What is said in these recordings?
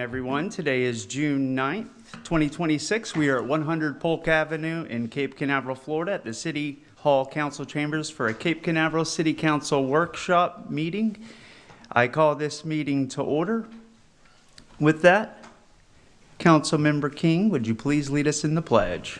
everyone. Today is June 9th, 2026. We are at 100 Polk Avenue in Cape Canaveral, Florida at the City Hall Council Chambers for a Cape Canaveral City Council workshop meeting. I call this meeting to order. With that, Councilmember King, would you please lead us in the pledge?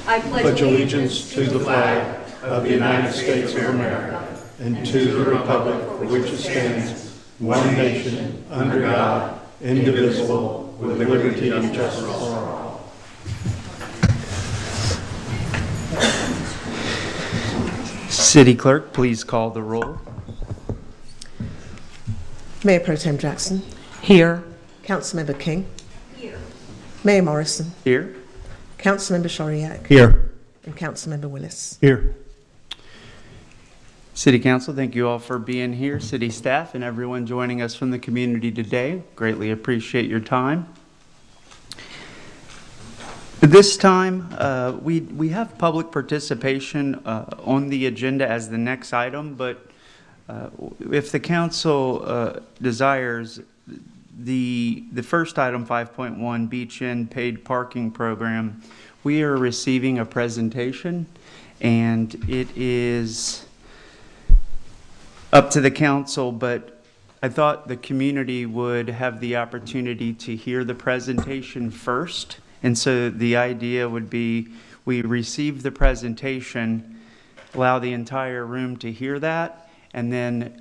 I pledge allegiance to the flag of the United States of America and to the republic for which it stands, one nation, under God, indivisible, with liberty and justice for all. City Clerk, please call the roll. Mayor Pro Tem Jackson. Here. Councilmember King. Here. Mayor Morrison. Here. Councilmember Shoriak. Here. And Councilmember Willis. Here. City Council, thank you all for being here. City staff and everyone joining us from the community today. Greatly appreciate your time. This time, we have public participation on the agenda as the next item, but if the council desires, the first item, 5.1, Beach Inn Paid Parking Program, we are receiving a presentation, and it is up to the council, but I thought the community would have the opportunity to hear the presentation first. And so the idea would be we receive the presentation, allow the entire room to hear that, and then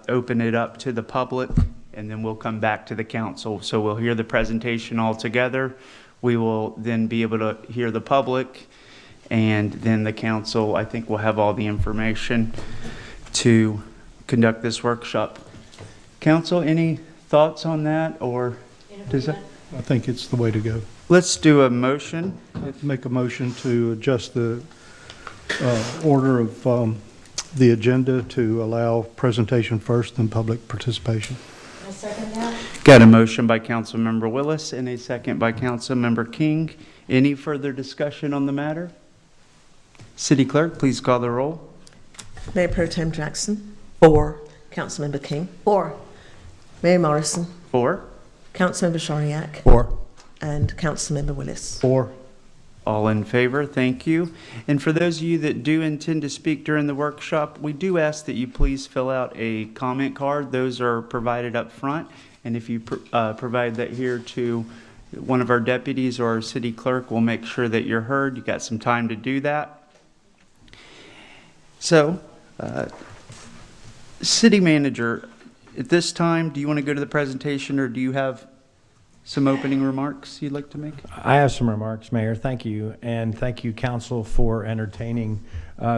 open it up to the public, and then we'll come back to the council. So we'll hear the presentation all together. We will then be able to hear the public, and then the council, I think, will have all the information to conduct this workshop. Council, any thoughts on that, or does that? I think it's the way to go. Let's do a motion. Make a motion to adjust the order of the agenda to allow presentation first and public participation. I second that. Got a motion by Councilmember Willis and a second by Councilmember King. Any further discussion on the matter? City Clerk, please call the roll. Mayor Pro Tem Jackson. 4. Councilmember King. 4. Mayor Morrison. 4. Councilmember Shoriak. 4. And Councilmember Willis. 4. All in favor, thank you. And for those of you that do intend to speak during the workshop, we do ask that you please fill out a comment card. Those are provided up front. And if you provide that here to one of our deputies or our city clerk, we'll make sure that you're heard. You got some time to do that. So, City Manager, at this time, do you want to go to the presentation, or do you have some opening remarks you'd like to make? I have some remarks, Mayor. Thank you. And thank you, Council, for entertaining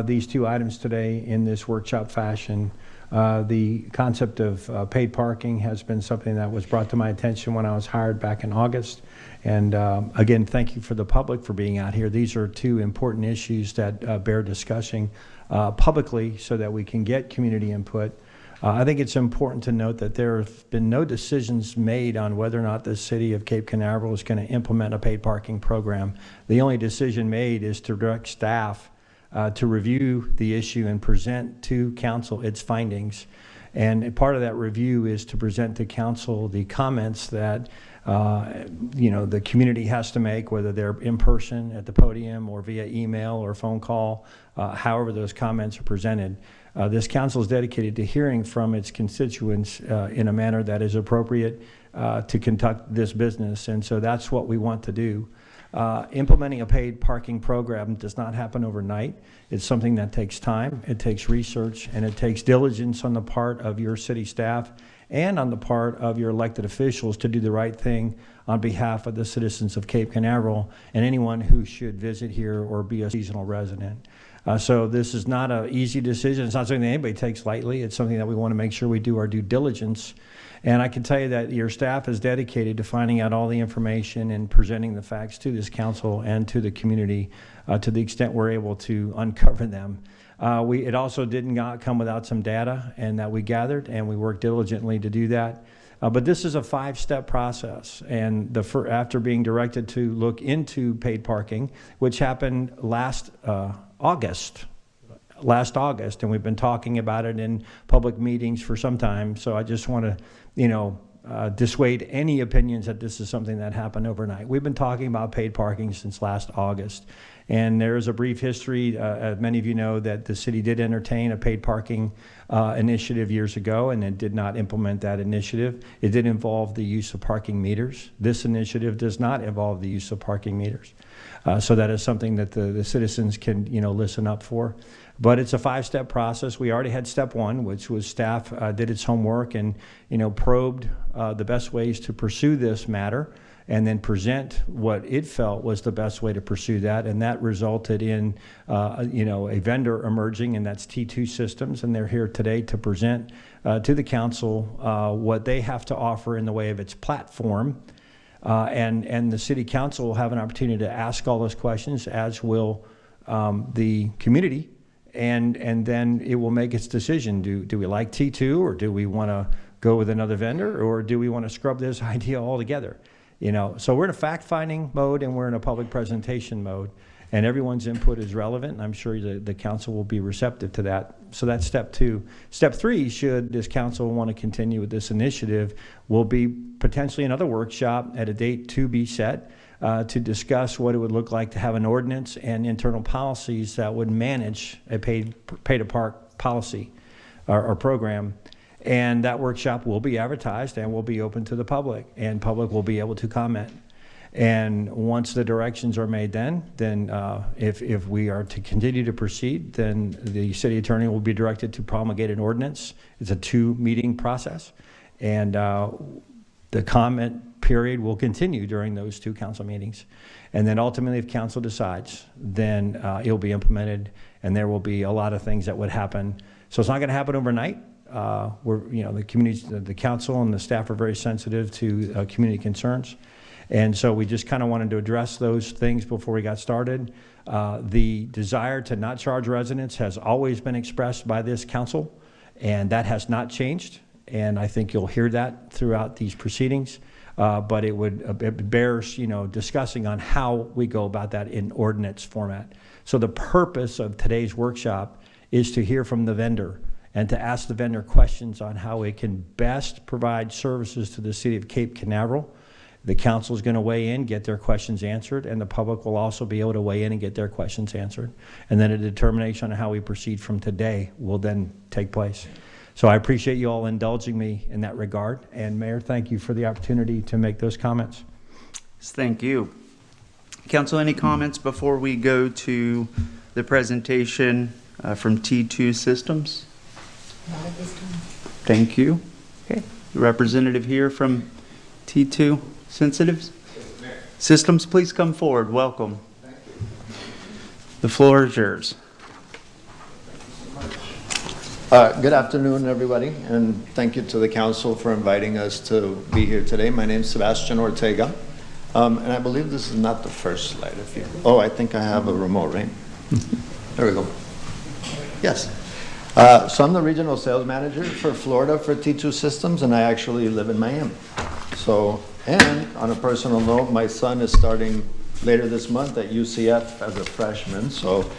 these two items today in this workshop fashion. The concept of paid parking has been something that was brought to my attention when I was hired back in August. And again, thank you for the public for being out here. These are two important issues that bear discussing publicly so that we can get community input. I think it's important to note that there have been no decisions made on whether or not the city of Cape Canaveral is going to implement a paid parking program. The only decision made is to direct staff to review the issue and present to council its findings. And part of that review is to present to council the comments that the community has to make, whether they're in person at the podium or via email or phone call, however those comments are presented. This council is dedicated to hearing from its constituents in a manner that is appropriate to conduct this business, and so that's what we want to do. Implementing a paid parking program does not happen overnight. It's something that takes time, it takes research, and it takes diligence on the part of your city staff and on the part of your elected officials to do the right thing on behalf of the citizens of Cape Canaveral and anyone who should visit here or be a seasonal resident. So this is not an easy decision. It's not something that anybody takes lightly. It's something that we want to make sure we do our due diligence. And I can tell you that your staff is dedicated to finding out all the information and presenting the facts to this council and to the community to the extent we're able to uncover them. It also didn't come without some data and that we gathered, and we worked diligently to do that. But this is a 5-step process, and after being directed to look into paid parking, which happened last August, last August, and we've been talking about it in public meetings for some time. So I just want to, dissuade any opinions that this is something that happened overnight. We've been talking about paid parking since last August. And there's a brief history, as many of you know, that the city did entertain a paid parking initiative years ago, and it did not implement that initiative. It did involve the use of parking meters. This initiative does not involve the use of parking meters. So that is something that the citizens can, listen up for. But it's a 5-step process. We already had step 1, which was staff did its homework and, probed the best ways to pursue this matter, and then present what it felt was the best way to pursue that. And that resulted in, a vendor emerging, and that's T2 Systems. And they're here today to present to the council what they have to offer in the way of its platform. And the city council will have an opportunity to ask all those questions, as will the community. And then it will make its decision. Do we like T2, or do we want to go with another vendor, or do we want to scrub this idea altogether? So we're in a fact-finding mode, and we're in a public presentation mode, and everyone's input is relevant, and I'm sure the council will be receptive to that. So that's step 2. Step 3, should this council want to continue with this initiative, will be potentially another workshop at a date to be set to discuss what it would look like to have an ordinance and internal policies that would manage a pay-to-park policy or program. And that workshop will be advertised and will be open to the public, and public will be able to comment. And once the directions are made, then if we are to continue to proceed, then the city attorney will be directed to promulgate an ordinance. It's a 2-meeting process, and the comment period will continue during those 2 council meetings. And then ultimately, if council decides, then it'll be implemented, and there will be a lot of things that would happen. So it's not going to happen overnight. The community, the council and the staff are very sensitive to community concerns. And so we just kind of wanted to address those things before we got started. The desire to not charge residents has always been expressed by this council, and that has not changed. And I think you'll hear that throughout these proceedings. But it bears, discussing on how we go about that in ordinance format. So the purpose of today's workshop is to hear from the vendor and to ask the vendor questions on how it can best provide services to the city of Cape Canaveral. The council is going to weigh in, get their questions answered, and the public will also be able to weigh in and get their questions answered. And then a determination on how we proceed from today will then take place. So I appreciate you all indulging me in that regard. And Mayor, thank you for the opportunity to make those comments. Thank you. Council, any comments before we go to the presentation from T2 Systems? Not at this time. Thank you. Okay. The representative here from T2 Systems, please come forward. Welcome. Thank you. The floor is yours. Good afternoon, everybody, and thank you to the council for inviting us to be here today. My name is Sebastian Ortega, and I believe this is not the first slide. I think I have a remote, right? There we go. Yes. So I'm the regional sales manager for Florida for T2 Systems, and I actually live in Miami. So, and on a personal note, my son is starting later this month at UCF as a freshman, so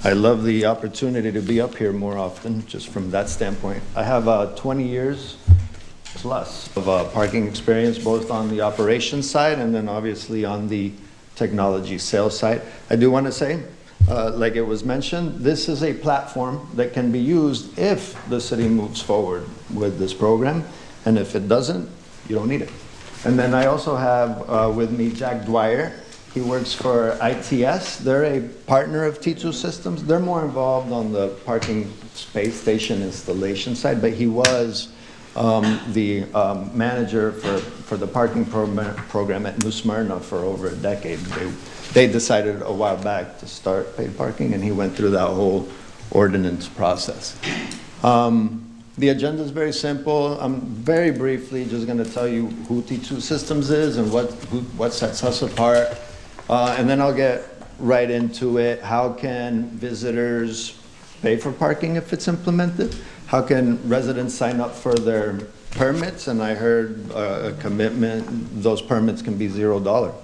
I love the opportunity to be up here more often, just from that standpoint. I have 20 years plus of parking experience, both on the operations side and then obviously on the technology sales side. I do want to say, like it was mentioned, this is a platform that can be used if the city moves forward with this program, and if it doesn't, you don't need it. And then I also have with me Jack Dwyer. He works for ITS. They're a partner of T2 Systems. They're more involved on the parking space station installation side, but he was the manager for the parking program at New Smyrna for over a decade. They decided a while back to start paid parking, and he went through that whole ordinance process. The agenda is very simple. I'm very briefly just going to tell you who T2 Systems is and what sets us apart. And then I'll get right into it. How can visitors pay for parking if it's implemented? How can residents sign up for their permits? And I heard a commitment, those permits can be $0.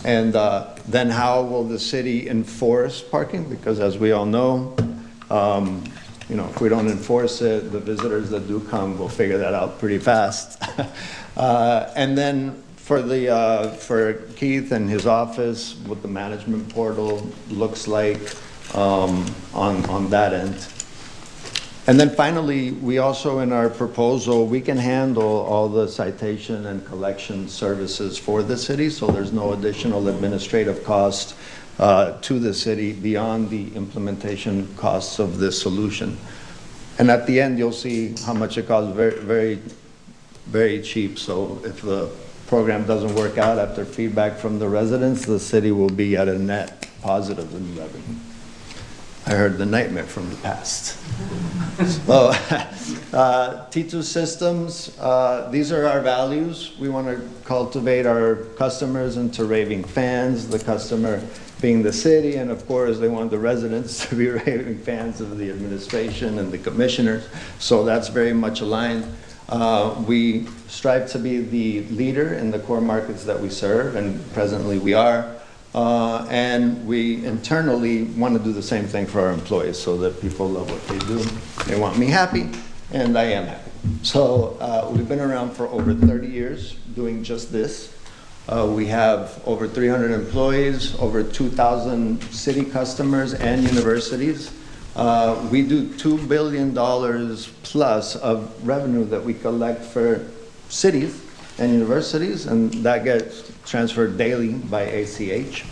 And then how will the city enforce parking? Because as we all know, if we don't enforce it, the visitors that do come will figure that out pretty fast. And then for Keith and his office, what the management portal looks like on that end. And then finally, we also, in our proposal, we can handle all the citation and collection services for the city, so there's no additional administrative cost to the city beyond the implementation costs of this solution. And at the end, you'll see how much it costs, very, very, very cheap. So if the program doesn't work out after feedback from the residents, the city will be at a net positive in revenue. I heard the nightmare from the past. So, T2 Systems, these are our values. We want to cultivate our customers into raving fans, the customer being the city, and of course, they want the residents to be raving fans of the administration and the commissioners. So that's very much aligned. We strive to be the leader in the core markets that we serve, and presently we are. And we internally want to do the same thing for our employees so that people love what they do. They want me happy, and I am happy. So we've been around for over 30 years doing just this. We have over 300 employees, over 2,000 city customers and universities. We do $2 billion plus of revenue that we collect for cities and universities, and that gets transferred daily by ACH.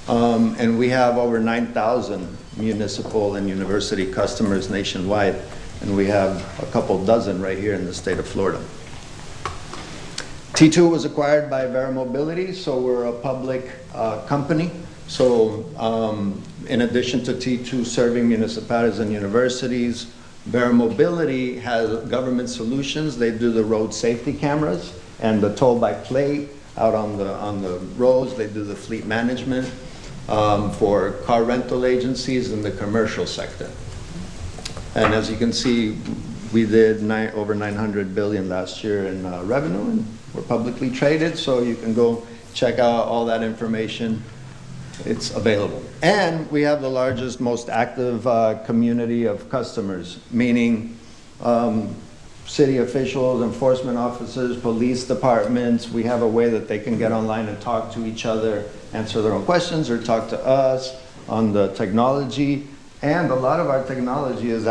And we have over 9,000 municipal and university customers nationwide, and we have a couple dozen right here in the state of Florida. T2 was acquired by Vera Mobility, so we're a public company. So in addition to T2 serving municipalities and universities, Vera Mobility has government solutions. They do the road safety cameras and the toll by plate out on the roads. They do the fleet management for car rental agencies in the commercial sector. And as you can see, we did over 900 billion last year in revenue, and we're publicly traded, so you can go check out all that information. It's available. And we have the largest, most active community of customers, meaning city officials, enforcement officers, police departments. We have a way that they can get online and talk to each other, answer their own questions, or talk to us on the technology. And a lot of our technology has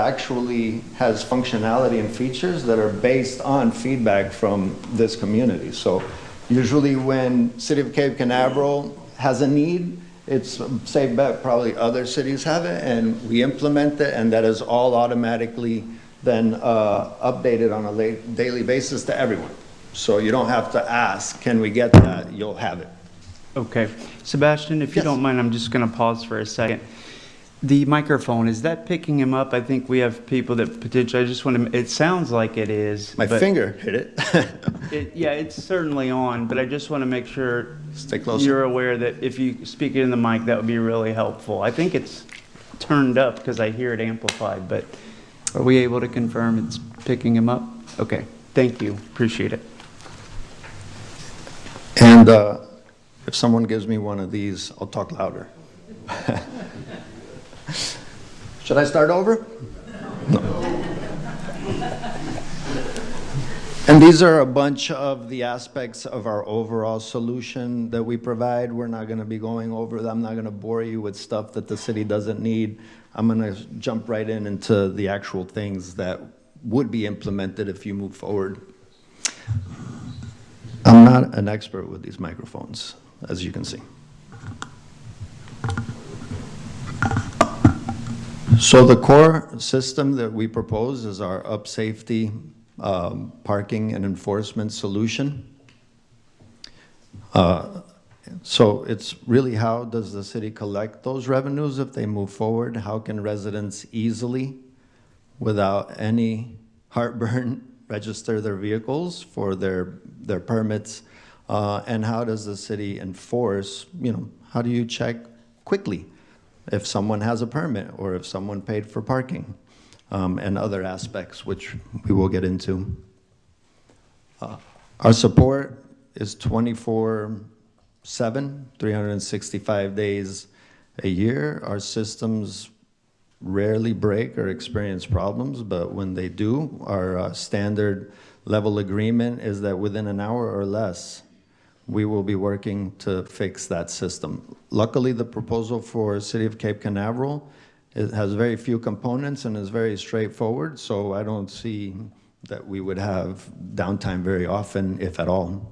functionality and features that are based on feedback from this community. So usually when City of Cape Canaveral has a need, it's a safe bet, probably other cities have it, and we implement it, and that is all automatically then updated on a daily basis to everyone. So you don't have to ask, can we get that? You'll have it. Okay. Sebastian, if you Yes. don't mind, I'm just going to pause for a second. The microphone, is that picking him up? I think we have people that potentially, I just want to, it sounds like it is. My but finger hit it. Yeah, it's certainly on, but I just want to make sure Stay closer. you're aware that if you speak it in the mic, that would be really helpful. I think it's turned up because I hear it amplified, but are we able to confirm it's picking him up? Okay, thank you, appreciate it. And if someone gives me one of these, I'll talk louder. Should I start over? No. And these are a bunch of the aspects of our overall solution that we provide. We're not going to be going over them. I'm not going to bore you with stuff that the city doesn't need. I'm going to jump right into the actual things that would be implemented if you move forward. I'm not an expert with these microphones, as you can see. So the core system that we propose is our up safety parking and enforcement solution. So it's really, how does the city collect those revenues if they move forward? How can residents easily, without any heartburn, register their vehicles for their permits? And how does the city enforce, how do you check quickly if someone has a permit or if someone paid for parking, and other aspects which we will get into. Our support is 24 365 days a year. Our systems rarely break or experience problems, but when they do, our standard level agreement is that within an hour or less, we will be working to fix that system. Luckily, the proposal for City of Cape Canaveral, it has very few components and is very straightforward, so I don't see that we would have downtime very often, if at all.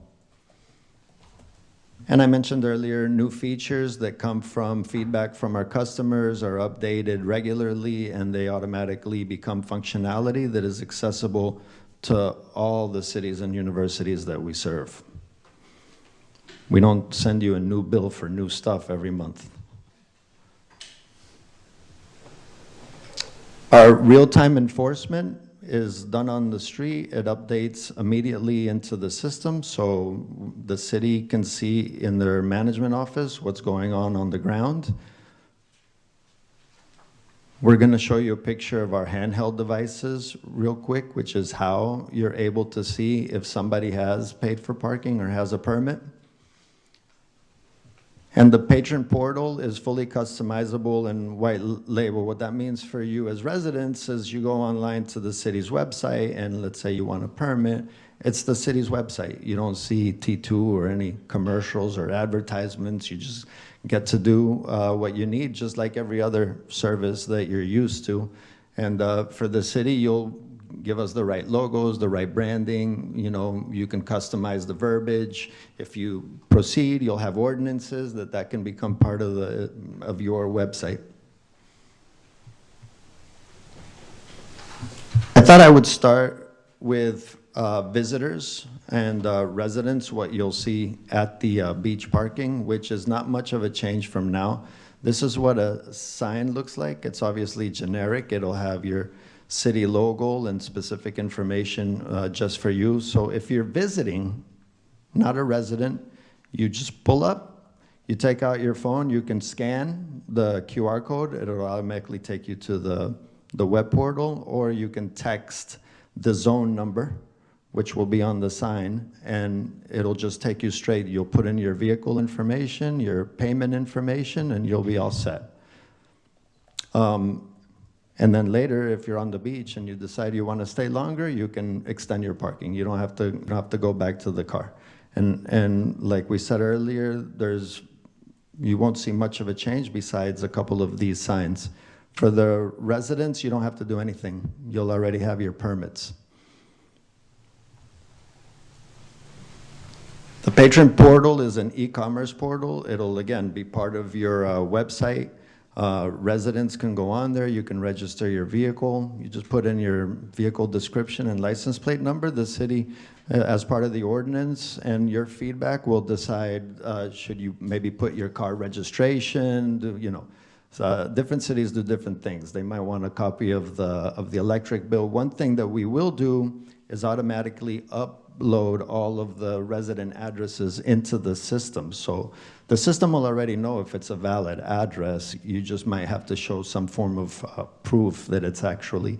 And I mentioned earlier, new features that come from feedback from our customers are updated regularly, and they automatically become functionality that is accessible to all the cities and universities that we serve. We don't send you a new bill for new stuff every month. Our real-time enforcement is done on the street. It updates immediately into the system, so the city can see in their management office what's going on the ground. We're going to show you a picture of our handheld devices real quick, which is how you're able to see if somebody has paid for parking or has a permit. And the patron portal is fully customizable and white label. What that means for you as residents is you go online to the city's website, and let's say you want a permit, it's the city's website. You don't see T2 or any commercials or advertisements. You just get to do what you need, just like every other service that you're used to. And for the city, you'll give us the right logos, the right branding. You know, you can customize the verbiage. If you proceed, you'll have ordinances that can become part of your website. I thought I would start with visitors and residents, what you'll see at the beach parking, which is not much of a change from now. This is what a sign looks like. It's obviously generic. It'll have your city logo and specific information just for you. So if you're visiting, not a resident, you just pull up, you take out your phone, you can scan the QR code, it'll automatically take you to the web portal, or you can text the zone number, which will be on the sign, and it'll just take you straight. You'll put in your vehicle information, your payment information, and you'll be all set. And then later, if you're on the beach and you decide you want to stay longer, you can extend your parking. You don't have to go back to the car. And like we said earlier, you won't see much of a change besides a couple of these signs. For the residents, you don't have to do anything. You'll already have your permits. The patron portal is an e-commerce portal. It'll, again, be part of your website. Residents can go on there. You can register your vehicle. You just put in your vehicle description and license plate number. The city, as part of the ordinance, and your feedback will decide should you maybe put your car registration, you know. So different cities do different things. They might want a copy of the electric bill. One thing that we will do is automatically upload all of the resident addresses into the system. So the system will already know if it's a valid address. You just might have to show some form of proof that it's actually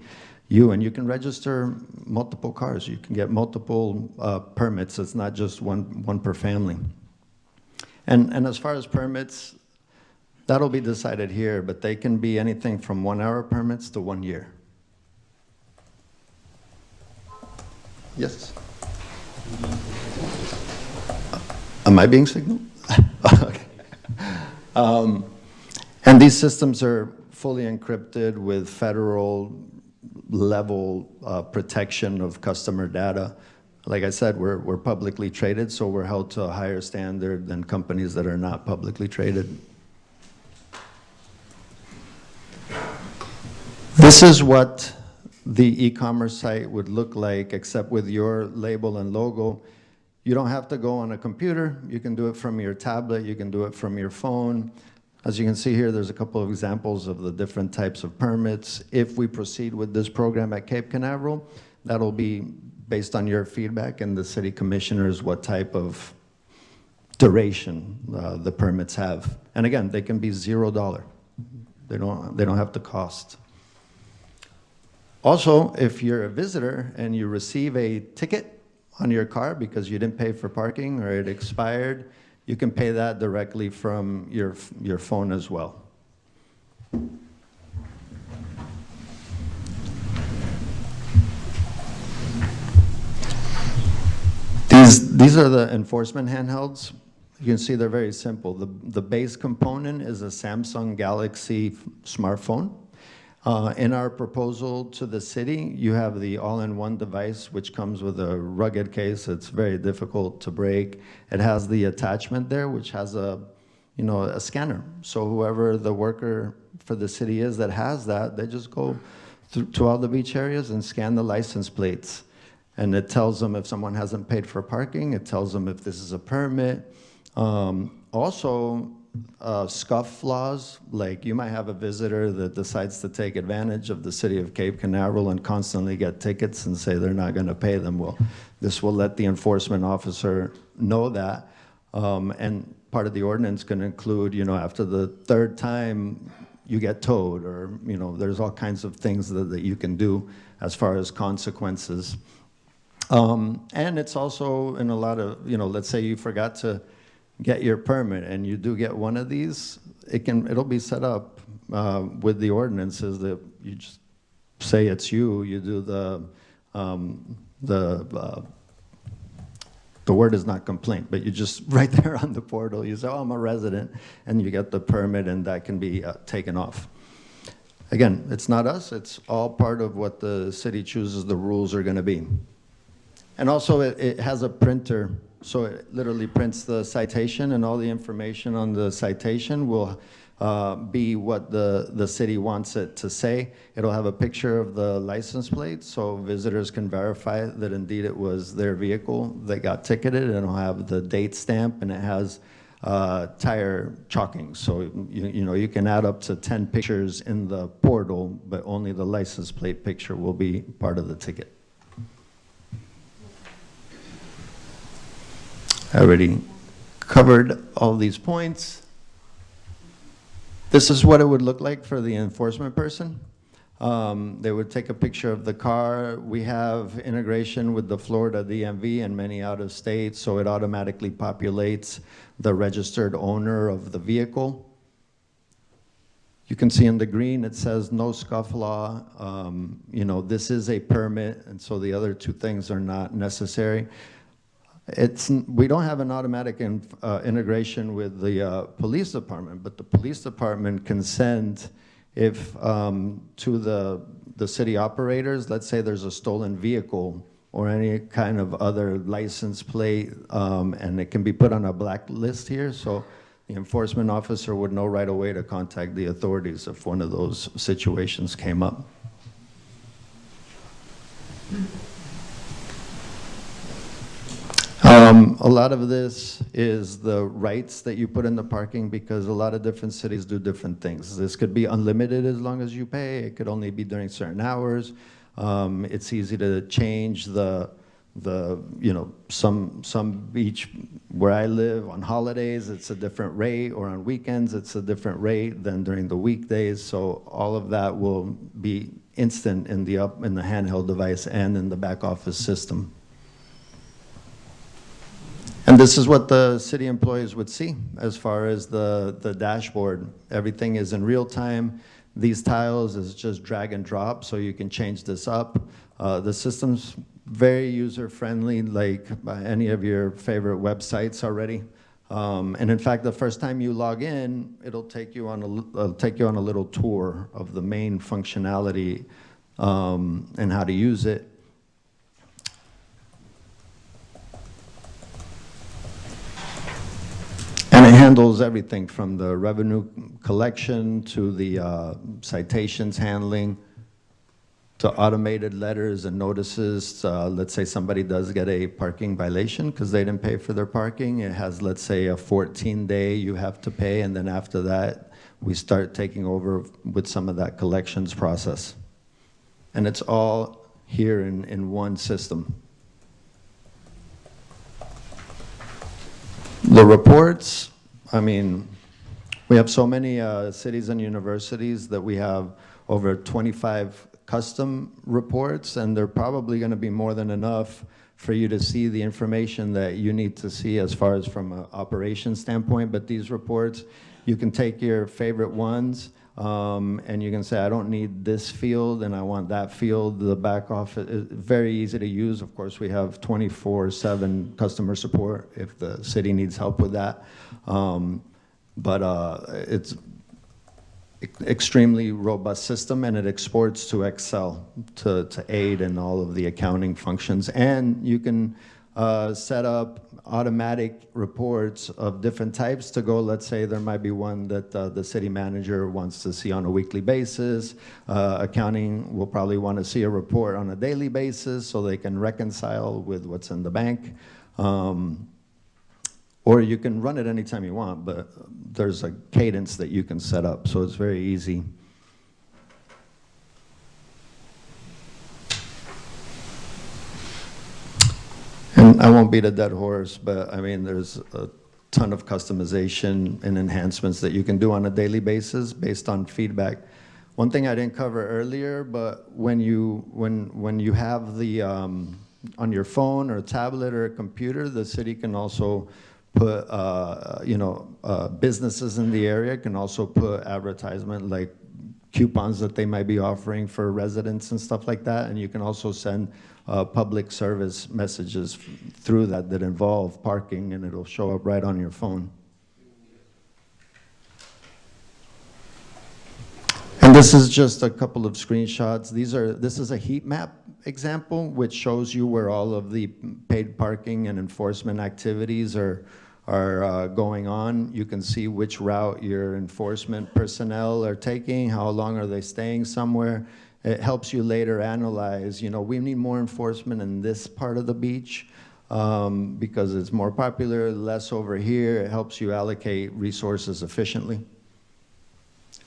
you. And you can register multiple cars. You can get multiple permits. It's not just one per family. And as far as permits, that'll be decided here, but they can be anything from 1 hour permits to 1 year. Yes? Am I being signaled? Okay. And these systems are fully encrypted with federal level protection of customer data. Like I said, we're publicly traded, so we're held to a higher standard than companies that are not publicly traded. This is what the e-commerce site would look like, except with your label and logo. You don't have to go on a computer. You can do it from your tablet. You can do it from your phone. As you can see here, there's a couple of examples of the different types of permits. If we proceed with this program at Cape Canaveral, that'll be based on your feedback and the city commissioners what type of duration the permits have. And again, they can be $0. They don't have to cost. Also, if you're a visitor and you receive a ticket on your car because you didn't pay for parking or it expired, You can pay that directly from your phone as well. These are the enforcement handhelds. You can see they're very simple. The base component is a Samsung Galaxy smartphone. In our proposal to the city, you have the all-in-one device, which comes with a rugged case. It's very difficult to break. It has the attachment there, which has a scanner. So whoever the worker for the city is that has that, they just go to all the beach areas and scan the license plates. And it tells them if someone hasn't paid for parking. It tells them if this is a permit. Also, scuff laws, like you might have a visitor that decides to take advantage of the city of Cape Canaveral and constantly get tickets and say they're not going to pay them. Well, this will let the enforcement officer know that. And part of the ordinance can include, after the third time you get towed, or, there's all kinds of things that you can do as far as consequences. And it's also in a lot of, let's say you forgot to get your permit and you do get one of these, it'll be set up with the ordinances that you just say it's you do the word is not complaint, but you just right there on the portal, you say, oh, I'm a resident, and you get the permit, and that can be taken off. Again, it's not us, it's all part of what the city chooses the rules are going to be. And also it has a printer, so it literally prints the citation, and all the information on the citation will be what the city wants it to say. It'll have a picture of the license plate, so visitors can verify that indeed it was their vehicle that got ticketed, and it'll have the date stamp, and it has tire chalking. So you can add up to 10 pictures in the portal, but only the license plate picture will be part of the ticket. I already covered all these points. This is what it would look like for the enforcement person. They would take a picture of the car. We have integration with the Florida DMV and many out of state, so it automatically populates the registered owner of the vehicle. You can see in the green, it says no scofflaw. This is a permit, and so the other two things are not necessary. We don't have an automatic integration with the police department, but the police department can send if to the city operators, let's say there's a stolen vehicle or any kind of other license plate, and it can be put on a blacklist here, so the enforcement officer would know right away to contact the authorities if one of those situations came up. A lot of this is the rights that you put in the parking, because a lot of different cities do different things. This could be unlimited as long as you pay. It could only be during certain hours. It's easy to change some beach where I live on holidays, it's a different rate, or on weekends, it's a different rate than during the weekdays. So all of that will be instant in the handheld device and in the back office system. And this is what the city employees would see as far as the dashboard. Everything is in real time. These tiles is just drag and drop, so you can change this up. The system's very user-friendly, like any of your favorite websites already. And in fact, the first time you log in, it'll take you on a little tour of the main functionality and how to use it. And it handles everything from the revenue collection to the citations handling to automated letters and notices. Let's say somebody does get a parking violation because they didn't pay for their parking. It has, let's say, a 14-day you have to pay, and then after that, we start taking over with some of that collections process. And it's all here in one system. The reports, I mean, we have so many cities and universities that we have over 25 custom reports, and they're probably going to be more than enough for you to see the information that you need to see as far as from an operation standpoint. But these reports, you can take your favorite ones, and you can say, I don't need this field and I want that field. The back office is very easy to use. Of course, we have 24/7 customer support if the city needs help with that. It's extremely robust system, and it exports to Excel to aid in all of the accounting functions. And you can set up automatic reports of different types to go. Let's say there might be one that the city manager wants to see on a weekly basis. Accounting will probably want to see a report on a daily basis so they can reconcile with what's in the bank. Or you can run it anytime you want, but there's a cadence that you can set up, so it's very easy. And I won't beat a dead horse, but I mean, there's a ton of customization and enhancements that you can do on a daily basis based on feedback. One thing I didn't cover earlier, but when you have the on your phone or tablet or a computer, the city can also put businesses in the area can also put advertisement like coupons that they might be offering for residents and stuff like that, and you can also send public service messages through that involve parking, and it'll show up right on your phone. And this is just a couple of screenshots. This is a heat map example, which shows you where all of the paid parking and enforcement activities are going on. You can see which route your enforcement personnel are taking, how long are they staying somewhere. It helps you later analyze, we need more enforcement in this part of the beach because it's more popular, less over here. It helps you allocate resources efficiently.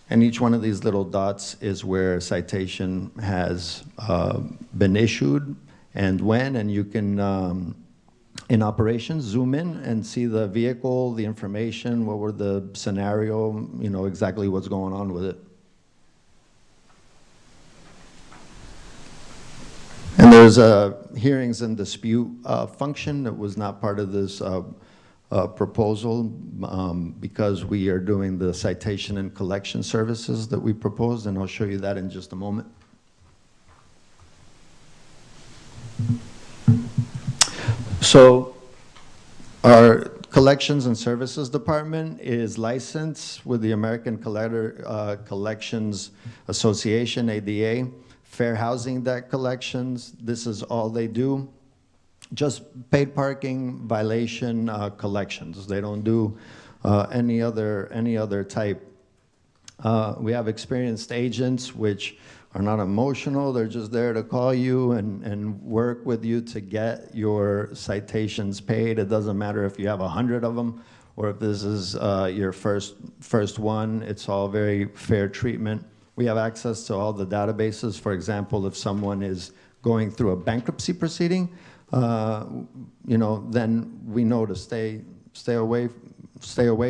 And each one of these little dots is where a citation has been issued and when, and you can, in operations, zoom in and see the vehicle, the information, what were the scenario, exactly what's going on with it. And there's a hearings and dispute function that was not part of this proposal because we are doing the citation and collection services that we proposed, and I'll show you that in just a moment. So our Collections and Services Department is licensed with the American Collections Association, ADA, Fair Housing Debt Collections. This is all they do. Just paid parking violation collections. They don't do any other type. We have experienced agents which are not emotional. They're just there to call you and work with you to get your citations paid. It doesn't matter if you have 100 of them or if this is your first one. It's all very fair treatment. We have access to all the databases. For example, if someone is going through a bankruptcy proceeding, then we know to stay away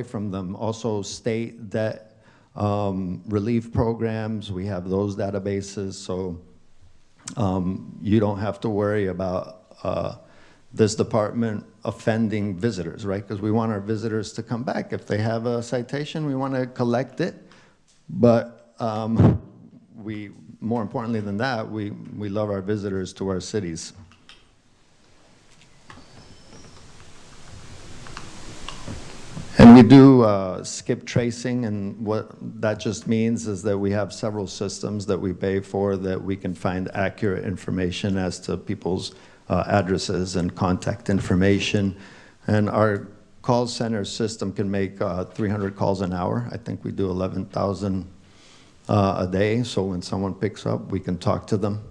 from them. Also, state debt relief programs, we have those databases, so you don't have to worry about this department offending visitors, right? Because we want our visitors to come back. If they have a citation, we want to collect it, but more importantly than that, we love our visitors to our cities. And we do skip tracing, and what that just means is that we have several systems that we pay for that we can find accurate information as to people's addresses and contact information. And our call center system can make 300 calls an hour. I think we do 11,000 a day, so when someone picks up, we can talk to them.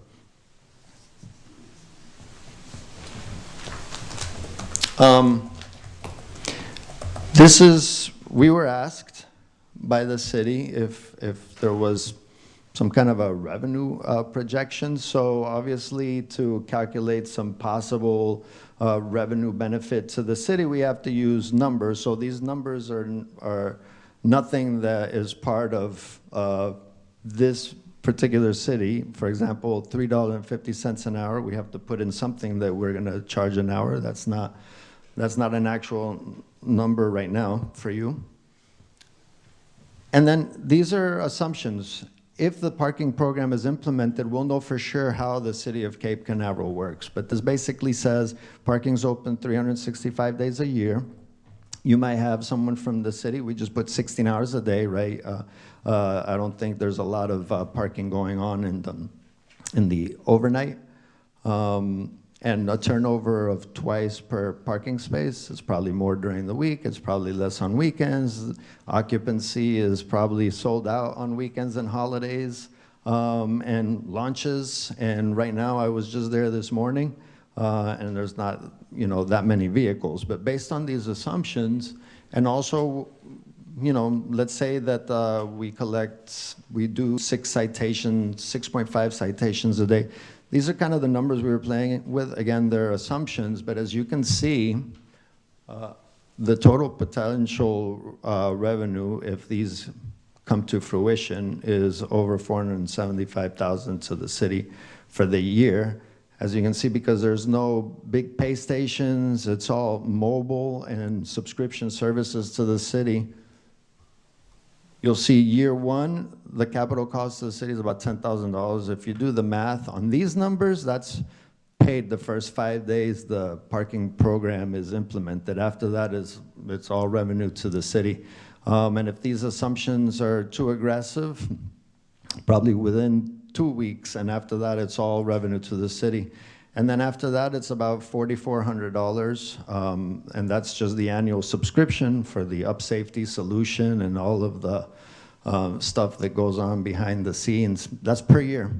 We were asked by the city if there was some kind of a revenue projection. So obviously, to calculate some possible revenue benefit to the city, we have to use numbers. So these numbers are nothing that is part of this particular city, for example, $3.50 an hour, we have to put in something that we're going to charge an hour. That's not an actual number right now for you. And then these are assumptions. If the parking program is implemented, we'll know for sure how the city of Cape Canaveral works. But this basically says parking's open 365 days a year. You might have someone from the city. We just put 16 hours a day, right? I don't think there's a lot of parking going on in the overnight. And a turnover of twice per parking space. It's probably more during the week. It's probably less on weekends. Occupancy is probably sold out on weekends and holidays and launches. And right now, I was just there this morning, and there's not, that many vehicles. But based on these assumptions, and also, let's say that we do 6.5 citations a day. These are kind of the numbers we were playing with. Again, they're assumptions, but as you can see, the total potential revenue, if these come to fruition, is over $475,000 to the city for the year. As you can see, because there's no big pay stations, it's all mobile and subscription services to the city. You'll see year one, the capital cost of the city is about $10,000. If you do the math on these numbers, that's paid the first 5 days the parking program is implemented. After that, it's all revenue to the city. And if these assumptions are too aggressive, probably within 2 weeks, and after that, it's all revenue to the city. And then after that, it's about $4,400, and that's just the annual subscription for the UpSafety solution and all of the stuff that goes on behind the scenes. That's per year.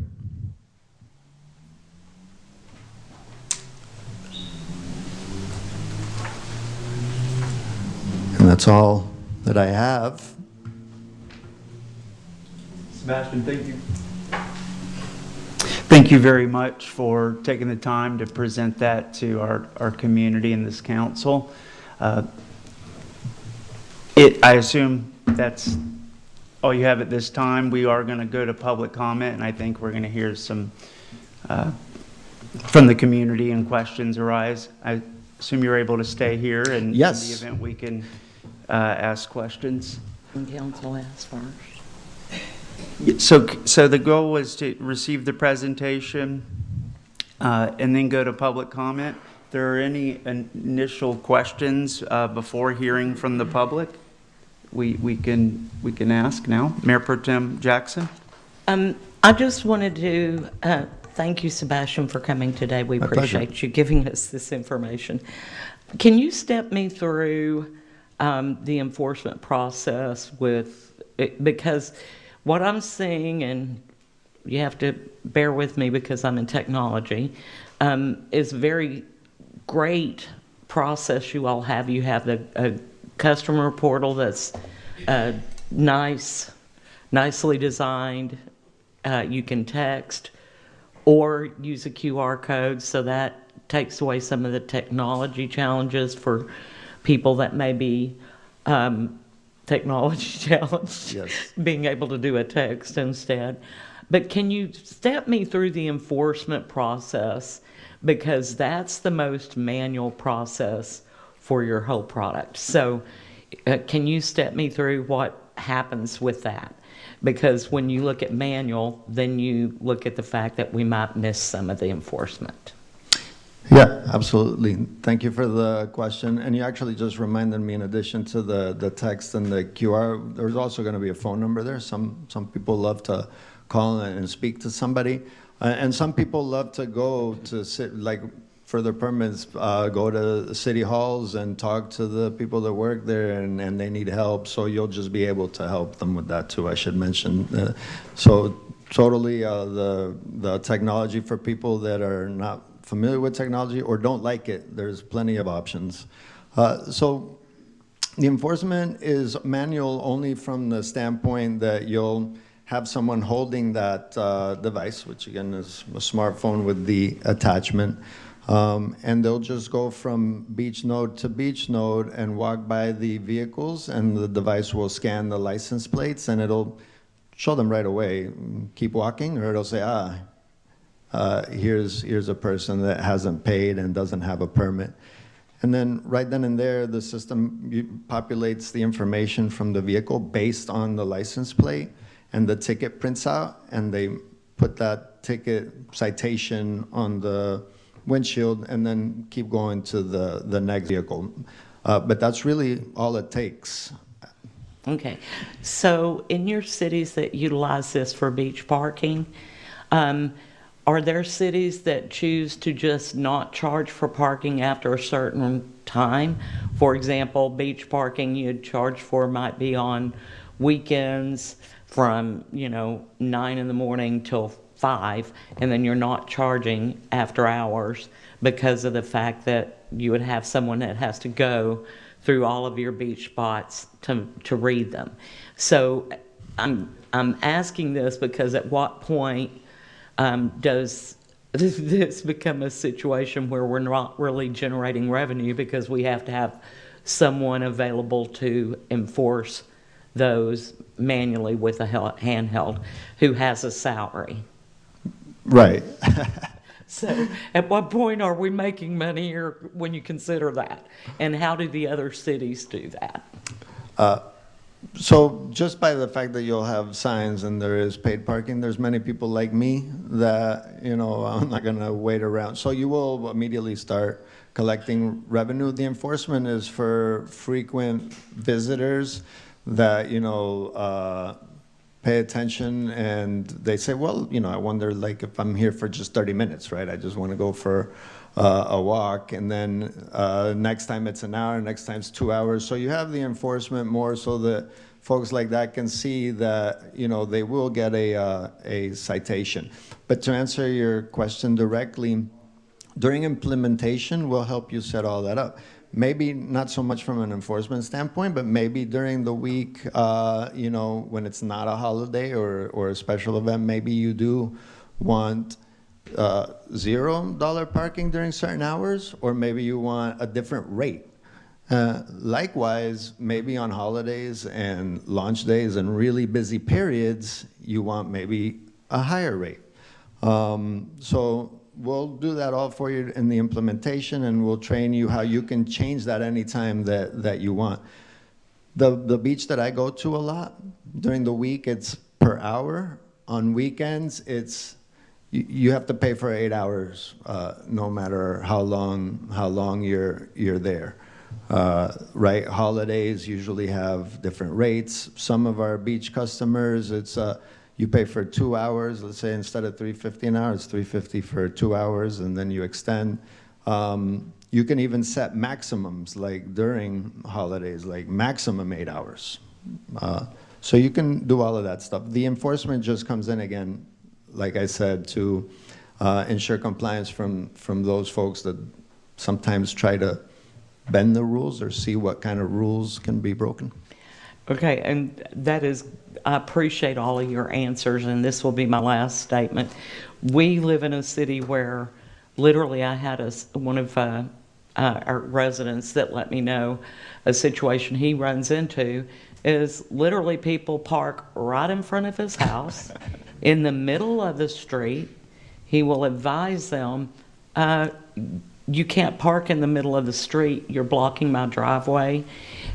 And that's all that I have. Sebastian, thank you. Thank you very much for taking the time to present that to our community and this council. I assume that's all you have at this time. We are going to go to public comment, and I think we're going to hear some from the community and questions arise. I assume you're able to stay here, and Yes. in the event we can ask questions. And council asks first. So the goal was to receive the presentation and then go to public comment. If there are any initial questions before hearing from the public, we can ask now. Mayor Pro Tem Jackson. I just wanted to thank you, Sebastian, for coming today. We My pleasure. appreciate you giving us this information. Can you step me through the enforcement process because what I'm seeing, and you have to bear with me because I'm in technology, is a very great process you all have. You have a customer portal that's nicely designed. You can text or use a QR code, so that takes away some of the technology challenges for people that may be technology challenged, Yes. being able to do a text instead. But can you step me through the enforcement process? Because that's the most manual process for your whole product. So can you step me through what happens with that? Because when you look at manual, then you look at the fact that we might miss some of the enforcement. Yeah, absolutely. Thank you for the question. And you actually just reminded me, in addition to the text and the QR, there's also going to be a phone number there. Some people love to call and speak to somebody. And some people love to go to for their permits, go to city halls and talk to the people that work there, and they need help. So you'll just be able to help them with that too, I should mention. So totally the technology for people that are not familiar with technology or don't like it, there's plenty of options. So the enforcement is manual only from the standpoint that you'll have someone holding that device, which again is a smartphone with the attachment, and they'll just go from beach node to beach node and walk by the vehicles, and the device will scan the license plates, and it'll show them right away, keep walking, or it'll say, here's a person that hasn't paid and doesn't have a permit. And then right then and there, the system populates the information from the vehicle based on the license plate, and the ticket prints out, and they put that ticket citation on the windshield and then keep going to the next vehicle. But that's really all it takes. Okay. So in your cities that utilize this for beach parking, are there cities that choose to just not charge for parking after a certain time? For example, beach parking you'd charge for might be on weekends from, 9 in the morning till 5, and then you're not charging after hours because of the fact that you would have someone that has to go through all of your beach spots to read them. So I'm asking this because at what point does this become a situation where we're not really generating revenue because we have to have someone available to enforce those manually with a handheld who has a salary? Right. So at what point are we making money here when you consider that? And how do the other cities do that? So just by the fact that you'll have signs and there is paid parking, there's many people like me that, I'm not going to wait around. So you will immediately start collecting revenue. The enforcement is for frequent visitors that, pay attention, and they say, well, I wonder, like, if I'm here for just 30 minutes, right? I just want to go for a walk, and then next time it's an hour, next time it's 2 hours. So you have the enforcement more so that folks like that can see that, they will get a citation. But to answer your question directly, during implementation, we'll help you set all that up. Maybe not so much from an enforcement standpoint, but maybe during the week, when it's not a holiday or a special event, maybe you do want $0 parking during certain hours, or maybe you want a different rate. Likewise, maybe on holidays and launch days and really busy periods, you want maybe a higher rate. So we'll do that all for you in the implementation, and we'll train you how you can change that anytime that you want. The beach that I go to a lot, during the week, it's per hour. On weekends, you have to pay for 8 hours, no matter how long you're there. Right? Holidays usually have different rates. Some of our beach customers, it's you pay for 2 hours. Let's say instead of $3.50 an hour, it's $3.50 for 2 hours, and then you extend. You can even set maximums, like during holidays, like maximum 8 hours. So you can do all of that stuff. The enforcement just comes in again, like I said, to ensure compliance from those folks that sometimes try to bend the rules or see what kind of rules can be broken. Okay, and I appreciate all of your answers, and this will be my last statement. We live in a city where literally I had one of our residents that let me know a situation he runs into is literally people park right in front of his house in the middle of the street. He will advise them, you can't park in the middle of the street, you're blocking my driveway.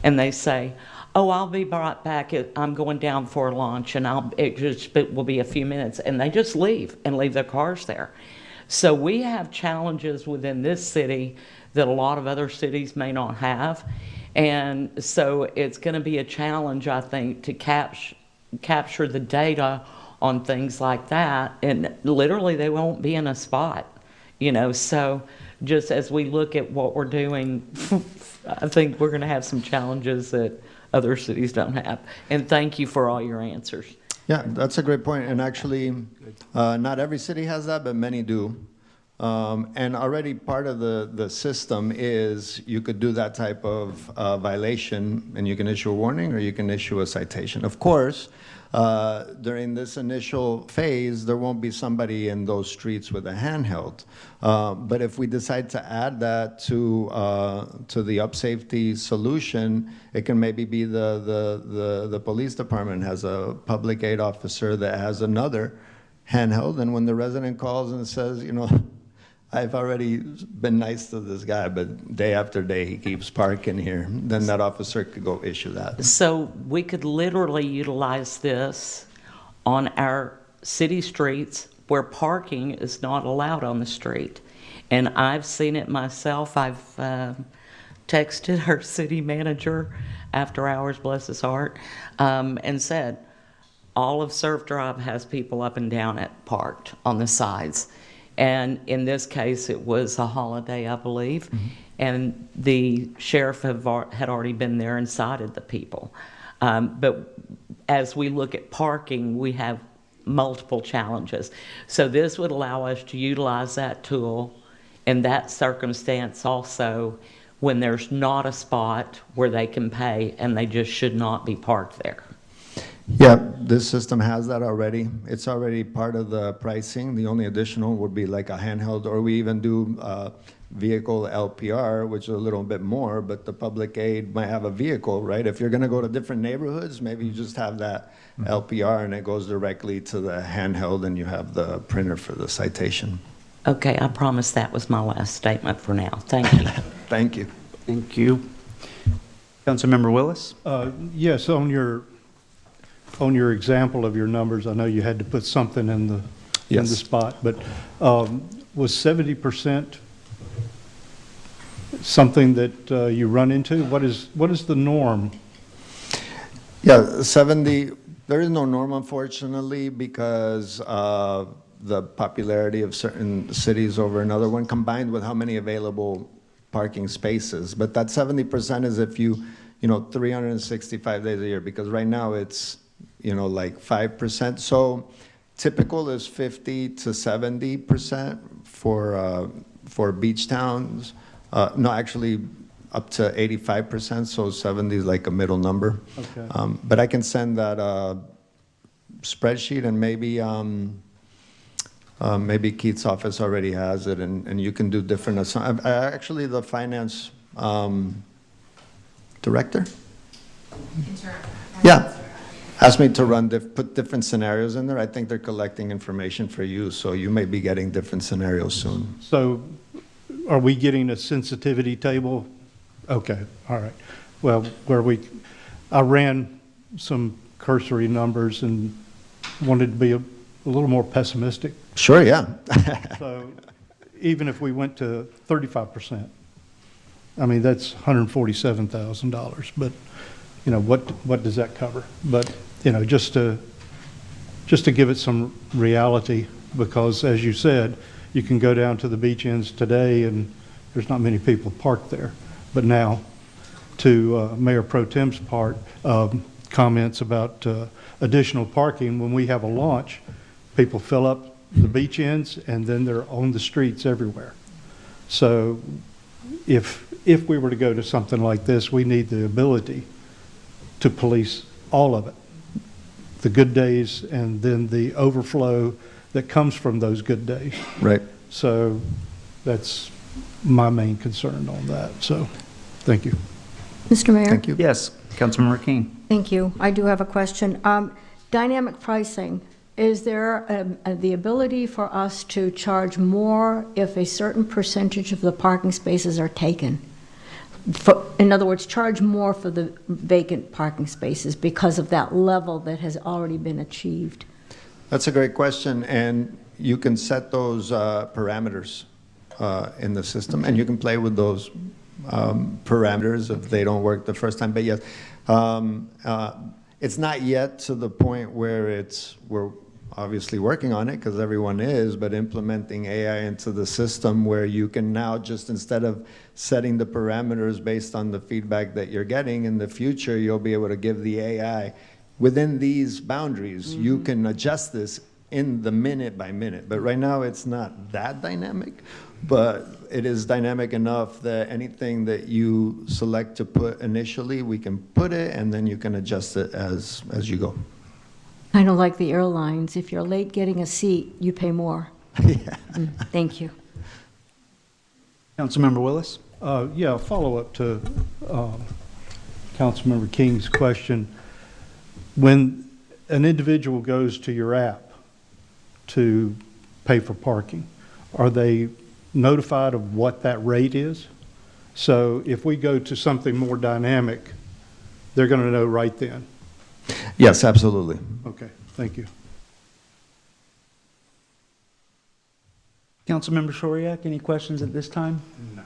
And they say, oh, I'll be right back, I'm going down for lunch, and it will be a few minutes. And they just leave their cars there. So we have challenges within this city that a lot of other cities may not have. And so it's going to be a challenge, I think, to capture the data on things like that. And literally they won't be in a spot, So just as we look at what we're doing, I think we're going to have some challenges that other cities don't have. And thank you for all your answers. Yeah, that's a great point. And actually, not every city has that, but many do. And already part of the system is you could do that type of violation and you can issue a warning or you can issue a citation. Of course, during this initial phase, there won't be somebody in those streets with a handheld. But if we decide to add that to the UpSafety solution, it can maybe be the police department has a public aid officer that has another handheld, and when the resident calls and says, you know, I've already been nice to this guy, but day after day he keeps parking here, then that officer could go issue that. So we could literally utilize this on our city streets where parking is not allowed on the street. And I've seen it myself. I've texted our city manager after hours, bless his heart, and said, all of Surf Drive has people up and down it parked on the sides. And in this case, it was a holiday, I believe, and the sheriff had already been there and cited the people. But as we look at parking, we have multiple challenges. So this would allow us to utilize that tool in that circumstance also when there's not a spot where they can pay and they just should not be parked there. Yeah, this system has that already. It's already part of the pricing. The only additional would be like a handheld, or we even do vehicle LPR, which is a little bit more, but the public aid might have a vehicle, right? If you're gonna go to different neighborhoods, maybe you just have that LPR and it goes directly to the handheld and you have the printer for the citation. Okay, I promise that was my last statement for now. Thank you. Thank you. Thank you. Councilmember Willis? Yes, on your example of your numbers, I know you had to put something in the Yes. spot, but was 70% something that you run into? What is the norm? Yeah, 70, there is no norm, unfortunately, because of the popularity of certain cities over another one, combined with how many available parking spaces. But that 70% is if you 365 days a year, because right now it's, like 5%. So typical is 50 to 70% for beach towns. No, actually up to 85%, so 70 is like a middle number. Okay. But I can send that spreadsheet, and maybe Keith's office already has it, and you can do different. Actually, the finance director? Yeah. Asked me to put different scenarios in there. I think they're collecting information for you, so you may be getting different scenarios soon. So are we getting a sensitivity table? Okay, all right. Well, I ran some cursory numbers and wanted to be a little more pessimistic. Sure, yeah. So even if we went to 35%, I mean, that's $147,000, but what does that cover? But just to give it some reality, because as you said, you can go down to the beach ends today and there's not many people parked there. But now, to Mayor Pro Tem's comments about additional parking, when we have a launch, people fill up the beach ends and then they're on the streets everywhere. So if we were to go to something like this, we need the ability to police all of it, the good days and then the overflow that comes from those good days. Right. So that's my main concern on that. So thank you. Mr. Mayor? Thank you. Yes, Councilmember King. Thank you. I do have a question. Dynamic pricing, is there the ability for us to charge more if a certain percentage of the parking spaces are taken? In other words, charge more for the vacant parking spaces because of that level that has already been achieved? That's a great question, and you can set those parameters in the system, and you can play with those parameters if they don't work the first time. But yes, it's not yet to the point where we're obviously working on it, because everyone is, but implementing AI into the system where you can now just, instead of setting the parameters based on the feedback that you're getting, in the future you'll be able to give the AI, within these boundaries, you can adjust this in the minute by minute. But right now, it's not that dynamic, but it is dynamic enough that anything that you select to put initially, we can put it, and then you can adjust it as you go. Kind of like the airlines. If you're late getting a seat, you pay more. Thank you. Councilmember Willis? Yeah, a follow-up to Councilmember King's question. When an individual goes to your app to pay for parking, are they notified of what that rate is? So if we go to something more dynamic, they're going to know right then. Yes, absolutely. Okay, thank you. Councilmember Shoryak, any questions at this time? No.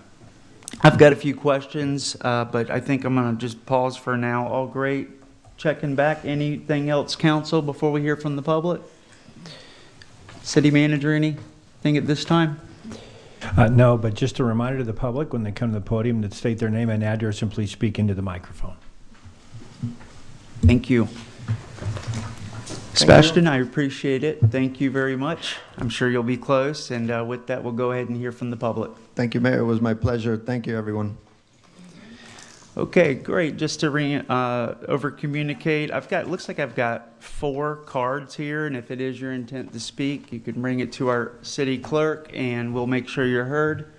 I've got a few questions, but I think I'm going to just pause for now. All great. Checking back. Anything else, council, before we hear from the public? City manager, anything at this time? No, but just a reminder to the public when they come to the podium to state their name and address and please speak into the microphone. Thank you. Sebastian, I appreciate it. Thank you very much. I'm sure you'll be close, and with that, we'll go ahead and hear from the public. Thank you, Mayor. It was my pleasure. Thank you, everyone. Okay, great. Just to over-communicate, looks like I've got 4 cards here, and if it is your intent to speak, you can bring it to our city clerk, and we'll make sure you're heard.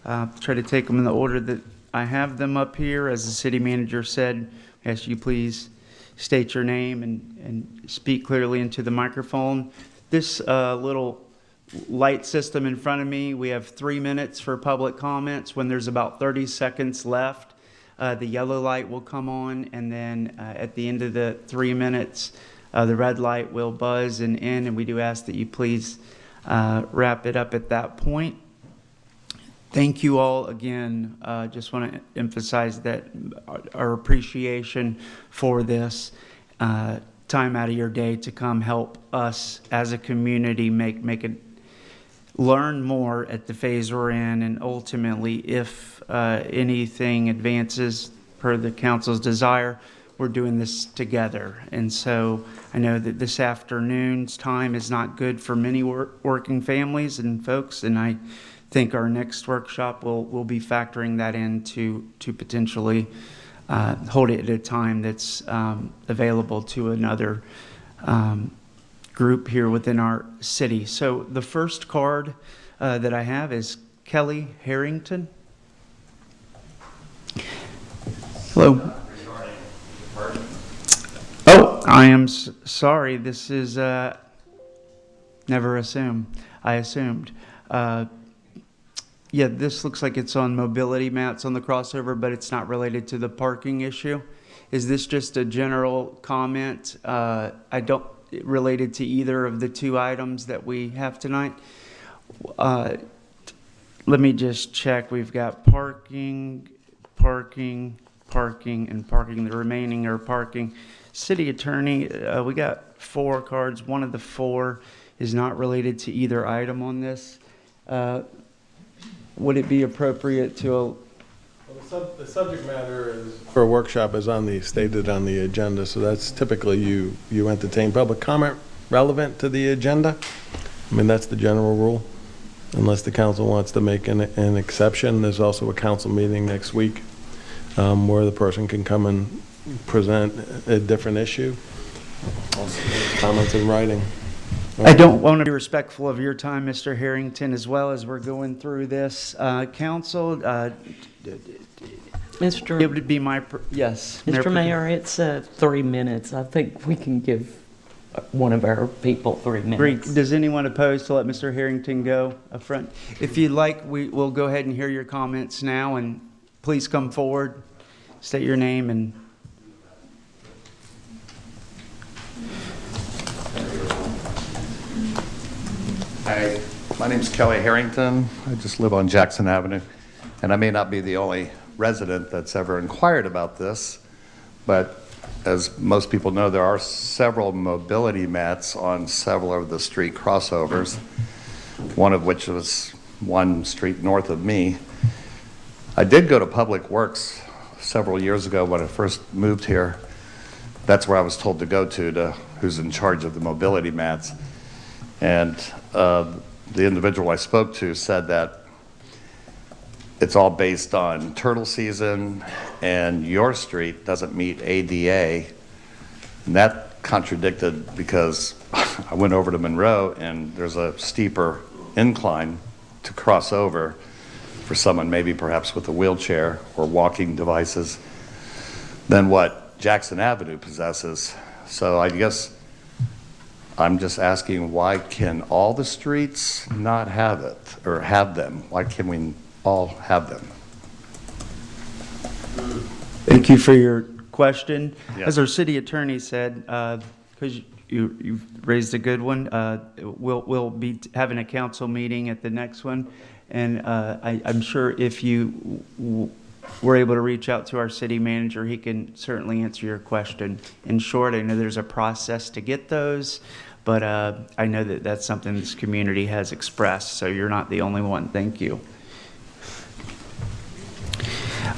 Try to take them in the order that I have them up here. As the city manager said, I ask you please state your name and speak clearly into the microphone. This little light system in front of me, we have 3 minutes for public comments. When there's about 30 seconds left, the yellow light will come on, and then at the end of the 3 minutes, the red light will buzz and end, and we do ask that you please wrap it up at that point. Thank you all again. Just want to emphasize that our appreciation for this time out of your day to come help us as a community make it learn more at the phase we're in, and ultimately, if anything advances per the council's desire, we're doing this together. And so I know that this afternoon's time is not good for many working families and folks, and I think our next workshop will be factoring that in to potentially hold it at a time that's available to another group here within our city. So the first card that I have is Kelly Harrington. Hello. Oh, I am sorry. This is never assume. I assumed. Yeah, this looks like it's on mobility mats on the crossover, but it's not related to the parking issue. Is this just a general comment? Related to either of the 2 items that we have tonight? Let me just check. We've got parking, and parking. The remaining are parking. City attorney, we got 4 cards. One of the 4 is not related to either item on this. Would it be appropriate to? The subject matter for a workshop is stated on the agenda, so that's typically you entertain public comment relevant to the agenda. I mean, that's the general rule, unless the council wants to make an exception. There's also a council meeting next week where the person can come and present a different issue. Comments in writing. I don't want to be respectful of your time, Mr. Harrington, as well as we're going through this. Council, it would be my, yes. Mr. Mayor, it's 3 minutes. I think we can give one of our people 3 minutes. Does anyone oppose to let Mr. Harrington go up front? If you'd like, we'll go ahead and hear your comments now, and please come forward, state your name and. Hi, my name's Kelly Harrington. I just live on Jackson Avenue, and I may not be the only resident that's ever inquired about this, but as most people know, there are several mobility mats on several of the street crossovers, one of which was one street north of me. I did go to Public Works several years ago when I first moved here. That's where I was told to go to who's in charge of the mobility mats. And the individual I spoke to said that it's all based on turtle season, and your street doesn't meet ADA. And that contradicted, because I went over to Monroe, and there's a steeper incline to cross over for someone maybe perhaps with a wheelchair or walking devices than what Jackson Avenue possesses. So I guess I'm just asking, why can all the streets not have it, or have them? Why can we all have them? Thank you for your question. Yes. As our city attorney said, because you've raised a good one, we'll be having a council meeting at the next one. And I'm sure if you were able to reach out to our city manager, he can certainly answer your question. In short, I know there's a process to get those, but I know that that's something this community has expressed, so you're not the only one. Thank you.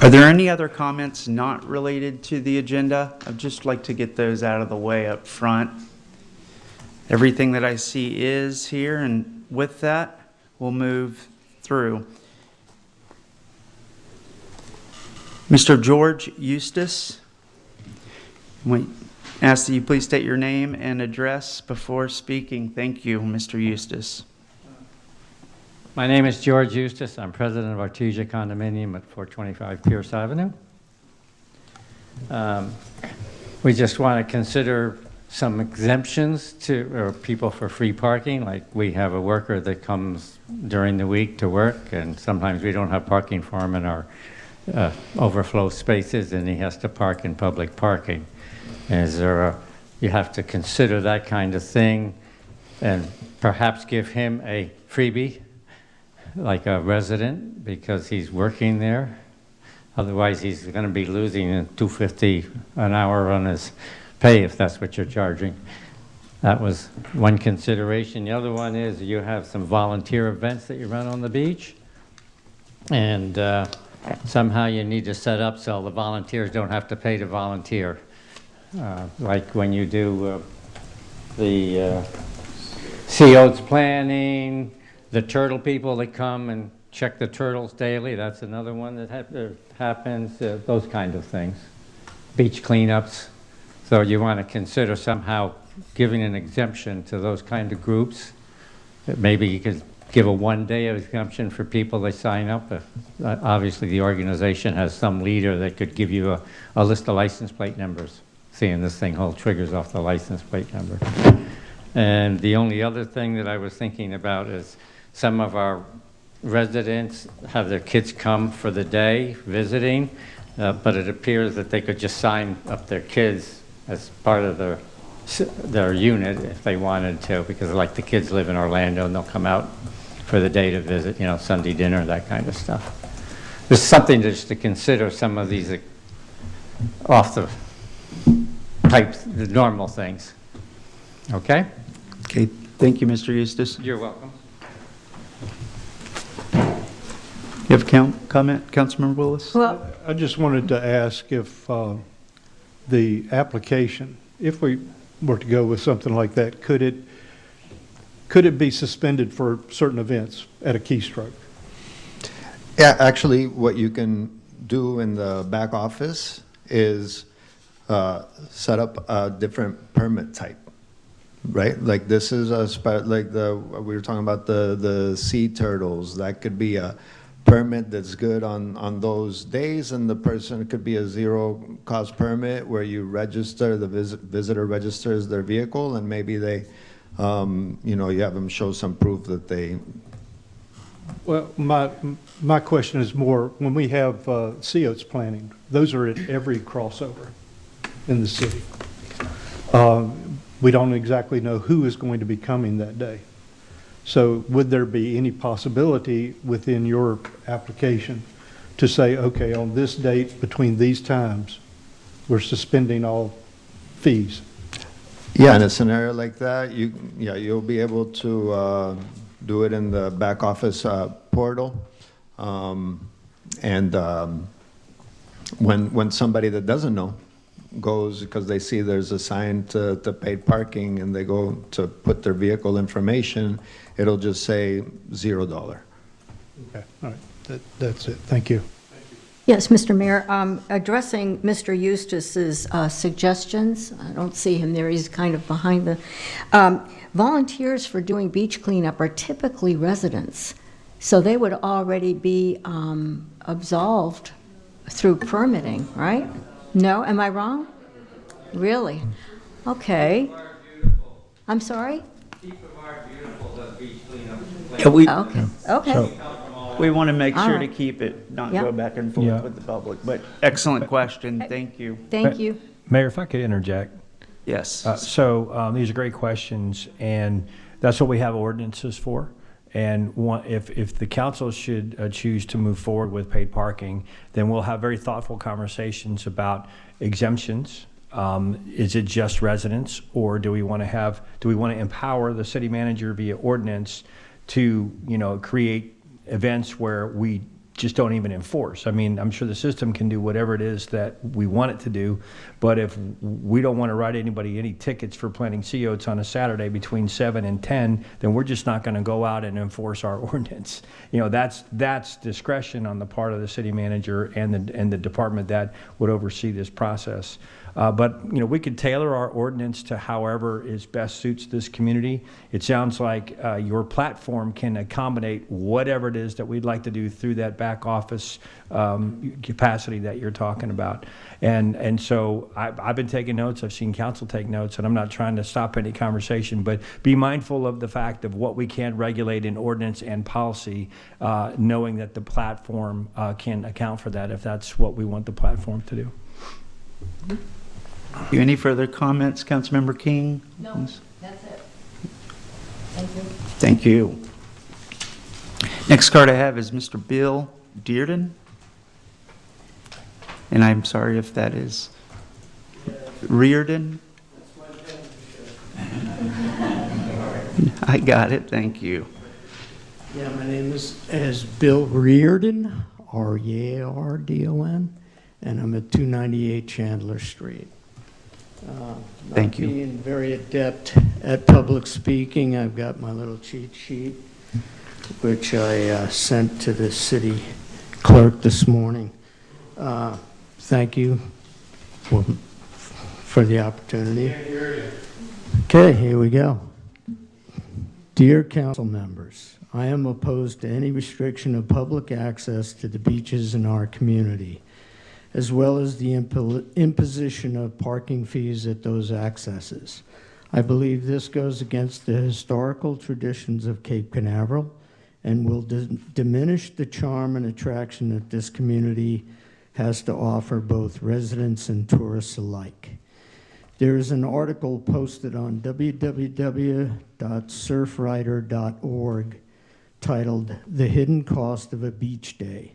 Are there any other comments not related to the agenda? I'd just like to get those out of the way up front. Everything that I see is here, and with that, we'll move through. Mr. George Eustace, we ask that you please state your name and address before speaking. Thank you, Mr. Eustace. My name is George Eustace. I'm president of Artesia Condominium at 425 Pierce Avenue. We just want to consider some exemptions to people for free parking. Like, we have a worker that comes during the week to work, and sometimes we don't have parking for him in our overflow spaces, and he has to park in public parking. Is there you have to consider that kind of thing, and perhaps give him a freebie, like a resident, because he's working there. Otherwise, he's going to be losing $2.50 an hour on his pay if that's what you're charging. That was one consideration. The other one is you have some volunteer events that you run on the beach, and somehow you need to set up so the volunteers don't have to pay to volunteer. Like when you do the sea oats planning, the turtle people that come and check the turtles daily, that's another one that happens, those kind of things. Beach cleanups. So you want to consider somehow giving an exemption to those kind of groups. Maybe you could give a one-day exemption for people that sign up. Obviously, the organization has some leader that could give you a list of license plate numbers, seeing this thing hold triggers off the license plate number. And the only other thing that I was thinking about is some of our residents have their kids come for the day visiting, but it appears that they could just sign up their kids as part of their unit if they wanted to, because like the kids live in Orlando and they'll come out for the day to visit, you know, Sunday dinner, that kind of stuff. There's something just to consider, some of these off the types, the normal things. Okay? Okay, thank you, Mr. Eustace. You're welcome. You have a comment, Councilmember Willis? Well, I just wanted to ask if the application, if we were to go with something like that, could it be suspended for certain events at a keystroke? Yeah, actually, what you can do in the back office is set up a different permit type, right? Like this is like we were talking about the sea turtles. That could be a permit that's good on those days, and the person could be a zero cost permit where you register, the visitor registers their vehicle, and maybe they, you know, you have them show some proof that they. Well, my question is more, when we have sea oats planting, those are at every crossover in the city. We don't exactly know who is going to be coming that day. So would there be any possibility within your application to say, okay, on this date between these times, we're suspending all fees? Yeah, in a scenario like that, you'll be able to do it in the back office portal, and when somebody that doesn't know goes, because they see there's a sign to paid parking and they go to put their vehicle information, it'll just say $0. Okay, all right, that's it, thank you. Yes, Mr. Mayor, addressing Mr. Eustace's suggestions, I don't see him there, he's kind of behind the, volunteers for doing beach cleanup are typically residents, so they would already be absolved through permitting, right? No, am I wrong? Really? Okay. I'm sorry? Yeah, we, Okay. we want to make All sure to right. keep it, not Yeah. go back and Yeah. forth with the public, but excellent question, thank you. Thank you. Mayor, if I could interject. Yes. So these are great questions, and that's what we have ordinances for. And if the council should choose to move forward with paid parking, then we'll have very thoughtful conversations about exemptions. Is it just residents, or do we want to empower the city manager via ordinance to, create events where we just don't even enforce? I mean, I'm sure the system can do whatever it is that we want it to do, but if we don't want to write anybody any tickets for planting sea oats on a Saturday between 7 and 10, then we're just not going to go out and enforce our ordinance. That's discretion on the part of the city manager and the department that would oversee this process. But we could tailor our ordinance to however is best suits this community. It sounds like your platform can accommodate whatever it is that we'd like to do through that back office capacity that you're talking about. And so I've been taking notes. I've seen council take notes, and I'm not trying to stop any conversation, but be mindful of the fact of what we can regulate in ordinance and policy, knowing that the platform can account for that if that's what we want the platform to do. Any further comments, Councilmember King? No, that's it. Thank you. Thank you. Next card I have is Mr. Bill Dearden. And I'm sorry if that is Reardon. I got it, thank you. Yeah, my name is Bill Reardon, R-E-A-R-D-O-N, and I'm at 298 Chandler Street. Thank you. Not being very adept at public speaking, I've got my little cheat sheet, which I sent to the city clerk this morning. Thank you for the opportunity. Okay, here we go. Dear council members, I am opposed to any restriction of public access to the beaches in our community, as well as the imposition of parking fees at those accesses. I believe this goes against the historical traditions of Cape Canaveral and will diminish the charm and attraction that this community has to offer both residents and tourists alike. There is an article posted on www.surfrider.org titled "The Hidden Cost of a Beach Day: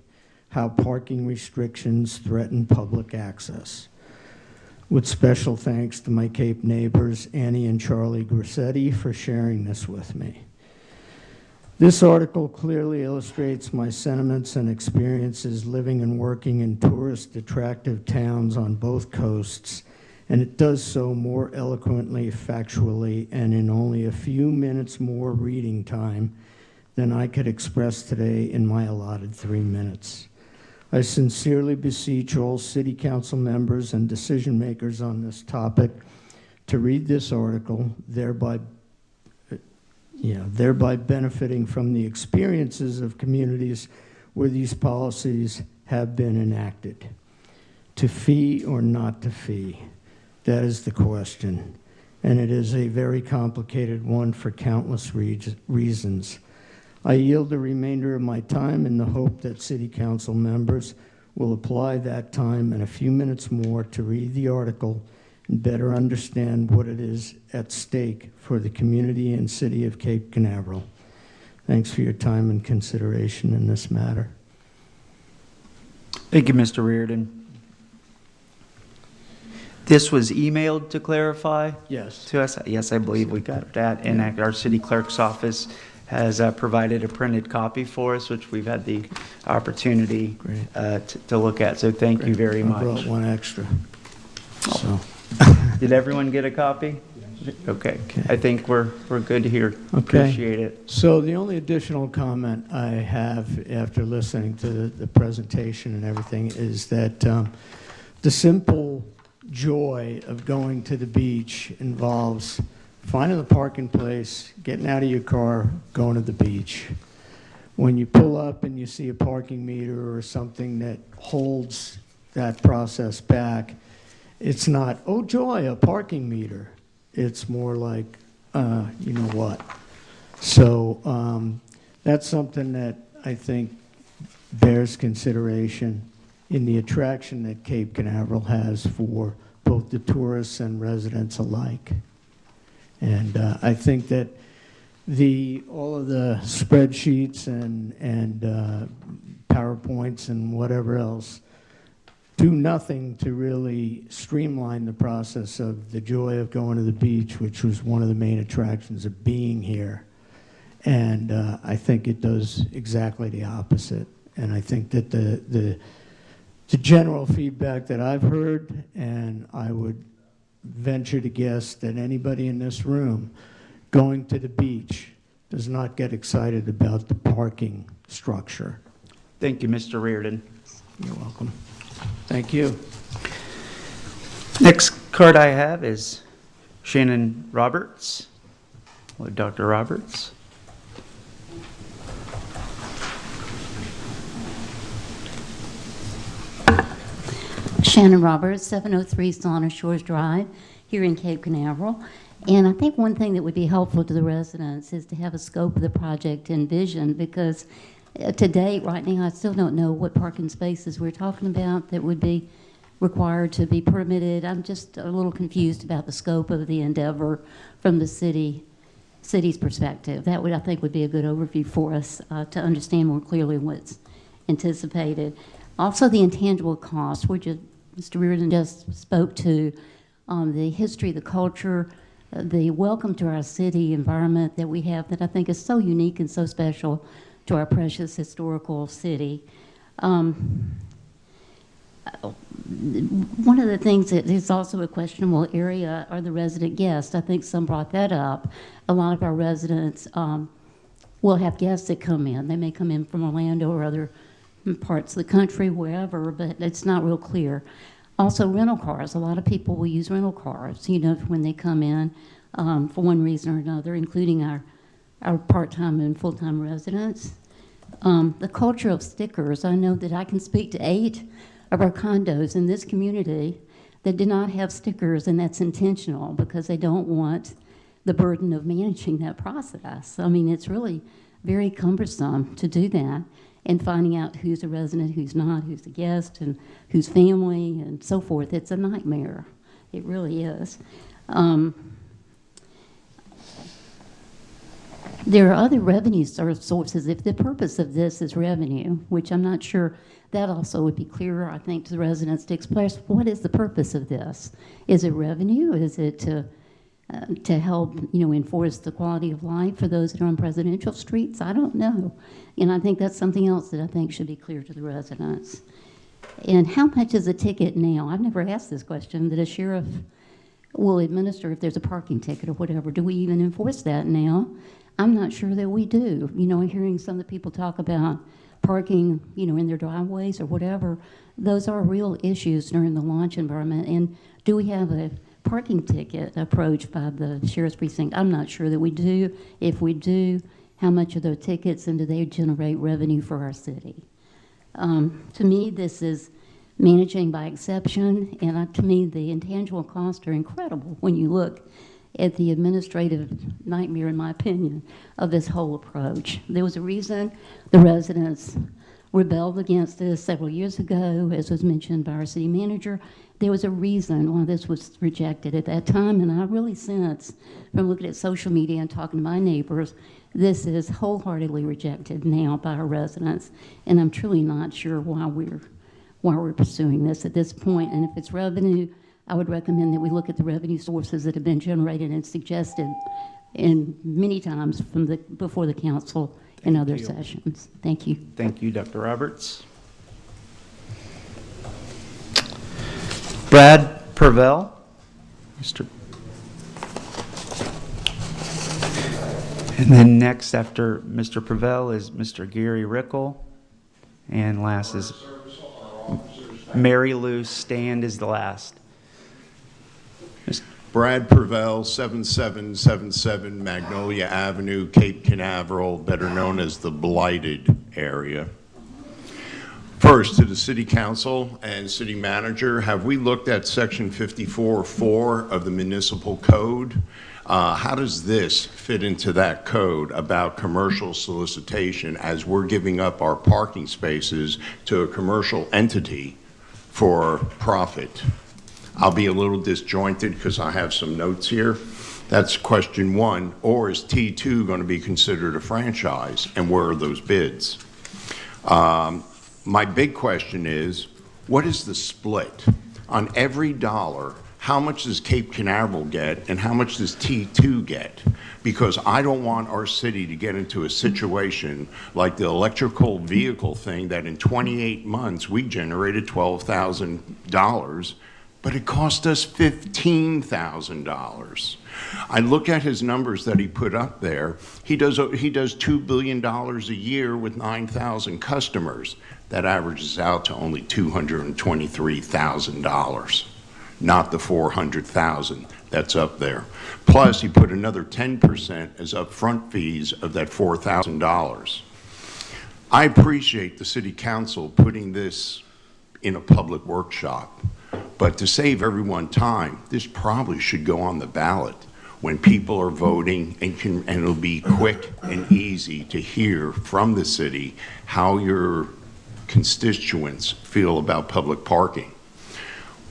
How Parking Restrictions Threaten Public Access." With special thanks to my Cape neighbors, Annie and Charlie Grissetti, for sharing this with me. This article clearly illustrates my sentiments and experiences living and working in tourist attractive towns on both coasts, and it does so more eloquently, factually, and in only a few minutes more reading time than I could express today in my allotted 3 minutes. I sincerely beseech all city council members and decision makers on this topic to read this article, thereby benefiting from the experiences of communities where these policies have been enacted. To fee or not to fee? That is the question, and it is a very complicated one for countless reasons. I yield the remainder of my time in the hope that City Council members will apply that time and a few minutes more to read the article and better understand what it is at stake for the community and city of Cape Canaveral. Thanks for your time and consideration in this matter. Thank you, Mr. Reardon. This was emailed to clarify? Yes. To us? Yes, I believe we got that, and our city clerk's office has provided a printed copy for us, which we've had the opportunity to look at, so thank you very I brought much. one extra. So, Did everyone get a copy? Okay, I think we're good here. Okay. Appreciate it. so the only additional comment I have after listening to the presentation and everything is that the simple joy of going to the beach involves finding the parking place, getting out of your car, going to the beach. When you pull up and you see a parking meter or something that holds that process back, it's not, oh joy, a parking meter. It's more like, you know what. So that's something that I think bears consideration in the attraction that Cape Canaveral has for both the tourists and residents alike. And I think that all of the spreadsheets and PowerPoints and whatever else do nothing to really streamline the process of the joy of going to the beach, which was one of the main attractions of being here. And I think it does exactly the opposite. And I think that the general feedback that I've heard, and I would venture to guess that anybody in this room going to the beach does not get excited about the parking structure. Thank you, Mr. Reardon. You're welcome. Thank you. Next card I have is Shannon Roberts, or Dr. Roberts. Shannon Roberts, 703 Solana Shores Drive, here in Cape Canaveral. And I think one thing that would be helpful to the residents is to have a scope of the project and vision, because to date, right now, I still don't know what parking spaces we're talking about that would be required to be permitted. I'm just a little confused about the scope of the endeavor from the city's perspective. That would, I think, would be a good overview for us to understand more clearly what's anticipated. Also, the intangible costs, which Mr. Reardon just spoke to, the history, the culture, the welcome to our city environment that we have that I think is so unique and so special to our precious historical city. One of the things that is also a questionable area are the resident guests. I think some brought that up. A lot of our residents will have guests that come in. They may come in from Orlando or other parts of the country, wherever, but it's not real clear. Also, rental cars. A lot of people will use rental cars, you know, when they come in for one reason or another, including our part-time and full-time residents. The culture of stickers. I know that I can speak to 8 of our condos in this community that do not have stickers, and that's intentional because they don't want the burden of managing that process. I mean, it's really very cumbersome to do that, and finding out who's a resident, who's not, who's a guest, and who's family, and so forth. It's a nightmare. It really is. There are other revenue sources. If the purpose of this is revenue, which I'm not sure, that also would be clearer, I think, to the residents to express what is the purpose of this. Is it revenue? Is it to help, you know, enforce the quality of life for those that are on presidential streets? I don't know. And I think that's something else that I think should be clear to the residents. And how much is a ticket now? I've never asked this question, that a sheriff will administer if there's a parking ticket or whatever. Do we even enforce that now? I'm not sure that we do. You know, hearing some of the people talk about parking, you know, in their driveways or whatever, those are real issues during the launch environment. And do we have a parking ticket approach by the sheriff's precinct? I'm not sure that we do. If we do, how much are those tickets, and do they generate revenue for our city? To me, this is managing by exception, and to me, the intangible costs are incredible when you look at the administrative nightmare, in my opinion, of this whole approach. There was a reason the residents rebelled against this several years ago, as was mentioned by our city manager. There was a reason why this was rejected at that time, and I really sense, from looking at social media and talking to my neighbors, this is wholeheartedly rejected now by our residents, and I'm truly not sure why we're pursuing this at this point. And if it's revenue, I would recommend that we look at the revenue sources that have been generated and suggested in many times from before the council in other sessions. Thank you. Thank you, Dr. Roberts. Brad Purvell? Mr. And then next after Mr. Purvell is Mr. Gary Rickel. And last is Mary Lou Stand is the last. Brad Purvell, 7777 Magnolia Avenue, Cape Canaveral, better known as the blighted area. First, to the City Council and City Manager, have we looked at Section 54.4 of the Municipal Code? How does this fit into that code about commercial solicitation as we're giving up our parking spaces to a commercial entity for profit? I'll be a little disjointed because I have some notes here. That's question one. Or is T2 going to be considered a franchise, and where are those bids? My big question is, what is the split? On every dollar, how much does Cape Canaveral get and how much does T2 get? Because I don't want our city to get into a situation like the electrical vehicle thing that in 28 months we generated $12,000, but it cost us $15,000. I look at his numbers that he put up there. He does $2 billion a year with 9,000 customers. That averages out to only $223,000, not the $400,000 that's up there. Plus, he put another 10% as upfront fees of that $4,000. I appreciate the City Council putting this in a public workshop, but to save everyone time, this probably should go on the ballot when people are voting, and it'll be quick and easy to hear from the city how your constituents feel about public parking.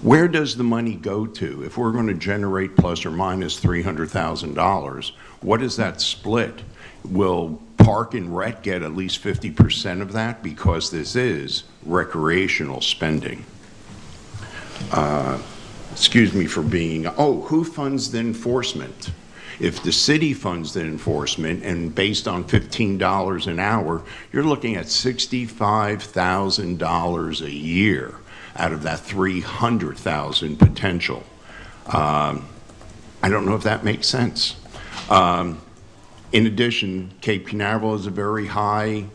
Where does the money go to? If we're going to generate plus or minus $300,000, what is that split? Will Park and Rec get at least 50% of that? Because this is recreational spending. Excuse me for being, who funds the enforcement? If the city funds the enforcement and based on $15 an hour, you're looking at $65,000 a year out of that $300,000 potential. I don't know if that makes sense. In addition, Cape Canaveral is a very high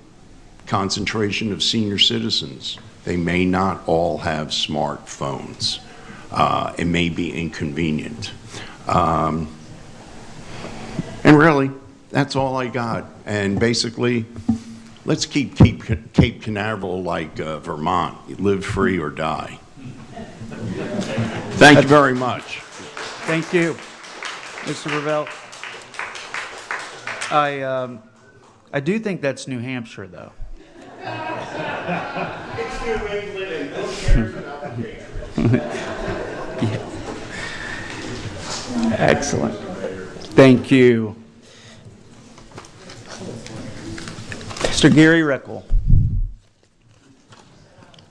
concentration of senior citizens. They may not all have smartphones. It may be inconvenient. And really, that's all I got. And basically, let's keep Cape Canaveral like Vermont. You live free or die. Thank you very much. Thank you, Mr. Purvell. I do think that's New Hampshire, though. It's New England and who cares about the Patriots? Excellent. Thank you. Mr. Gary Rickel.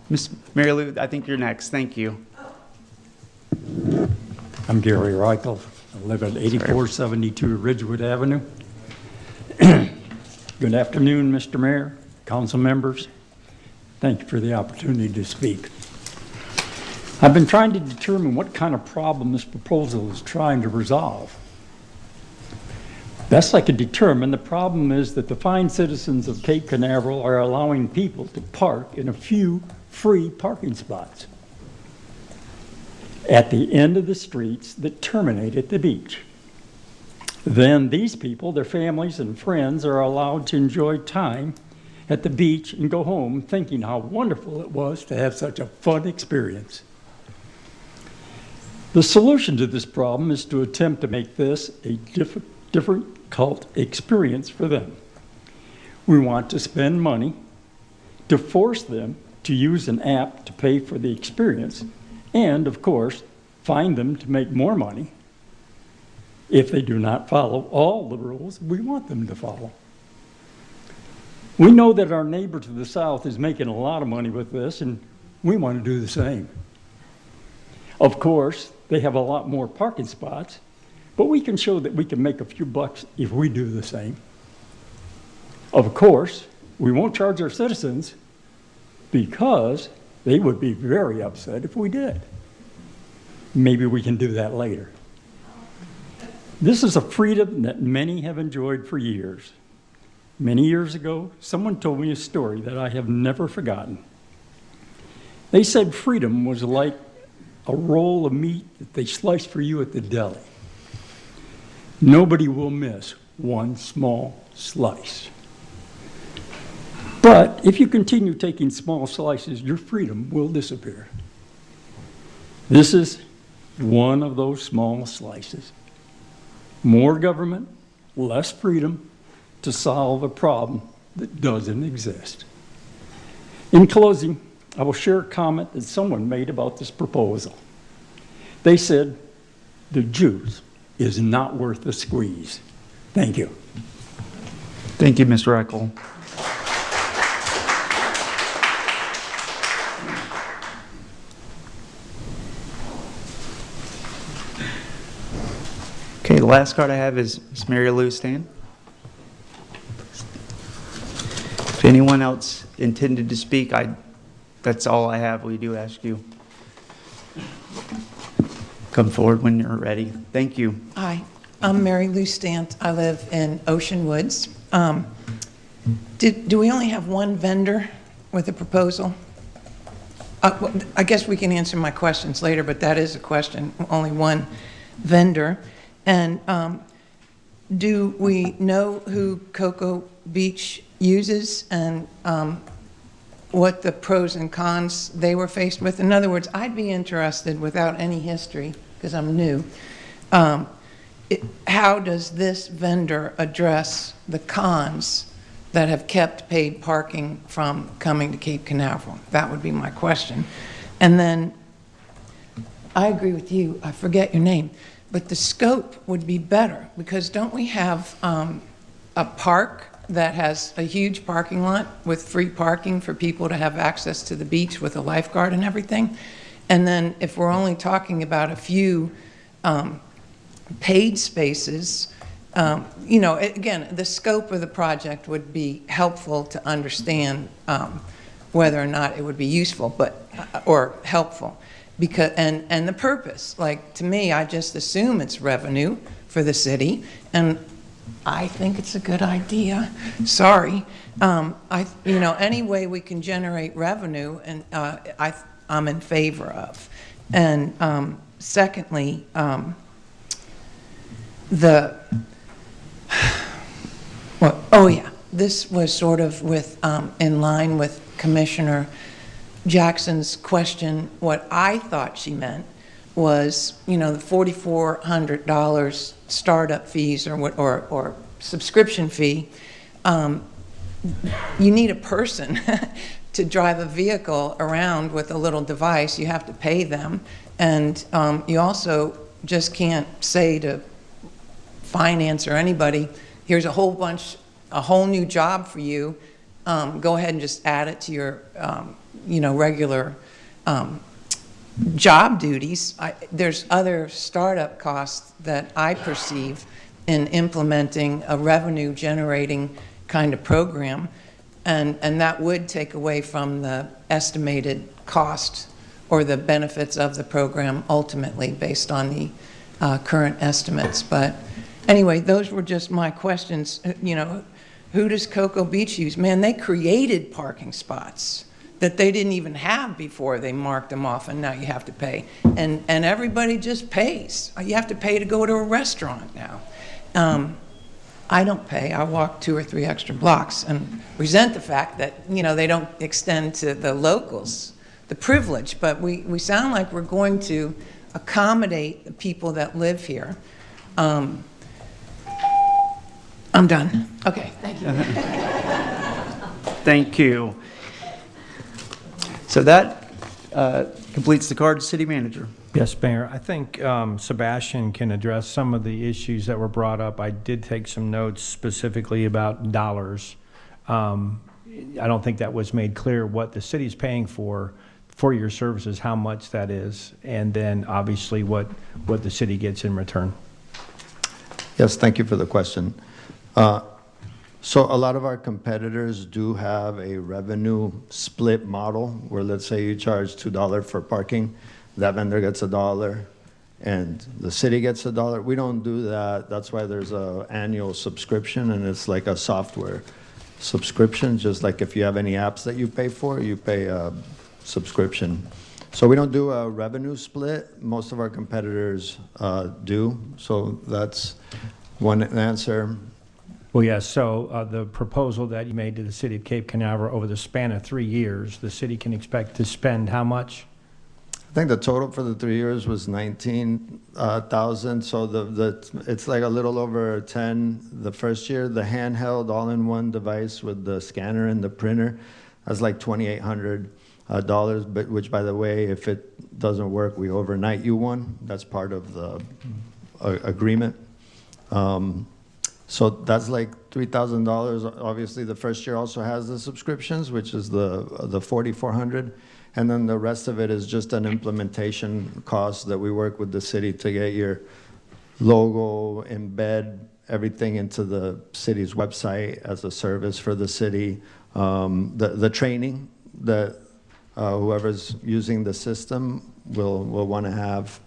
Miss Mary Lou, I think you're next. Thank you. I'm Gary Reichel. I live at 8472 Ridgewood Avenue. Good afternoon, Mr. Mayor, council members. Thank you for the opportunity to speak. I've been trying to determine what kind of problem this proposal is trying to resolve. Best I could determine, the problem is that the fine citizens of Cape Canaveral are allowing people to park in a few free parking spots at the end of the streets that terminate at the beach. Then these people, their families and friends, are allowed to enjoy time at the beach and go home thinking how wonderful it was to have such a fun experience. The solution to this problem is to attempt to make this a difficult experience for them. We want to spend money to force them to use an app to pay for the experience and, of course, fine them to make more money if they do not follow all the rules we want them to follow. We know that our neighbor to the south is making a lot of money with this, and we want to do the same. Of course, they have a lot more parking spots, but we can show that we can make a few bucks if we do the same. Of course, we won't charge our citizens because they would be very upset if we did. Maybe we can do that later. This is a freedom that many have enjoyed for years. Many years ago, someone told me a story that I have never forgotten. They said freedom was like a roll of meat that they sliced for you at the deli. Nobody will miss one small slice. But if you continue taking small slices, your freedom will disappear. This is one of those small slices. More government, less freedom to solve a problem that doesn't exist. In closing, I will share a comment that someone made about this proposal. They said, the juice is not worth the squeeze. Thank you. Thank you, Mr. Eckel. Okay, the last card I have is Ms. Mary Lou Stan. If anyone else intended to speak, that's all I have. We do ask you come forward when you're ready. Thank you. Hi, I'm Mary Lou Stant. I live in Ocean Woods. Do we only have one vendor with a proposal? Well, I guess we can answer my questions later, but that is a question. Only one vendor. And do we know who Cocoa Beach uses and what the pros and cons they were faced with? In other words, I'd be interested, without any history, because I'm new, how does this vendor address the cons that have kept paid parking from coming to Cape Canaveral? That would be my question. And then, I agree with you, I forget your name, but the scope would be better, because don't we have a park that has a huge parking lot with free parking for people to have access to the beach with a lifeguard and everything? And then if we're only talking about a few paid spaces, you know, again, the scope of the project would be helpful to understand whether or not it would be useful, or helpful. Because, and the purpose, like, to me, I just assume it's revenue for the city, and I think it's a good idea. Sorry. You know, any way we can generate revenue, and I'm in favor of. And secondly, this was sort of in line with Commissioner Jackson's question. What I thought she meant was, you know, the $4,400 startup fees or subscription fee. You need a person to drive a vehicle around with a little device. You have to pay them, and you also just can't say to finance or anybody, here's a whole new job for you. Go ahead and just add it to your you know, regular job duties. There's other startup costs that I perceive in implementing a revenue generating kind of program, and that would take away from the estimated cost or the benefits of the program ultimately based on the current estimates. But anyway, those were just my questions. You know, who does Cocoa Beach use? Man, they created parking spots that they didn't even have before they marked them off, and now you have to pay. And everybody just pays. You have to pay to go to a restaurant now. I don't pay. I walk 2 or 3 extra blocks and resent the fact that, you know, they don't extend to the locals the privilege, but we sound like we're going to accommodate the people that live here. I'm done. Okay, thank you. Thank you. So that completes the card to City Manager. Yes, Mayor. I think Sebastian can address some of the issues that were brought up. I did take some notes specifically about dollars. I don't think that was made clear what the city's paying for your services, how much that is, and then obviously what the city gets in return. Yes, thank you for the question. So a lot of our competitors do have a revenue split model where, let's say you charge $2 for parking, that vendor gets $1, and the city gets $1. We don't do that. That's why there's a annual subscription, and it's like a software subscription. Just like if you have any apps that you pay for, you pay a subscription. So we don't do a revenue split. Most of our competitors do. So that's one answer. Well, yes, so the proposal that you made to the city of Cape Canaveral over the span of 3 years, the city can expect to spend how much? I think the total for the 3 years was 19,000. So it's like a little over 10 the first year. The handheld all-in-one device with the scanner and the printer, that's like $2,800. But which, by the way, if it doesn't work, we overnight you one. That's part of the agreement. So that's like $3,000. Obviously, the first year also has the subscriptions, which is the $4,400. And then the rest of it is just an implementation cost that we work with the city to get your logo, embed everything into the city's website as a service for the city. The training that whoever's using the system will want to have.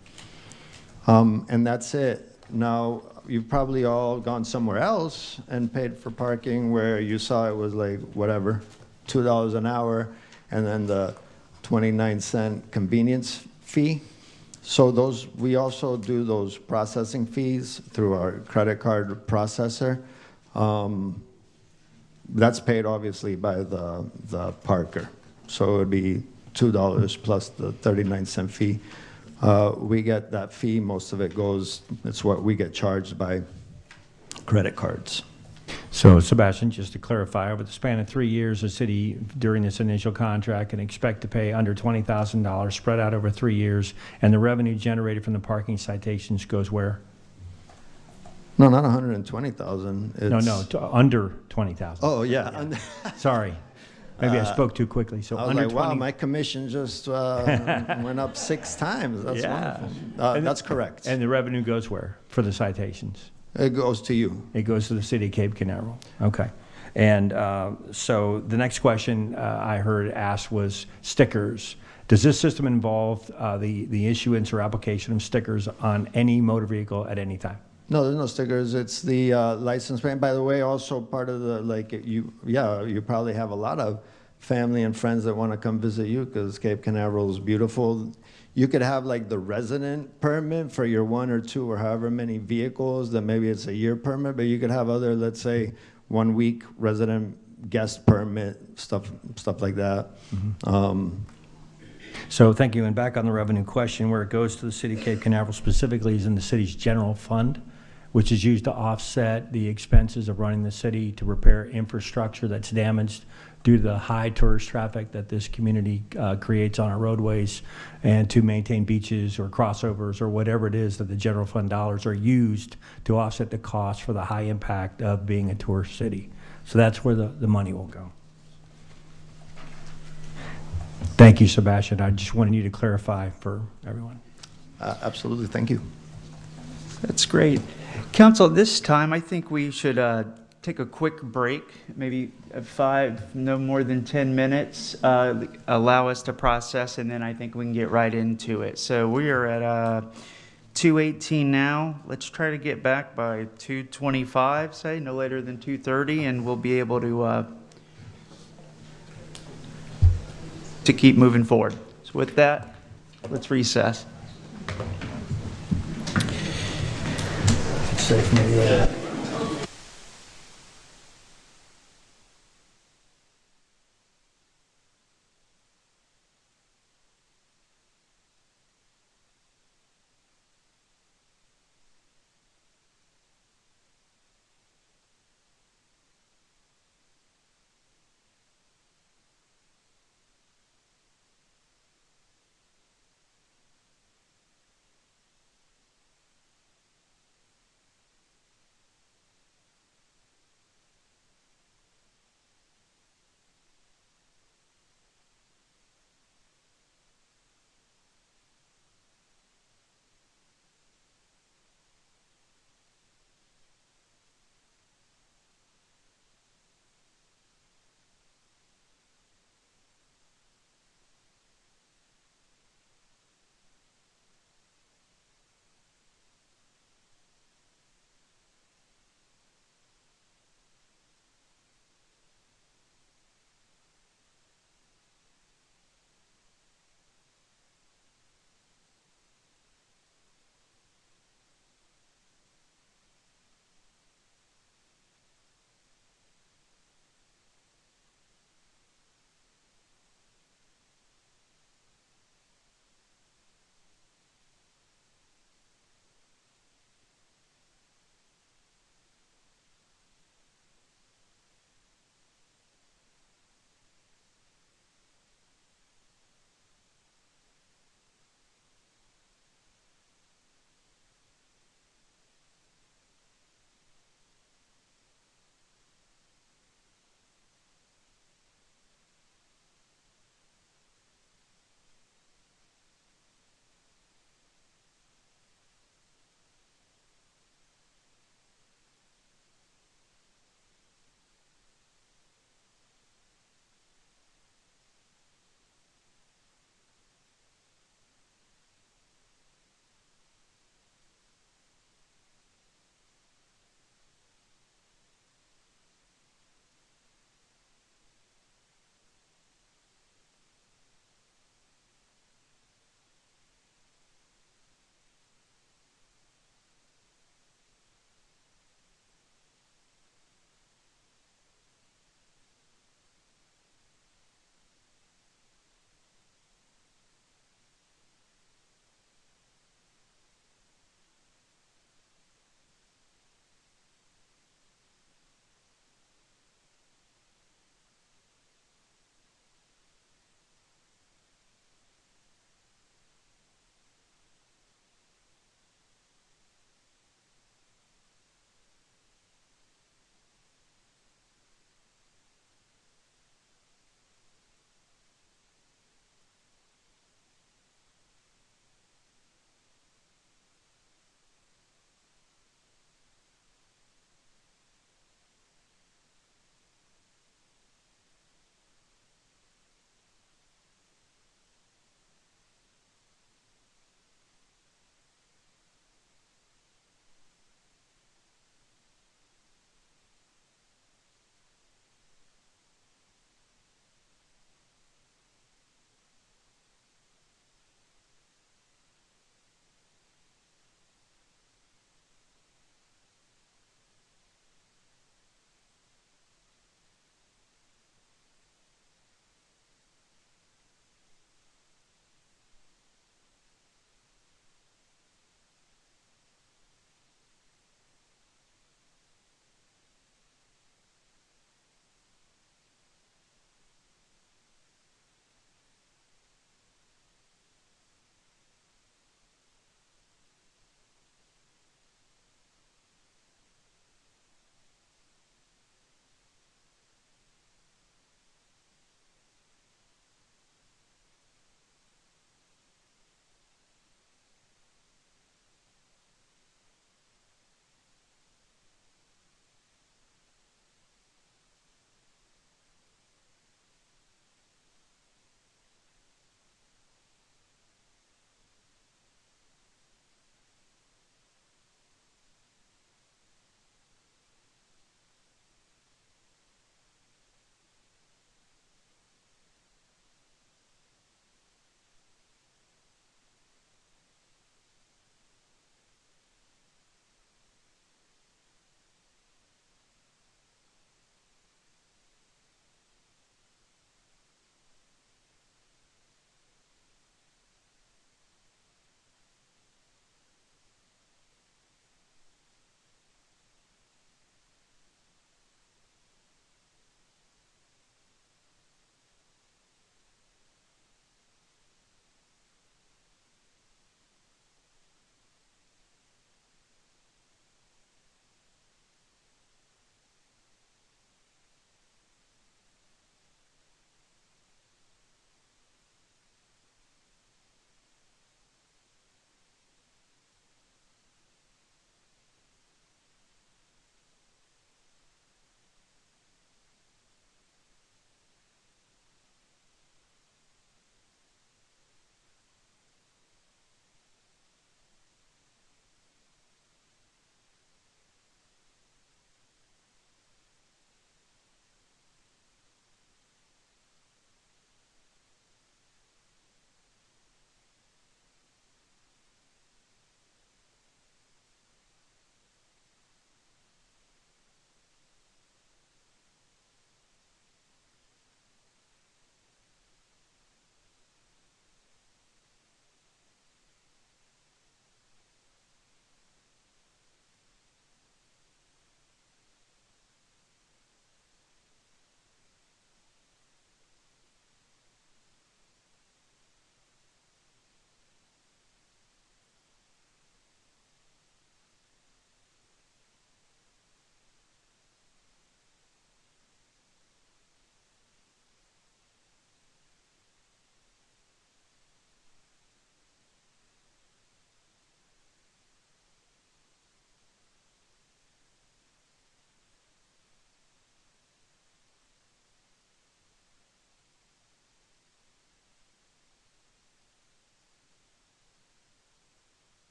And that's it. Now, you've probably all gone somewhere else and paid for parking where you saw it was like, whatever, $2 an hour, and then the 29-cent convenience fee. So we also do those processing fees through our credit card processor. That's paid obviously by the parker. So it would be $2 plus the 39-cent fee. We get that fee, most of it goes, it's what we get charged by credit cards. So Sebastian, just to clarify, over the span of 3 years, the city, during this initial contract, can expect to pay under $20,000 spread out over 3 years, and the revenue generated from the parking citations goes where? No, not 120,000. No, under 20,000. Oh, yeah. Sorry. Maybe I spoke too quickly. So I was under like, 20. wow, my commission just went up 6 times. That's wonderful. That's correct. And the revenue goes where for the citations? It goes to you. It goes to the city of Cape Canaveral. Okay. And so the next question I heard asked was stickers. Does this system involve the issuance or application of stickers on any motor vehicle at any time? No, there's no stickers. It's the license plate. By the way, also part of the, you probably have a lot of family and friends that want to come visit you because Cape Canaveral is beautiful. You could have like the resident permit for your 1 or 2 or however many vehicles, that maybe it's a year permit, but you could have other, let's say, 1 week resident guest permit, stuff like that. Mm-hmm. So thank you. And back on the revenue question, where it goes to the city of Cape Canaveral specifically is in the city's general fund, which is used to offset the expenses of running the city to repair infrastructure that's damaged due to the high tourist traffic that this community creates on our roadways, and to maintain beaches or crossovers or whatever it is that the general fund dollars are used to offset the cost for the high impact of being a tourist city. So that's where the money will go. Thank you, Sebastian. I just wanted you to clarify for everyone. Absolutely. Thank you. That's great. Council, this time I think we should take a quick break, maybe 5, no more than 10 minutes, allow us to process, and then I think we can get right into it. So we are at 2:18 now. Let's try to get back by 2:25, say, no later than 2:30, and we'll be able to keep moving forward. So with that, let's recess. Safe, maybe.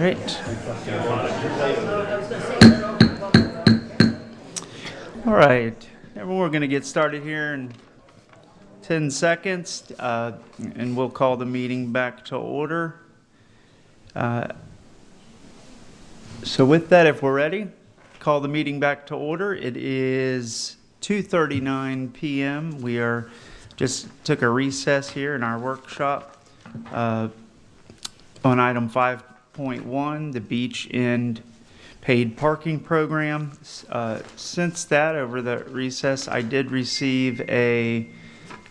right. All right, everyone, we're going to get started here in 10 seconds, and we'll call the meeting back to order. So with that, if we're ready, call the meeting back to order. It is 2:39 p.m. We just took a recess here in our workshop on item 5.1, the Beach End Paid Parking Program. Since that, over the recess, I did receive a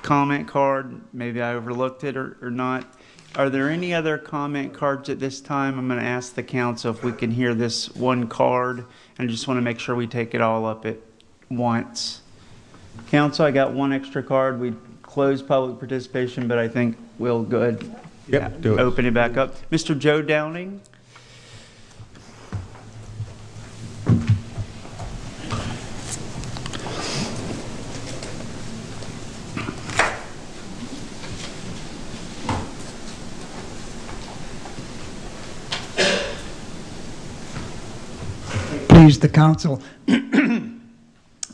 comment card. Maybe I overlooked it or not. Are there any other comment cards at this time? I'm going to ask the council if we can hear this one card, and I just want to make sure we take it all up at once. Council, I got one extra card. We closed public participation, but I think we'll go ahead. Yep, do it. Open it back up. Mr. Joe Downing? Please, the council.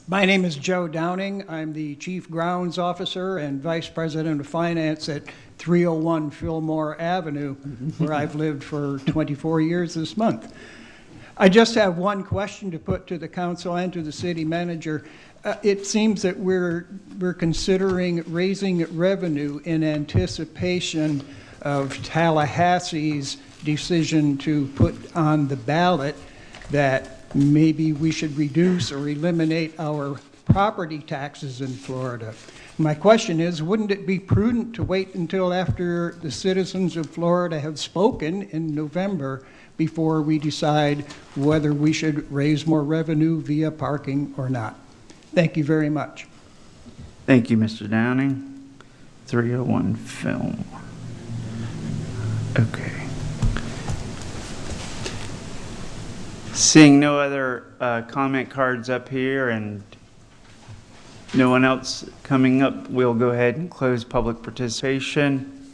My name is Joe Downing. I'm the Chief Grounds Officer and Vice President of Finance at 301 Fillmore Avenue, where I've lived for 24 years this month. I just have one question to put to the council and to the city manager. It seems that we're considering raising revenue in anticipation of Tallahassee's decision to put on the ballot that maybe we should reduce or eliminate our property taxes in Florida. My question is, wouldn't it be prudent to wait until after the citizens of Florida have spoken in November before we decide whether we should raise more revenue via parking or not? Thank you very much. Thank you, Mr. Downing. 301 Film. Okay. Seeing no other comment cards up here and no one else coming up, we'll go ahead and close public participation.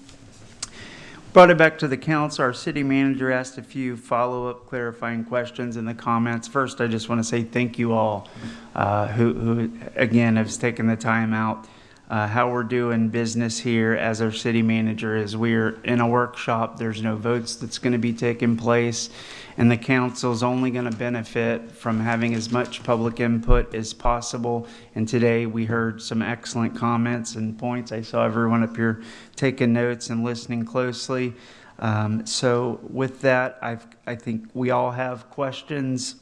Brought it back to the council. Our city manager asked a few follow-up clarifying questions in the comments. First, I just want to say thank you all who again, have taken the time out. How we're doing business here as our city manager is we're in a workshop. There's no votes that's going to be taking place, and the council's only going to benefit from having as much public input as possible. And today we heard some excellent comments and points. I saw everyone up here taking notes and listening closely. So with that, I think we all have questions,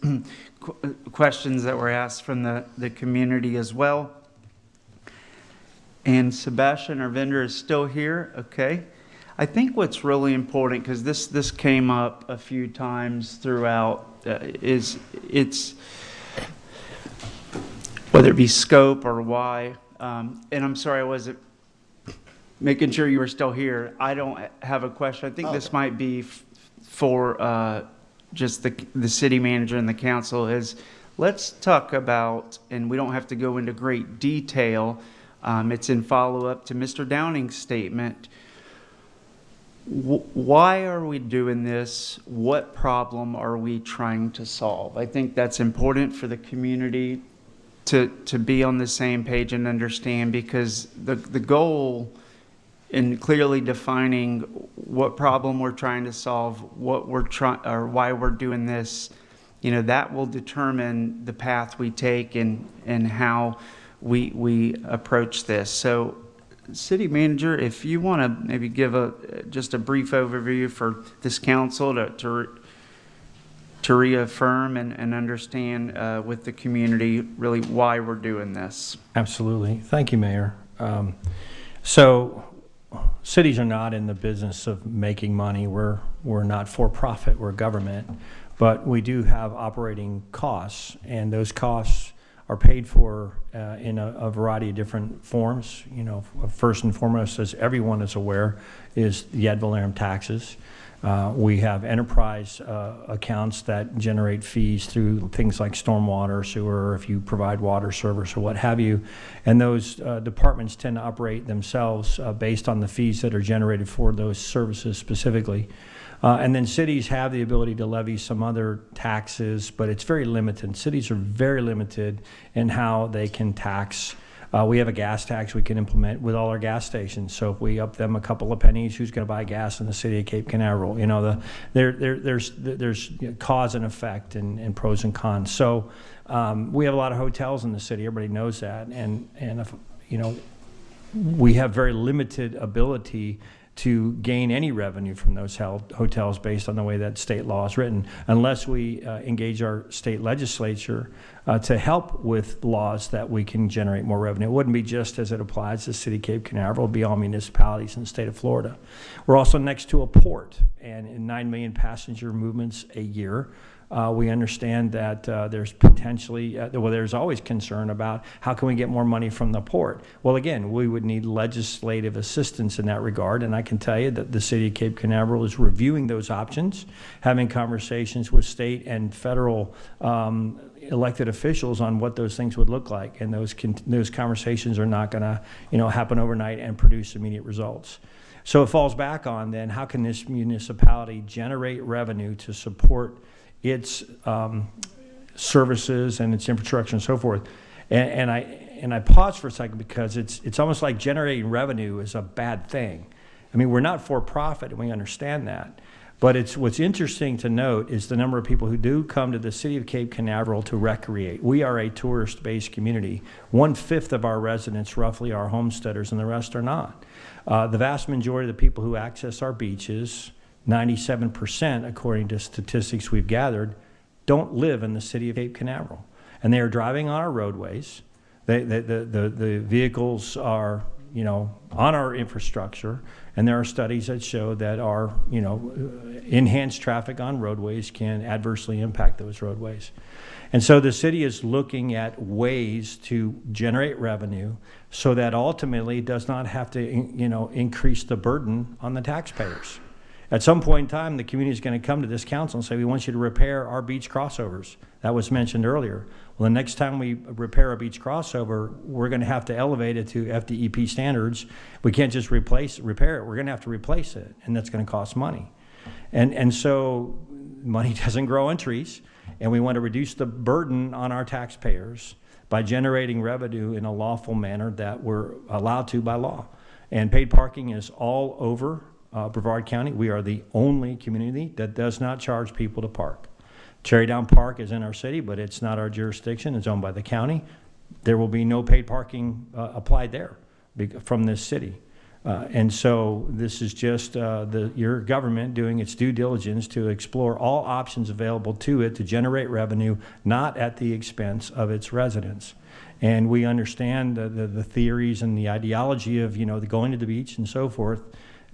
questions that were asked from the community as well. And Sebastian, our vendor, is still here. Okay. I think what's really important, because this came up a few times throughout, is it's whether it be scope or why. And I'm sorry, I wasn't making sure you were still here. I don't have a question. I think this might be for just the city manager and the council. Is let's talk about, and we don't have to go into great detail. It's in follow-up to Mr. Downing's statement. Why are we doing this? What problem are we trying to solve? I think that's important for the community to be on the same page and understand, because the goal in clearly defining what problem we're trying to solve, what we're trying, or why we're doing this, that will determine the path we take and how we approach this. So, city manager, if you want to maybe give just a brief overview for this council to reaffirm and understand with the community really why we're doing this. Absolutely. Thank you, Mayor. So cities are not in the business of making money. We're not for profit, we're government, but we do have operating costs, and those costs are paid for in a variety of different forms. First and foremost, as everyone is aware, is the ad valorem taxes. We have enterprise accounts that generate fees through things like stormwater, sewer, if you provide water service or what have you. And those departments tend to operate themselves based on the fees that are generated for those services specifically. And then cities have the ability to levy some other taxes, but it's very limited. Cities are very limited in how they can tax. We have a gas tax we can implement with all our gas stations. So if we up them a couple of pennies, who's going to buy gas in the city of Cape Canaveral? You know, there's cause and effect and pros and cons. So we have a lot of hotels in the city. Everybody knows that, and if, you know, we have very limited ability to gain any revenue from those hotels based on the way that state law is written, unless we engage our state legislature to help with laws that we can generate more revenue. It wouldn't be just as it applies to the city of Cape Canaveral, it would be all municipalities in the state of Florida. We're also next to a port, and in 9 million passenger movements a year. We understand that there's potentially, well, there's always concern about how can we get more money from the port. Well, again, we would need legislative assistance in that regard, and I can tell you that the city of Cape Canaveral is reviewing those options, having conversations with state and federal elected officials on what those things would look like, and those conversations are not going to, you know, happen overnight and produce immediate results. So it falls back on then, how can this municipality generate revenue to support its services and its infrastructure and so forth. And I pause for a second because it's almost like generating revenue is a bad thing. I mean, we're not for profit, and we understand that. But what's interesting to note is the number of people who do come to the city of Cape Canaveral to recreate. We are a tourist-based community. 1/5 of our residents roughly are homesteaders, and the rest are not. The vast majority of the people who access our beaches, 97%, according to statistics we've gathered, don't live in the city of Cape Canaveral. And they are driving on our roadways. The vehicles are, you know, on our infrastructure, and there are studies that show that our, you know, enhanced traffic on roadways can adversely impact those roadways. And so the city is looking at ways to generate revenue so that ultimately it does not have to, you know, increase the burden on the taxpayers. At some point in time, the community is going to come to this council and say, we want you to repair our beach crossovers. That was mentioned earlier. Well, the next time we repair a beach crossover, we're going to have to elevate it to FDEP standards. We can't just repair it. We're going to have to replace it, and that's going to cost money. And so money doesn't grow on trees, and we want to reduce the burden on our taxpayers by generating revenue in a lawful manner that we're allowed to by law. And paid parking is all over Brevard County. We are the only community that does not charge people to park. Cherry Down Park is in our city, but it's not our jurisdiction. It's owned by the county. There will be no paid parking applied there from this city. And so this is just your government doing its due diligence to explore all options available to it to generate revenue, not at the expense of its residents. And we understand the theories and the ideology of, you know, the going to the beach and so forth.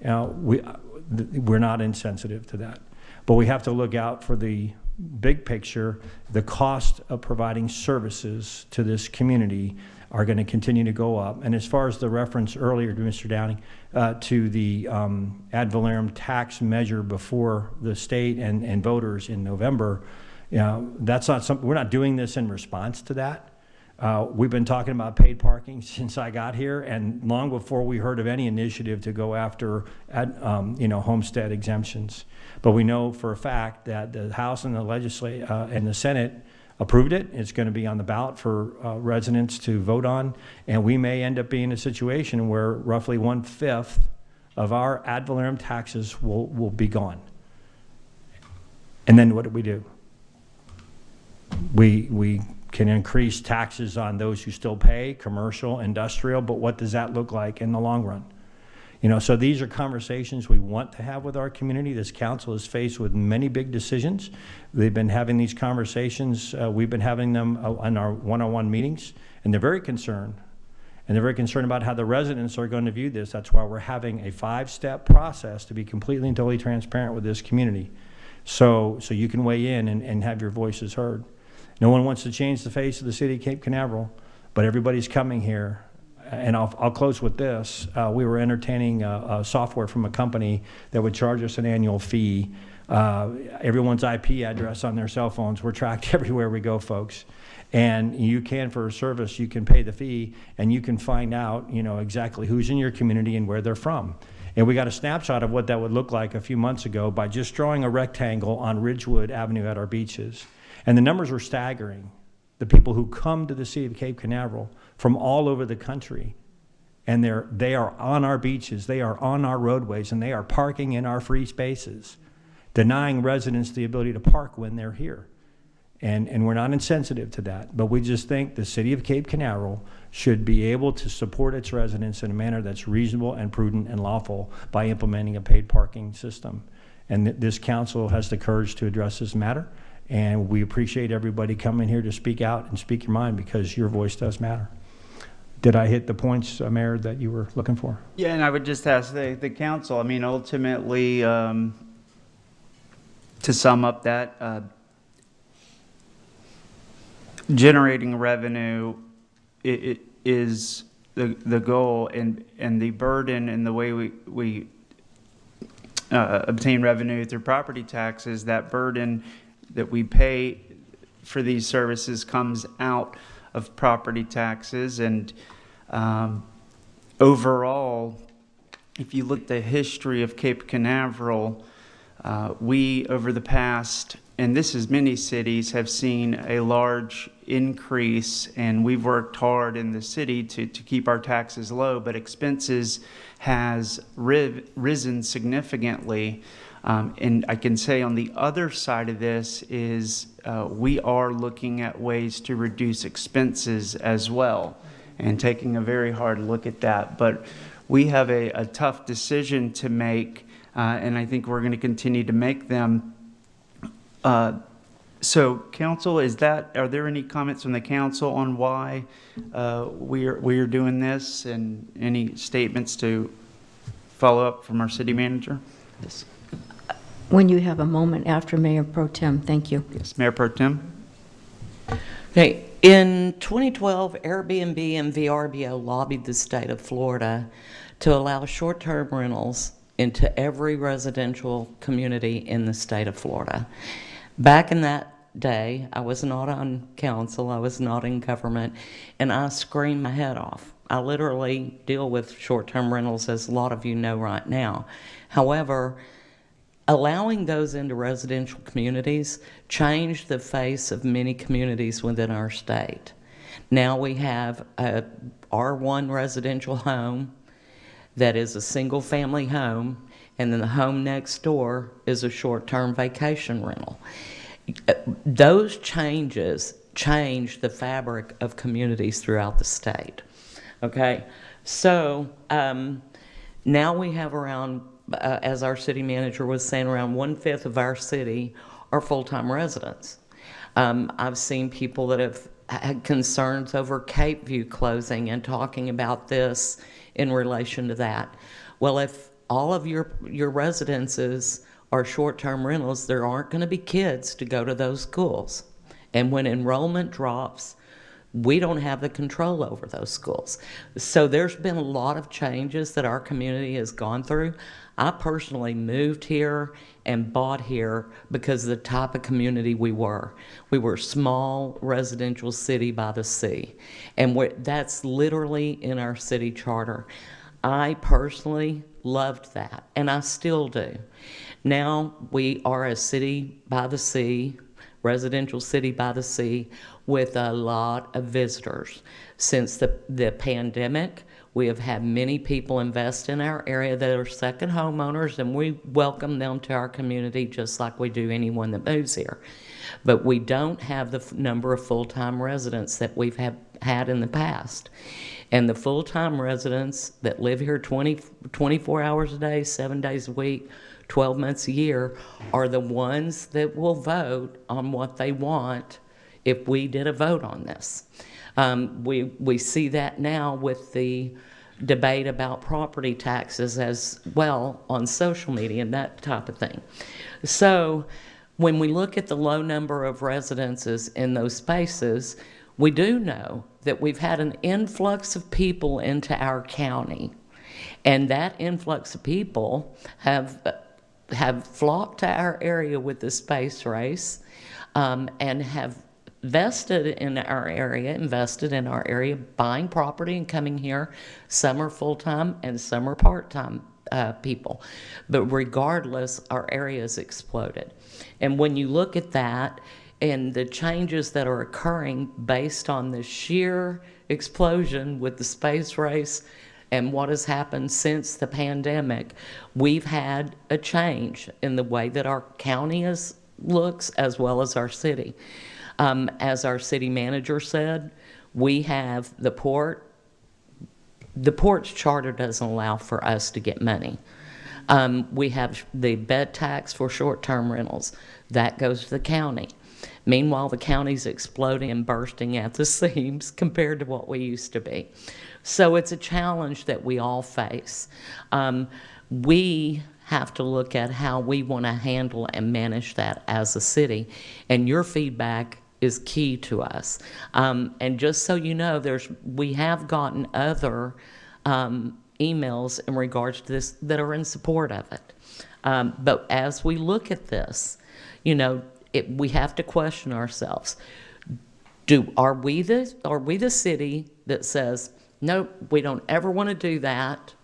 We're not insensitive to that. But we have to look out for the big picture. The cost of providing services to this community are going to continue to go up. And as far as the reference earlier to Mr. Downing to the ad valorem tax measure before the state and voters in November, you know, that's not something, we're not doing this in response to that. We've been talking about paid parking since I got here, and long before we heard of any initiative to go after, you know, homestead exemptions. But we know for a fact that the House and the Senate approved it. It's going to be on the ballot for residents to vote on, and we may end up being in a situation where roughly 1/5 of our ad valorem taxes will be gone. And then what do? We can increase taxes on those who still pay, commercial, industrial, but what does that look like in the long run? You know, so these are conversations we want to have with our community. This council is faced with many big decisions. They've been having these conversations. We've been having them on our one-on-one meetings, and they're very concerned. And they're very concerned about how the residents are going to view this. That's why we're having a 5-step process to be completely and totally transparent with this community. So you can weigh in and have your voices heard. No one wants to change the face of the city of Cape Canaveral, but everybody's coming here. And I'll close with this. We were entertaining software from a company that would charge us an annual fee. Everyone's IP address on their cell phones. We're tracked everywhere we go, folks. And you can, for a service, you can pay the fee, and you can find out, you know, exactly who's in your community and where they're from. And we got a snapshot of what that would look like a few months ago by just drawing a rectangle on Ridgewood Avenue at our beaches. And the numbers were staggering. The people who come to the city of Cape Canaveral from all over the country, and they are on our beaches, they are on our roadways, and they are parking in our free spaces, denying residents the ability to park when they're here. And we're not insensitive to that, but we just think the city of Cape Canaveral should be able to support its residents in a manner that's reasonable and prudent and lawful by implementing a paid parking system. And this council has the courage to address this matter, and we appreciate everybody coming here to speak out and speak your mind, because your voice does matter. Did I hit the points, Mayor, that you were looking for? Yeah, and I would just ask the council, I mean, ultimately, to sum up that, generating revenue it is the goal, and the burden and the way we obtain revenue through property taxes, that burden that we pay for these services comes out of property taxes. And overall, if you look at the history of Cape Canaveral, we, over the past, and this is many cities, have seen a large increase, and we've worked hard in the city to keep our taxes low, but expenses has risen significantly. And I can say on the other side of this is we are looking at ways to reduce expenses as well, and taking a very hard look at that. But we have a tough decision to make, and I think we're going to continue to make them. So council, are there any comments from the council on why we are doing this, and any statements to follow up from our city manager? Yes. When you have a moment after Mayor Pro Tem, thank you. Yes, Mayor Pro Tem. Okay, in 2012, Airbnb and VRBO lobbied the state of Florida to allow short-term rentals into every residential community in the state of Florida. Back in that day, I was not on council, I was not in government, and I screamed my head off. I literally deal with short-term rentals, as a lot of you know right now. However, allowing those into residential communities changed the face of many communities within our state. Now we have a R1 residential home that is a single-family home, and then the home next door is a short-term vacation rental. Those changes change the fabric of communities throughout the state. Okay, so now we have around, as our city manager was saying, around 1/5 of our city are full-time residents. I've seen people that have had concerns over Cape View closing and talking about this in relation to that. Well, if all of your residences are short-term rentals, there aren't going to be kids to go to those schools. And when enrollment drops, we don't have the control over those schools. So there's been a lot of changes that our community has gone through. I personally moved here and bought here because of the type of community we were. We were a small residential city by the sea. And that's literally in our city charter. I personally loved that, and I still do. Now we are a city by the sea, residential city by the sea, with a lot of visitors. Since the pandemic, we have had many people invest in our area that are second homeowners, and we welcome them to our community just like we do anyone that moves here. But we don't have the number of full-time residents that we've had in the past. And the full-time residents that live here 24 hours a day, 7 days a week, 12 months a year, are the ones that will vote on what they want if we did a vote on this. We see that now with the debate about property taxes as well on social media and that type of thing. So when we look at the low number of residences in those spaces, we do know that we've had an influx of people into our county, and that influx of people have flocked to our area with the space race, and have invested in our area, buying property and coming here. Some are full-time and some are part-time. people. But regardless, our area has exploded. And when you look at that and the changes that are occurring based on the sheer explosion with the space race and what has happened since the pandemic, we've had a change in the way that our county looks as well as our city. As our city manager said, we have the port. The port's charter doesn't allow for us to get money. We have the bed tax for short-term rentals. That goes to the county. Meanwhile, the county's exploding and bursting at the seams compared to what we used to be. So it's a challenge that we all face. We have to look at how we want to handle and manage that as a city. And your feedback is key to us. And just so you know, we have gotten other emails in regards to this that are in support of it. But as we look at this, you know, we have to question ourselves. Are we the city that says, nope, we don't ever want to do that?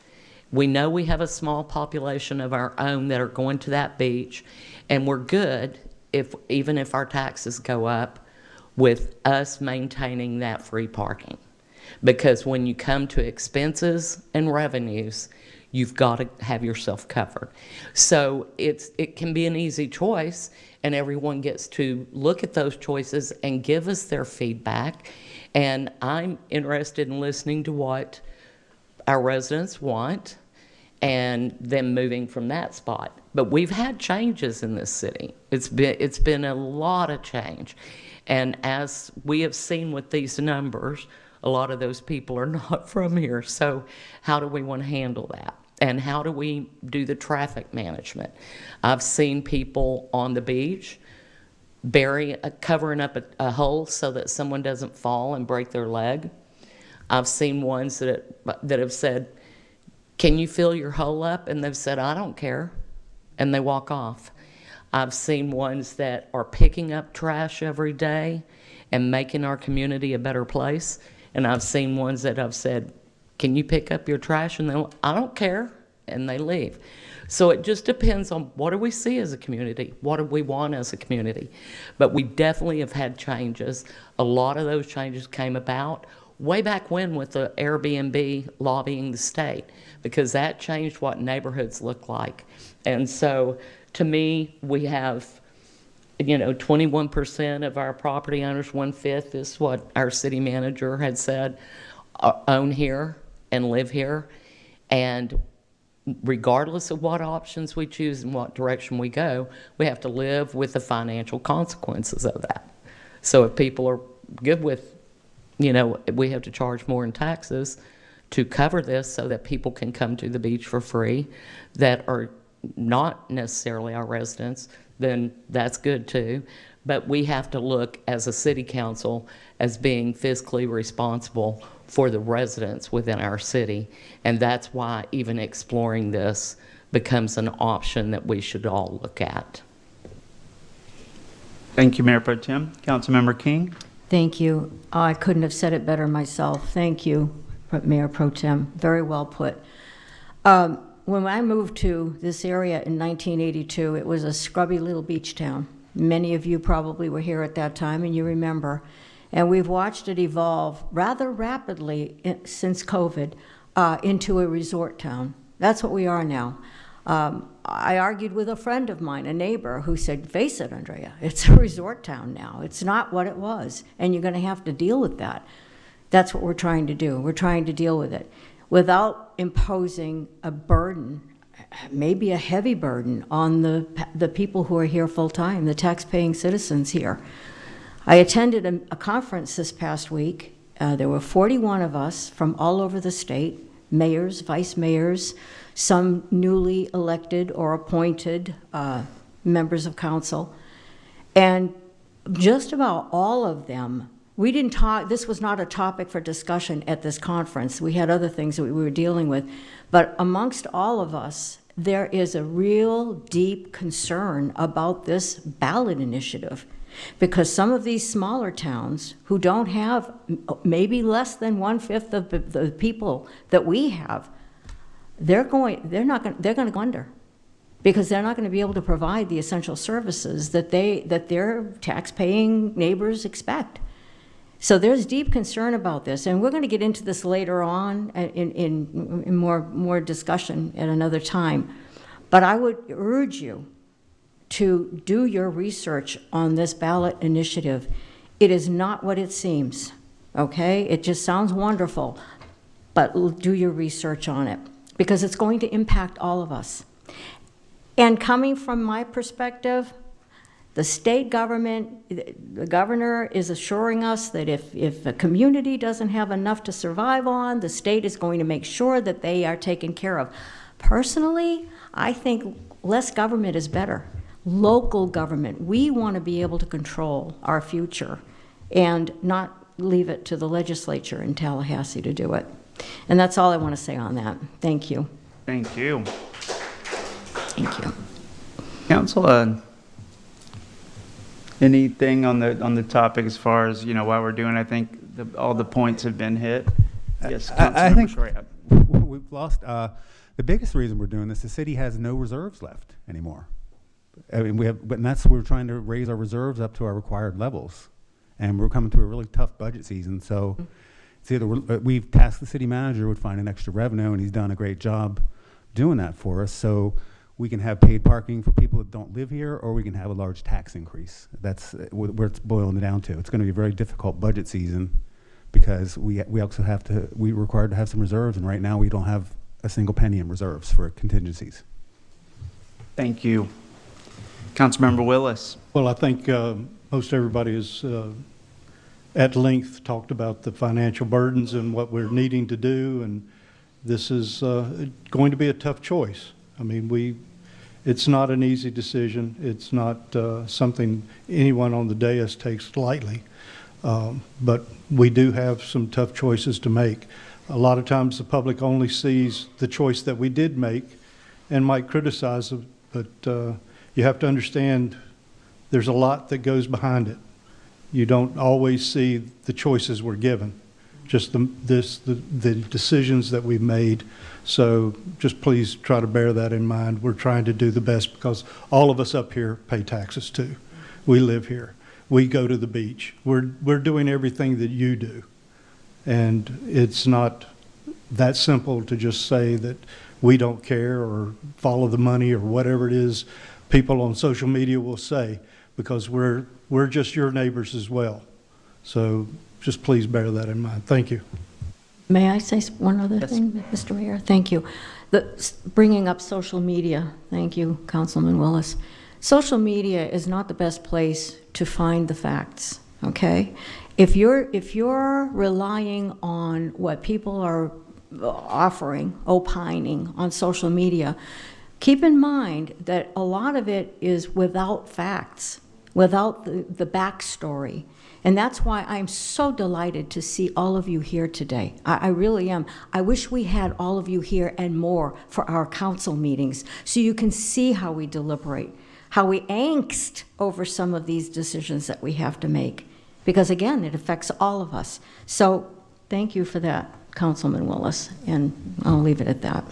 We know we have a small population of our own that are going to that beach, and we're good even if our taxes go up with us maintaining that free parking. Because when you come to expenses and revenues, you've got to have yourself covered. So it can be an easy choice, and everyone gets to look at those choices and give us their feedback. And I'm interested in listening to what our residents want and then moving from that spot. But we've had changes in this city. It's been a lot of change. And as we have seen with these numbers, a lot of those people are not from here. So how do we want to handle that? And how do we do the traffic management? I've seen people on the beach covering up a hole so that someone doesn't fall and break their leg. I've seen ones that have said, can you fill your hole up? And they've said, I don't care. And they walk off. I've seen ones that are picking up trash every day and making our community a better place. And I've seen ones that have said, can you pick up your trash? And they'll, I don't care. And they leave. So it just depends on what do we see as a community? What do we want as a community? But we definitely have had changes. A lot of those changes came about way back when with the Airbnb lobbying the state, because that changed what neighborhoods look like. And so to me, we have, 21% of our property owners, 1/5 is what our city manager had said, own here and live here. And regardless of what options we choose and what direction we go, we have to live with the financial consequences of that. So if people are good with, we have to charge more in taxes to cover this so that people can come to the beach for free that are not necessarily our residents, then that's good too. But we have to look as a city council as being fiscally responsible for the residents within our city. And that's why even exploring this becomes an option that we should all look at. Thank you, Mayor Pro Tem. Councilmember King? Thank you. I couldn't have said it better myself. Thank you, Mayor Pro Tem. Very well put. When I moved to this area in 1982, it was a scrubby little beach town. Many of you probably were here at that time and you remember. And we've watched it evolve rather rapidly since COVID into a resort town. That's what we are now. I argued with a friend of mine, a neighbor, who said, face it, Andrea, it's a resort town now. It's not what it was, and you're going to have to deal with that. That's what we're trying to do. We're trying to deal with it without imposing a burden, maybe a heavy burden, on the people who are here full-time, the tax-paying citizens here. I attended a conference this past week. There were 41 of us from all over the state, mayors, vice mayors, some newly elected or appointed members of council. And just about all of them, we didn't talk, this was not a topic for discussion at this conference. We had other things that we were dealing with. But amongst all of us, there is a real deep concern about this ballot initiative. Because some of these smaller towns who don't have maybe less than 1/5 of the people that we have, they're going to go under, because they're not going to be able to provide the essential services that their tax-paying neighbors expect. So there's deep concern about this, and we're going to get into this later on in more discussion at another time. But I would urge you to do your research on this ballot initiative. It is not what it seems, okay? It just sounds wonderful, but do your research on it, because it's going to impact all of us. And coming from my perspective, the state government, the governor is assuring us that if a community doesn't have enough to survive on, the state is going to make sure that they are taken care of. Personally, I think less government is better. Local government, we want to be able to control our future and not leave it to the legislature in Tallahassee to do it. And that's all I want to say on that. Thank you. Thank you. Thank you. Council, anything on the topic as far as, why we're doing? I think all the points have been hit. Yes, I think Councilmember we've lost, the biggest reason we're doing this, the city has no reserves left anymore. I mean, we're trying to raise our reserves up to our required levels. And we're coming to a really tough budget season. So it's either we've tasked the city manager with finding extra revenue, and he's done a great job doing that for us. So we can have paid parking for people that don't live here, or we can have a large tax increase. That's where it's boiling it down to. It's going to be a very difficult budget season because we also we're required to have some reserves, and right now we don't have a single penny in reserves for contingencies. Thank you. Councilmember Willis. Well, I think most everybody has at length talked about the financial burdens and what we're needing to do, and this is going to be a tough choice. I mean, it's not an easy decision. It's not something anyone on the dais takes lightly, but we do have some tough choices to make. A lot of times the public only sees the choice that we did make and might criticize it, but you have to understand there's a lot that goes behind it. You don't always see the choices we're given, just the decisions that we've made. So just please try to bear that in mind. We're trying to do the best because all of us up here pay taxes too. We live here. We go to the beach. We're doing everything that you do. And it's not that simple to just say that we don't care or follow the money or whatever it is people on social media will say, because we're just your neighbors as well. So just please bear that in mind. Thank you. May I say one other thing, Mr. Mayor? Thank you. Bringing up social media, thank you, Councilman Willis. Social media is not the best place to find the facts, okay? If you're relying on what people are offering, opining on social media, keep in mind that a lot of it is without facts, without the backstory. And that's why I'm so delighted to see all of you here today. I really am. I wish we had all of you here and more for our council meetings so you can see how we deliberate, how we angst over some of these decisions that we have to make. Because again, it affects all of us. So thank you for that, Councilman Willis, and I'll leave it at that.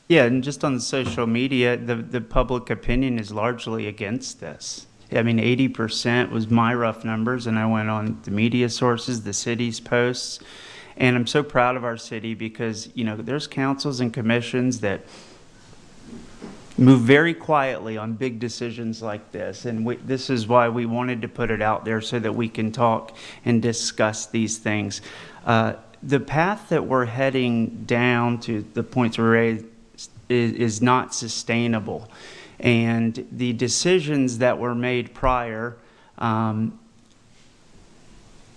Yeah, and just on the social media, the public opinion is largely against this. I mean, 80% was my rough numbers, and I went on the media sources, the city's posts, and I'm so proud of our city because, there's councils and commissions that move very quietly on big decisions like this, and this is why we wanted to put it out there so that we can talk and discuss these things. The path that we're heading down to the points we raised is not sustainable. And the decisions that were made prior on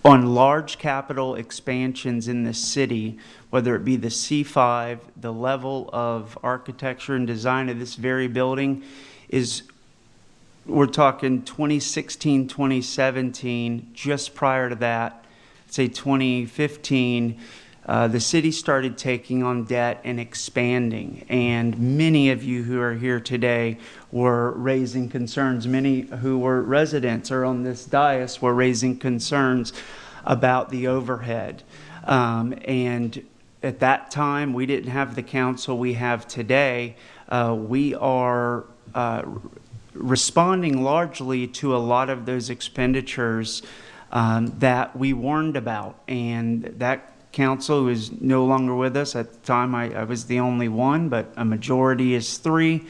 large capital expansions in the city, whether it be the C5, the level of architecture and design of this very building, we're talking 2016, 2017, just prior to that, say 2015, the city started taking on debt and expanding, and many of you who are here today were raising concerns. Many who were residents or on this dais were raising concerns about the overhead. And at that time, we didn't have the council we have today. We are responding largely to a lot of those expenditures that we warned about. And that council is no longer with us. At the time, I was the only one, but a majority is 3.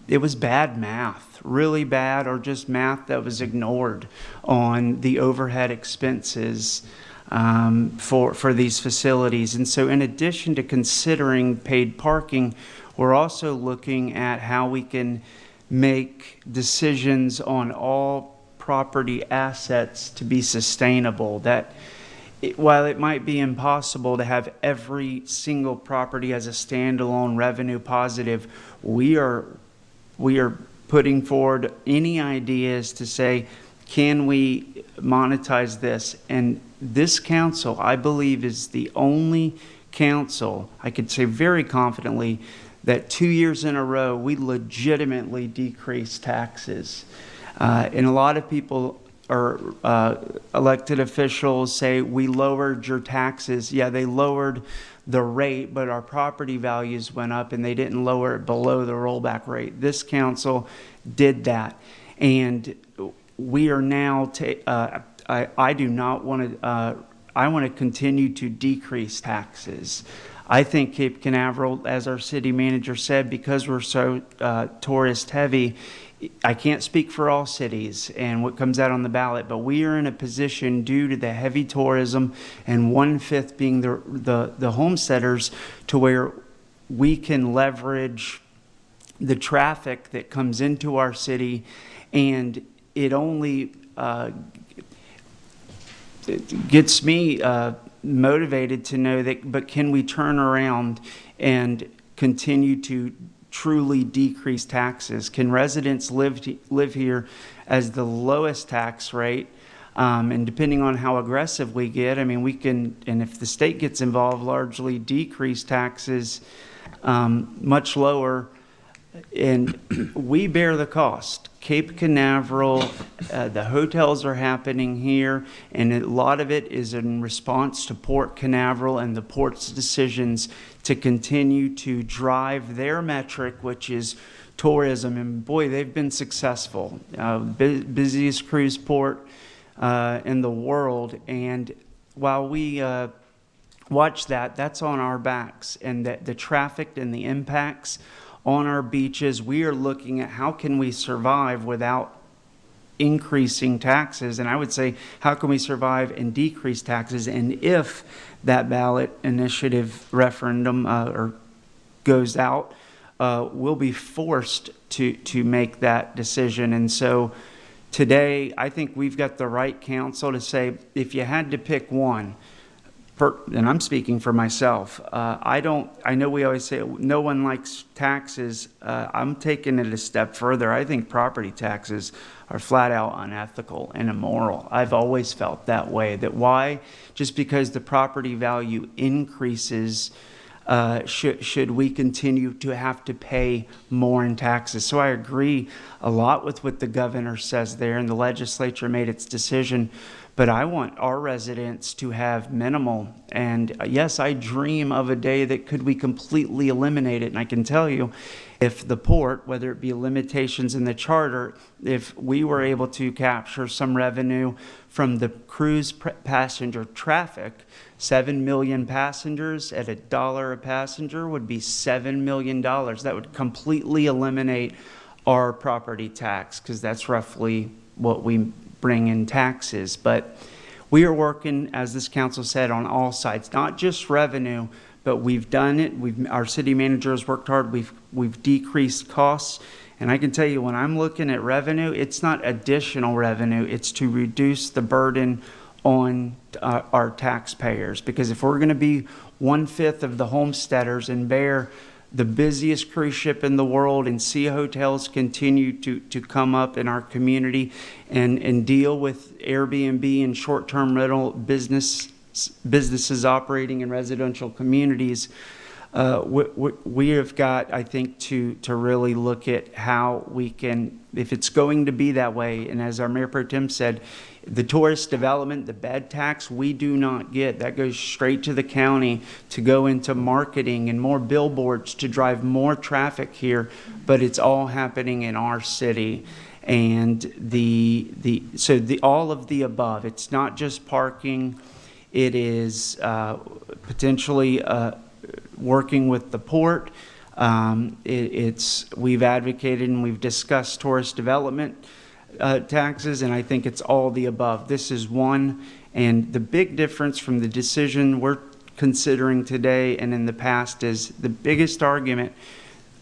It was bad math, really bad, or just math that was ignored on the overhead expenses for these facilities. And so in addition to considering paid parking, we're also looking at how we can make decisions on all property assets to be sustainable. That while it might be impossible to have every single property as a standalone revenue positive, we are putting forward any ideas to say, can we monetize this? And this council, I believe, is the only council, I could say very confidently, that 2 years in a row, we legitimately decreased taxes. And a lot of people or elected officials say, we lowered your taxes. Yeah, they lowered the rate, but our property values went up and they didn't lower it below the rollback rate. This council did that. And we are now, I do not want to, I want to continue to decrease taxes. I think Cape Canaveral, as our city manager said, because we're so tourist heavy, I can't speak for all cities and what comes out on the ballot, but we are in a position due to the heavy tourism and 1/5 being the homesteaders to where we can leverage the traffic that comes into our city, and it only it gets me motivated to know that, but can we turn around and continue to truly decrease taxes? Can residents live here as the lowest tax rate? And depending on how aggressive we get, I mean, we can, and if the state gets involved, largely decrease taxes much lower, and we bear the cost. Cape Canaveral, the hotels are happening here, and a lot of it is in response to Port Canaveral and the port's decisions to continue to drive their metric, which is tourism. And boy, they've been successful. Busiest cruise port in the world. And while we watch that, that's on our backs. And the traffic and the impacts on our beaches, we are looking at how can we survive without increasing taxes. And I would say, how can we survive and decrease taxes? And if that ballot initiative referendum or goes out, we'll be forced to make that decision. And so today, I think we've got the right counsel to say, if you had to pick one, and I'm speaking for myself, I know we always say no one likes taxes. I'm taking it a step further. I think property taxes are flat out unethical and immoral. I've always felt that way. That why? Just because the property value increases, should we continue to have to pay more in taxes? So I agree a lot with what the governor says there, and the legislature made its decision. But I want our residents to have minimal. And yes, I dream of a day that could we completely eliminate it. And I can tell you, if the port, whether it be limitations in the charter, if we were able to capture some revenue from the cruise passenger traffic, 7 million passengers at $1 a passenger would be $7 million. That would completely eliminate our property tax, because that's roughly what we bring in taxes. But we are working, as this council said, on all sides, not just revenue, but we've done it. Our city manager has worked hard. We've decreased costs. And I can tell you, when I'm looking at revenue, it's not additional revenue. It's to reduce the burden on our taxpayers. Because if we're going to be 1/5 of the homesteaders and bear the busiest cruise ship in the world and see hotels continue to come up in our community and deal with Airbnb and short-term rental businesses operating in residential communities, we have got, I think, to really look at how we can, if it's going to be that way, and as our Mayor Pro Tem said, the tourist development, the bed tax, we do not get. That goes straight to the county to go into marketing and more billboards to drive more traffic here, but it's all happening in our city. And all of the above. It's not just parking. It is potentially working with the port. We've advocated and we've discussed tourist development taxes, and I think it's all the above. This is one, and the big difference from the decision we're considering today and in the past is the biggest argument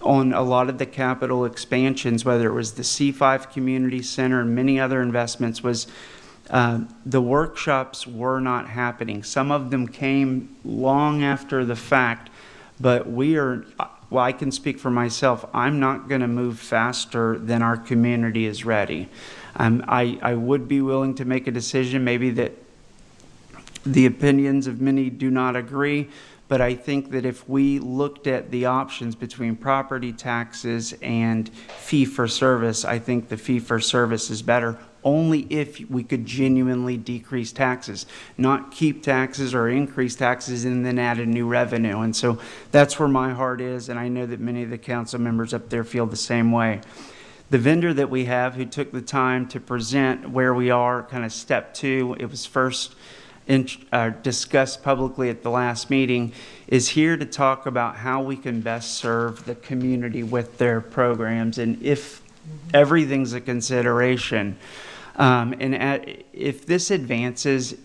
on a lot of the capital expansions, whether it was the C5 Community Center and many other investments, was the workshops were not happening. Some of them came long after the fact, but I can speak for myself. I'm not going to move faster than our community is ready. I would be willing to make a decision, maybe that the opinions of many do not agree, but I think that if we looked at the options between property taxes and fee-for-service, I think the fee-for-service is better, only if we could genuinely decrease taxes, not keep taxes or increase taxes and then add a new revenue. And so that's where my heart is, and I know that many of the council members up there feel the same way. The vendor that we have who took the time to present where we are, kind of step two, it was first discussed publicly at the last meeting, is here to talk about how we can best serve the community with their programs, and if everything's a consideration. If this advances,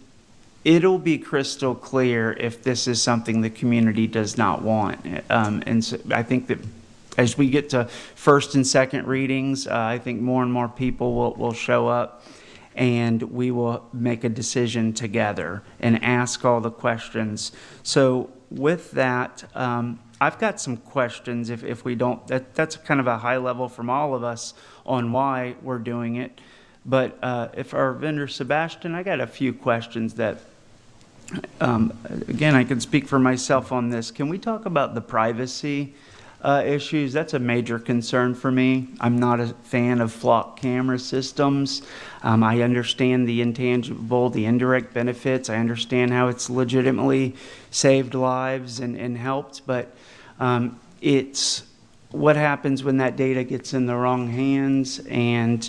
it'll be crystal clear if this is something the community does not want. And so I think that as we get to first and second readings, I think more and more people will show up, and we will make a decision together and ask all the questions. So with that, I've got some questions if we don't, that's kind of a high level from all of us on why we're doing it. But if our vendor, Sebastian, I got a few questions that, again, I can speak for myself on this. Can we talk about the privacy issues? That's a major concern for me. I'm not a fan of flock camera systems. I understand the intangible, the indirect benefits. I understand how it's legitimately saved lives and helped, but it's what happens when that data gets in the wrong hands. And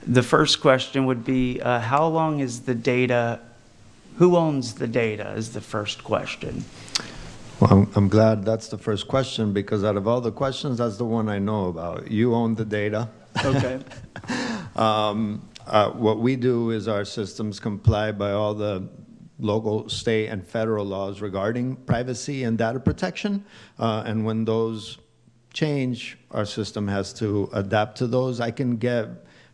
the first question would be, how long is the data, who owns the data is the first question. Well, I'm glad that's the first question, because out of all the questions, that's the one I know about. You own the data. Okay. What we do is our systems comply by all the local, state, and federal laws regarding privacy and data protection. And when those change, our system has to adapt to those. I can get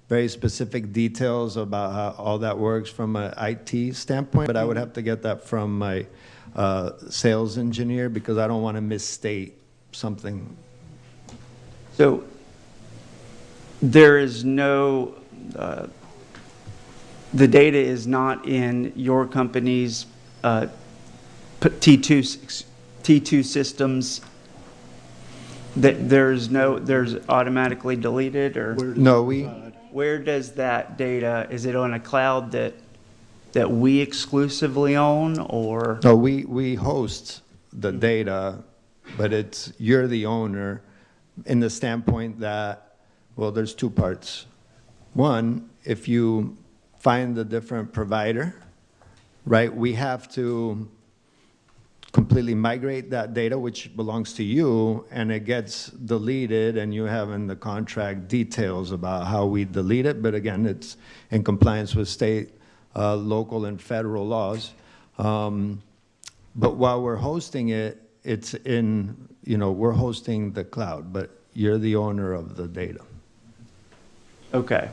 very specific details about how all that works from an IT standpoint, but I would have to get that from my sales engineer, because I don't want to misstate something. So there is no, the data is not in your company's T2 systems, that there's automatically deleted, or? No, Where does that data, is it on a cloud that we exclusively own, or? No, we host the data, but you're the owner in the standpoint that, well, there's two parts. One, if you find a different provider, right, we have to completely migrate that data, which belongs to you, and it gets deleted, and you have in the contract details about how we delete it. But again, it's in compliance with state, local, and federal laws. But while we're hosting it, it's in, we're hosting the cloud, but you're the owner of the data. Okay.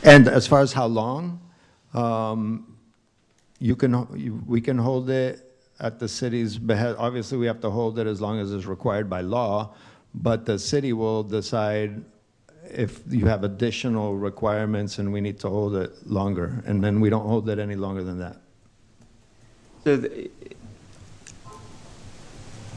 And as far as how long, we can hold it at the city's behest. Obviously, we have to hold it as long as is required by law, but the city will decide if you have additional requirements and we need to hold it longer, and then we don't hold it any longer than that. So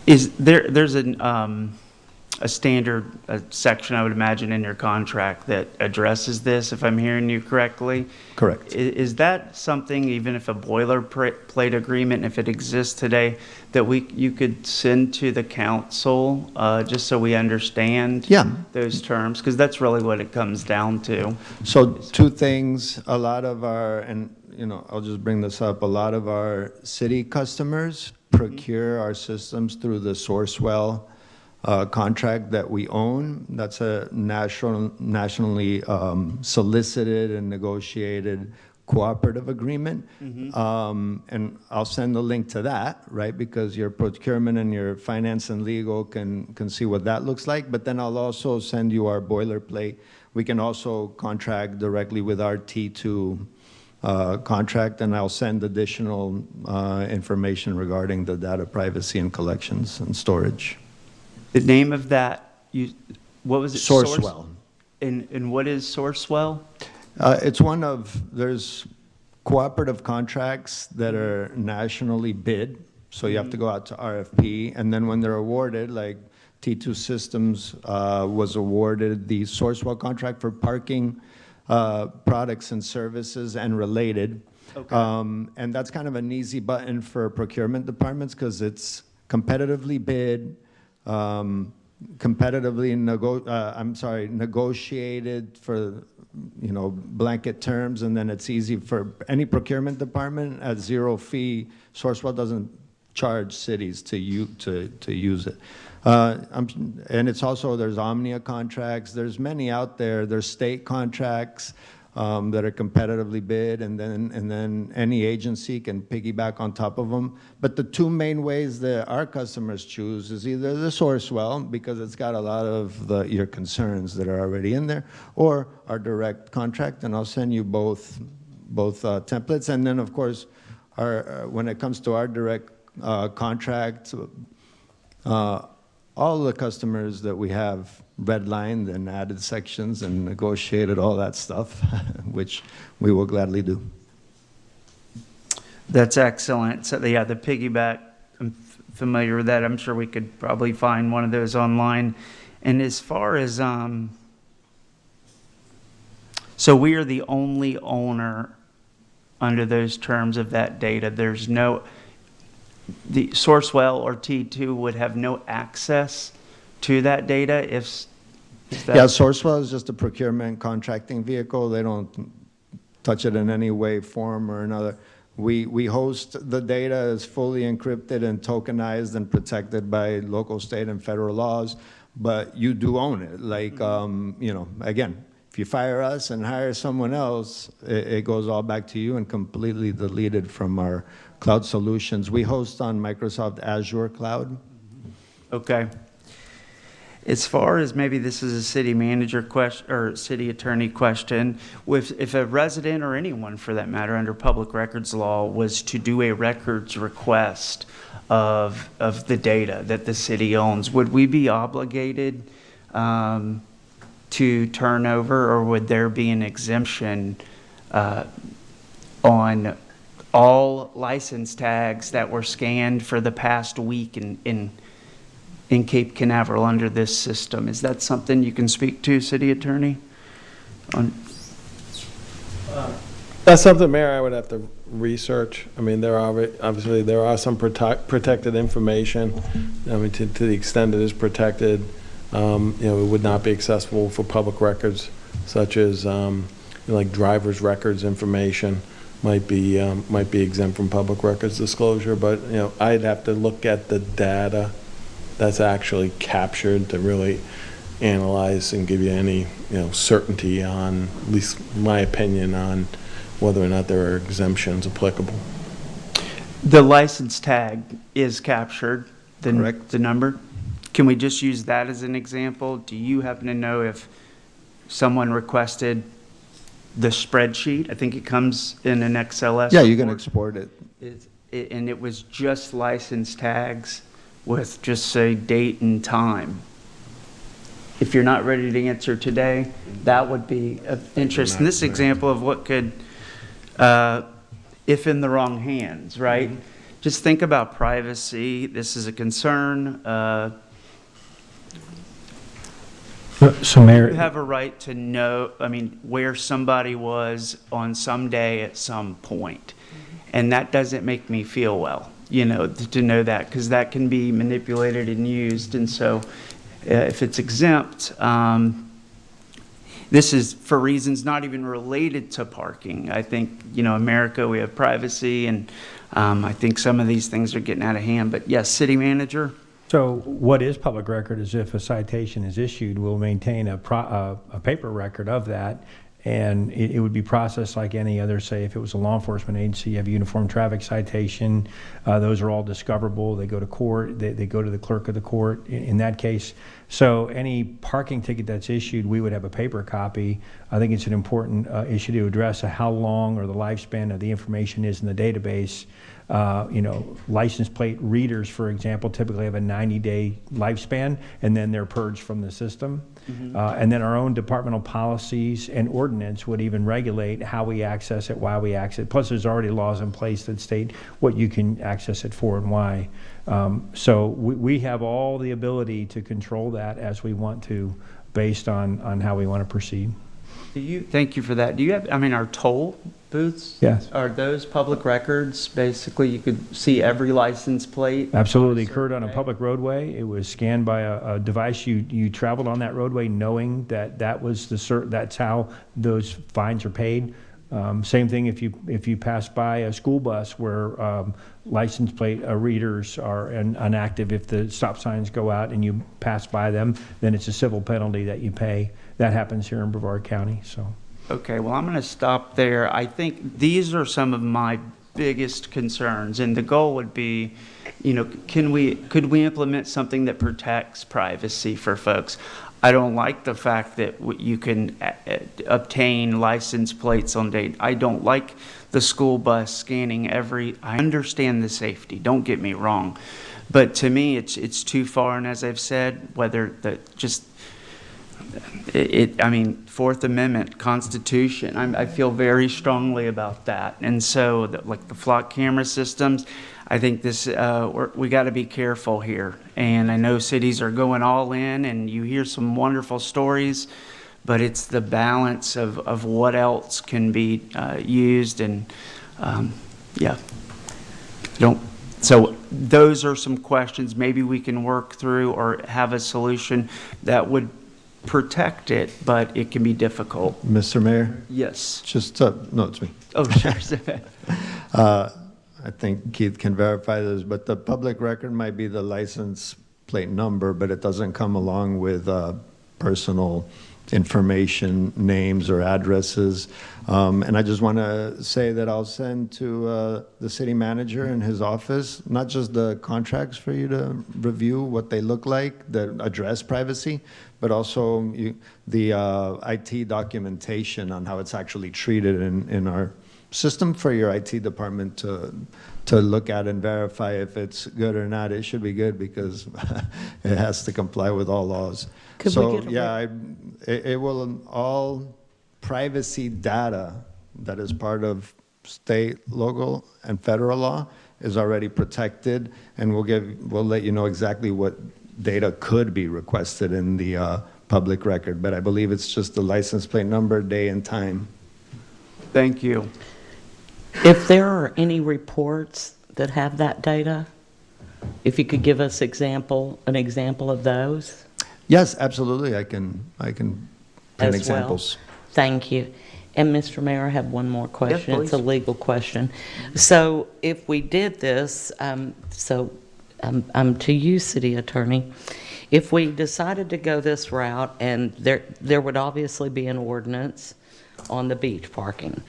Is there's a standard section, I would imagine, in your contract that addresses this, if I'm hearing you correctly? Correct. Is that something, even if a boilerplate agreement, if it exists today, that you could send to the council, just so we understand those terms? Because that's really what it comes down to. So two things, a lot of our, and I'll just bring this up, a lot of our city customers procure our systems through the Sourcewell contract that we own. That's a nationally solicited and negotiated cooperative agreement. And I'll send the link to that, right? Because your procurement and your finance and legal can see what that looks like. But then I'll also send you our boilerplate. We can also contract directly with our T2 contract, and I'll send additional information regarding the data privacy and collections and storage. The name of that, what was it? Sourcewell. And what is Sourcewell? It's there's cooperative contracts that are nationally bid, so you have to go out to RFP, and then when they're awarded, like T2 Systems was awarded the Sourcewell contract for parking products and services and related. Okay. And that's kind of an easy button for procurement departments because it's competitively bid, negotiated for blanket terms, and then it's easy for any procurement department at zero fee. Sourcewell doesn't charge cities to use it. And it's also, there's Omnia contracts, there's many out there, there's state contracts that are competitively bid, and then any agency can piggyback on top of them. But the two main ways that our customers choose is either the Sourcewell, because it's got a lot of your concerns that are already in there, or our direct contract, and I'll send you both templates. And then, of course, when it comes to our direct contract, all the customers that we have redlined and added sections and negotiated all that stuff, which we will gladly do. That's excellent. So the piggyback, I'm familiar with that. I'm sure we could probably find one of those online. And as far as, so we are the only owner under those terms of that data. There's no, the Sourcewell or T2 would have no access to that data if yeah, Sourcewell is just a procurement contracting vehicle. They don't touch it in any way, form, or another. We host the data as fully encrypted and tokenized and protected by local, state, and federal laws, but you do own it. Like, again, if you fire us and hire someone else, it goes all back to you and completely deleted from our cloud solutions. We host on Microsoft Azure Cloud. Okay. As far as, maybe this is a city manager question or city attorney question, if a resident or anyone for that matter under public records law was to do a records request of the data that the city owns, would we be obligated to turn over, or would there be an exemption on all license tags that were scanned for the past week in Cape Canaveral under this system? Is that something you can speak to, City Attorney? That's something, Mayor, I would have to research. I mean, there are some protected information. I mean, to the extent it is protected, it would not be accessible for public records, such as like driver's records information might be exempt from public records disclosure. But I'd have to look at the data that's actually captured to really analyze and give you any certainty on, at least my opinion, on whether or not there are exemptions applicable. The license tag is captured, Correct. The number. Can we just use that as an example? Do you happen to know if someone requested the spreadsheet? I think it comes in an XLS. Yeah, you can export it. And it was just license tags with just say date and time. If you're not ready to answer today, that would be of interest in this example of what could, if in the wrong hands, right? just think about privacy. This is a concern. So Mayor. You have a right to know, I mean, where somebody was on some day at some point. And that doesn't make me feel well, you know, to know that, because that can be manipulated and used. And so if it's exempt, this is for reasons not even related to parking. I think, you know, America, we have privacy, and I think some of these things are getting out of hand. But yes, city manager? So what is public record is if a citation is issued, we'll maintain a paper record of that, and it would be processed like any other, say if it was a law enforcement agency, you have a uniform traffic citation, those are all discoverable, they go to court, they go to the clerk of the court in that case. So any parking ticket that's issued, we would have a paper copy. I think it's an important issue to address how long or the lifespan of the information is in the database. You know, license plate readers, for example, typically have a 90-day lifespan, and then they're purged from the system. And then our own departmental policies and ordinance would even regulate how we access it, why we access it. Plus, there's already laws in place that state what you can access it for and why. So we have all the ability to control that as we want to, based on how we want to proceed. Thank you for that. Do you have, I mean, our toll booths? Yes. Are those public records? Basically, you could see every license plate? Absolutely. Occurred on a public roadway. It was scanned by a device. You traveled on that roadway knowing that that's how those fines are paid. Same thing if you pass by a school bus where license plate readers are inactive. If the stop signs go out and you pass by them, then it's a civil penalty that you pay. That happens here in Brevard County. So. Okay, well, I'm going to stop there. I think these are some of my biggest concerns, and the goal would be, you know, could we implement something that protects privacy for folks? I don't like the fact that you can obtain license plates on date. I don't like the school bus scanning I understand the safety, don't get me wrong. But to me, it's too far, and as I've said, I mean, Fourth Amendment, Constitution, I feel very strongly about that. And so, like the flock camera systems, I think we got to be careful here. And I know cities are going all in, and you hear some wonderful stories, but it's the balance of what else can be used. And so those are some questions maybe we can work through or have a solution that would protect it, but it can be difficult. Mr. Mayor? Yes. No, it's me. Oh, sure. I think Keith can verify this, but the public record might be the license plate number, but it doesn't come along with personal information, names or addresses. And I just want to say that I'll send to the city manager and his office, not just the contracts for you to review what they look like that address privacy, but also the IT documentation on how it's actually treated in our system for your IT department to look at and verify if it's good or not. It should be good because it has to comply with all laws. It will, all privacy data that is part of state, local, and federal law is already protected, and we'll let you know exactly what data could be requested in the public record. But I believe it's just the license plate number, day, and time. Thank you. If there are any reports that have that data, if you could give us an example of those. Yes, absolutely. I can print examples. Well. Thank you. And Mr. Mayor, I have one more question. Yeah, it's a legal question. So if we did this, I'm to you, City Attorney, if we decided to go this route, and there would obviously be an ordinance on the beach parking,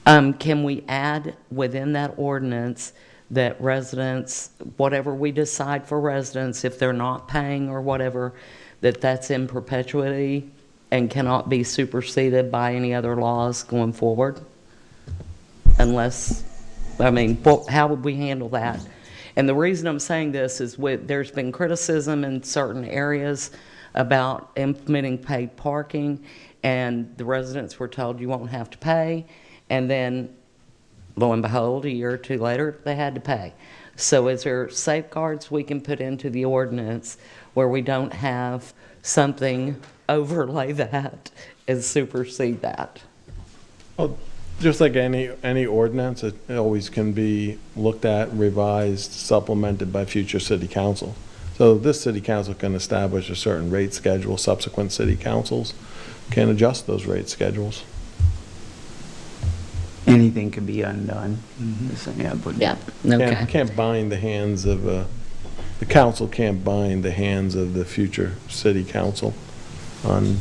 can we add within that ordinance that residents, whatever we decide for residents, if they're not paying or whatever, that's in perpetuity and cannot be superseded by any other laws going forward? Unless, how would we handle that? And the reason I'm saying this is there's been criticism in certain areas about implementing paid parking, and the residents were told you won't have to pay, and then lo and behold, a year or two later, they had to pay. So is there safeguards we can put into the ordinance where we don't have something overlay that and supersede that? Well, just like any ordinance, it always can be looked at, revised, supplemented by future city council. So this city council can establish a certain rate schedule, subsequent city councils can adjust those rate schedules. Anything can be undone. So, yeah, but Can't bind the hands of, the council can't bind the hands of the future city council on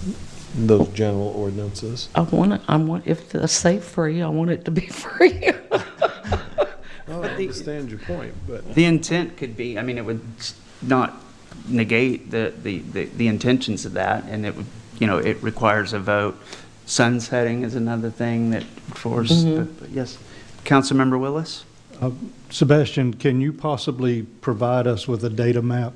those general ordinances. I want, if it's safe free, I want it to be free. Well, I understand your point, but. the intent could be, I mean, it would not negate the intentions of that, and it would, it requires a vote. Sunsetting is another thing that force, but yes. Councilmember Willis? Sebastian, can you possibly provide us with a data map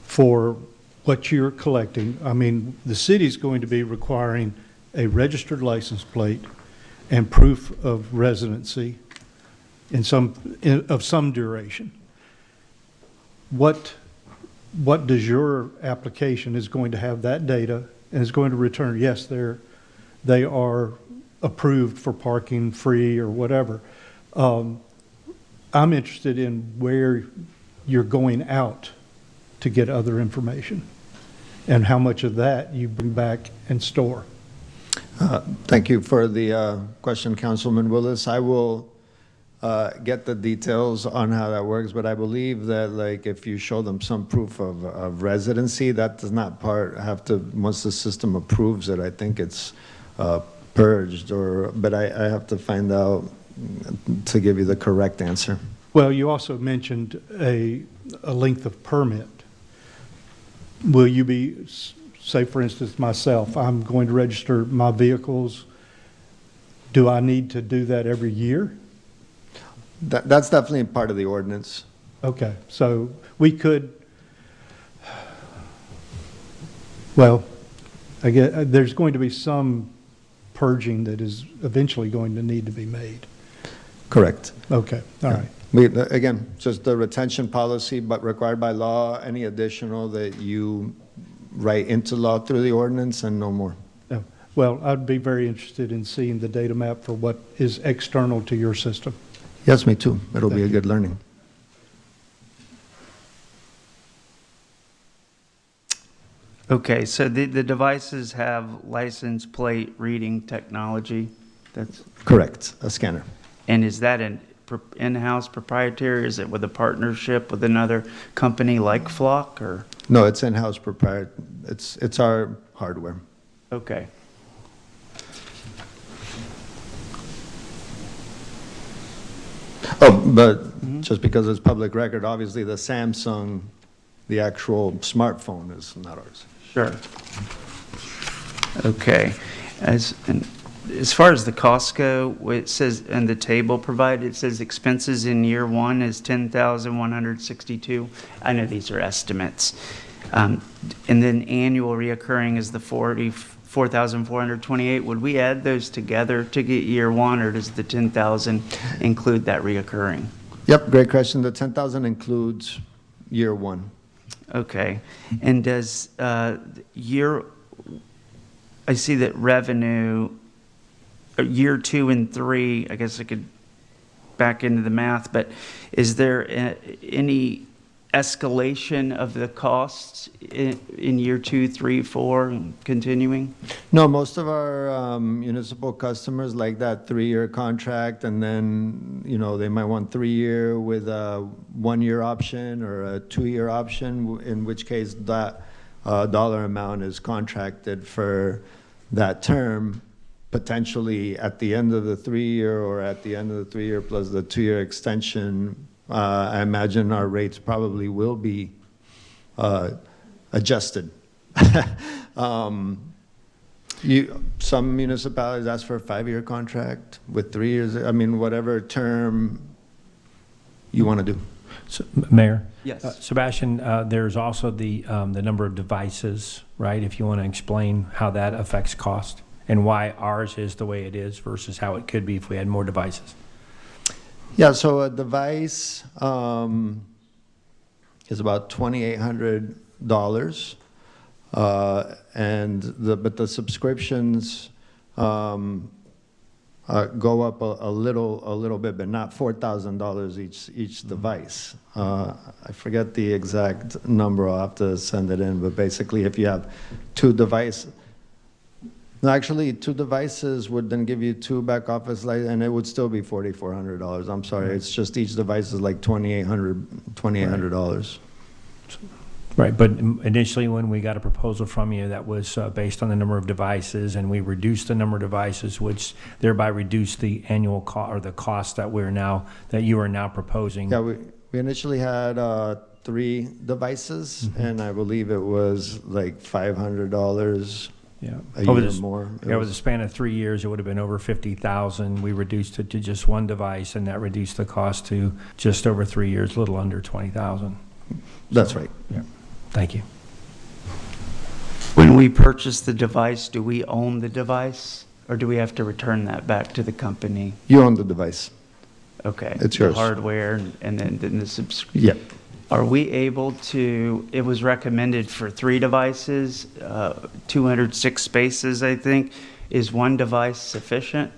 for what you're collecting? I mean, the city's going to be requiring a registered license plate and proof of residency of some duration. What does your application is going to have that data and is going to return, yes, they are approved for parking free or whatever. I'm interested in where you're going out to get other information and how much of that you bring back and store. Thank you for the question, Councilman Willis. I will get the details on how that works, but I believe that like if you show them some proof of residency, that does not have to, once the system approves it, I think it's purged, but I have to find out to give you the correct answer. Well, you also mentioned a length of permit. Will you be, say for instance, myself, I'm going to register my vehicles. Do I need to do that every year? That's definitely part of the ordinance. Okay, so we could, well, I guess there's going to be some purging that is eventually going to need to be made. Correct. Okay, all right. Again, just the retention policy, but required by law, any additional that you write into law through the ordinance and no more. Yeah. Well, I'd be very interested in seeing the data map for what is external to your system. Yes, me too. It'll be a good learning. Okay, so the devices have license plate reading technology? That's correct, a scanner. And is that an in-house proprietary? Is it with a partnership with another company like Flock, or? No, it's in-house proprietary. It's our hardware. Okay. Oh, but just because it's public record, obviously the Samsung, the actual smartphone is not ours. Sure. Okay. As far as the costs go, it says in the table provided, it says expenses in year one is $10,162. I know these are estimates. And then annual reoccurring is the $44,428. Would we add those together to get year one, or does the $10,000 include that reoccurring? Yep, great question. The $10,000 includes year one. Okay. And does I see that revenue, year 2 and 3, I guess I could back into the math, but is there any escalation of the costs in year 2, 3, 4, and continuing? No, most of our municipal customers like that 3-year contract, and then, they might want 3-year with a 1-year option or a 2-year option, in which case that dollar amount is contracted for that term, potentially at the end of the 3-year or at the end of the 3-year plus the 2-year extension. I imagine our rates probably will be adjusted. Some municipalities ask for a 5-year contract with 3 years. I mean, whatever term you want to do. So, Mayor? Yes. Sebastian, there's also the number of devices, right? If you want to explain how that affects cost and why ours is the way it is versus how it could be if we had more devices. Yeah, so a device is about $2,800, but the subscriptions go up a little bit, but not $4,000 each device. I forget the exact number. I'll have to send it in. But basically, if you have two devices. No, actually, two devices would then give you two back office lights, and it would still be $4,400. I'm sorry, it's just each device is like $2,800. Right, but initially when we got a proposal from you, that was based on the number of devices, and we reduced the number of devices, which thereby reduced the annual or the cost that you are now proposing. Yeah, we initially had 3 devices, and I believe it was like $500. Yeah, a year more. Over the span of 3 years, it would have been over 50,000. We reduced it to just one device, and that reduced the cost to just over 3 years, a little under 20,000. That's right. Yeah. Thank you. When we purchase the device, do we own the device, or do we have to return that back to the company? You own the device. Okay. It's yours. The hardware and then the subscription. Yep. Are we able to, it was recommended for 3 devices, 206 spaces, I think. Is one device sufficient?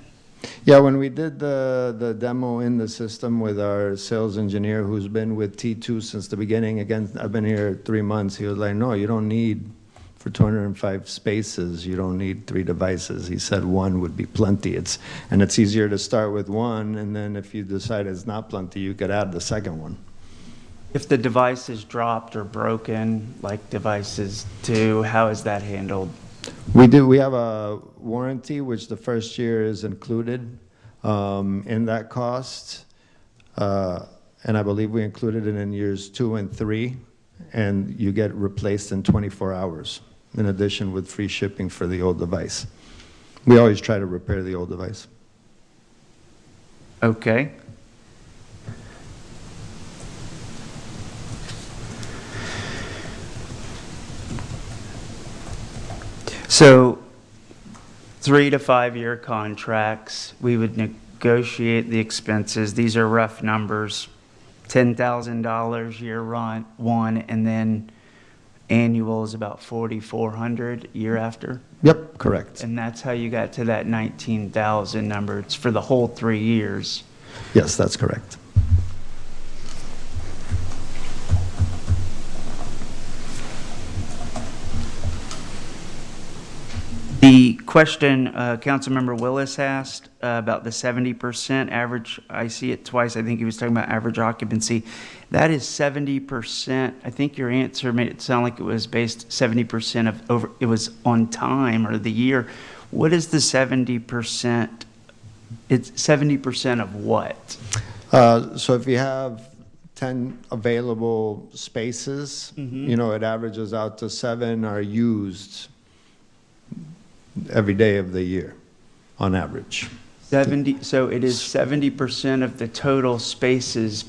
Yeah, when we did the demo in the system with our sales engineer who's been with T2 since the beginning, again, I've been here 3 months, he was like, no, you don't need, for 205 spaces, you don't need 3 devices. He said 1 would be plenty. It's easier to start with 1, and then if you decide it's not plenty, you could add the second one. If the device is dropped or broken, like devices do, how is that handled? We have a warranty, which the first year is included in that cost. And I believe we included it in years 2 and 3, and you get replaced in 24 hours, in addition with free shipping for the old device. We always try to repair the old device. Okay. So 3 to 5 year contracts, we would negotiate the expenses. These are rough numbers. $10,000 year 1, and then annual is about $4,400 year after? Yep, correct. And that's how you got to that 19,000 number. It's for the whole 3 years. Yes, that's correct. The question Councilmember Willis asked about the 70% average, I see it twice. I think he was talking about average occupancy. That is 70%. I think your answer made it sound like it was based 70% of it was on time or the year. What is the 70%? It's 70% of what? So if you have 10 available spaces, it averages out to 7 are used every day of the year, on average. 70. So it is 70% of the total spaces.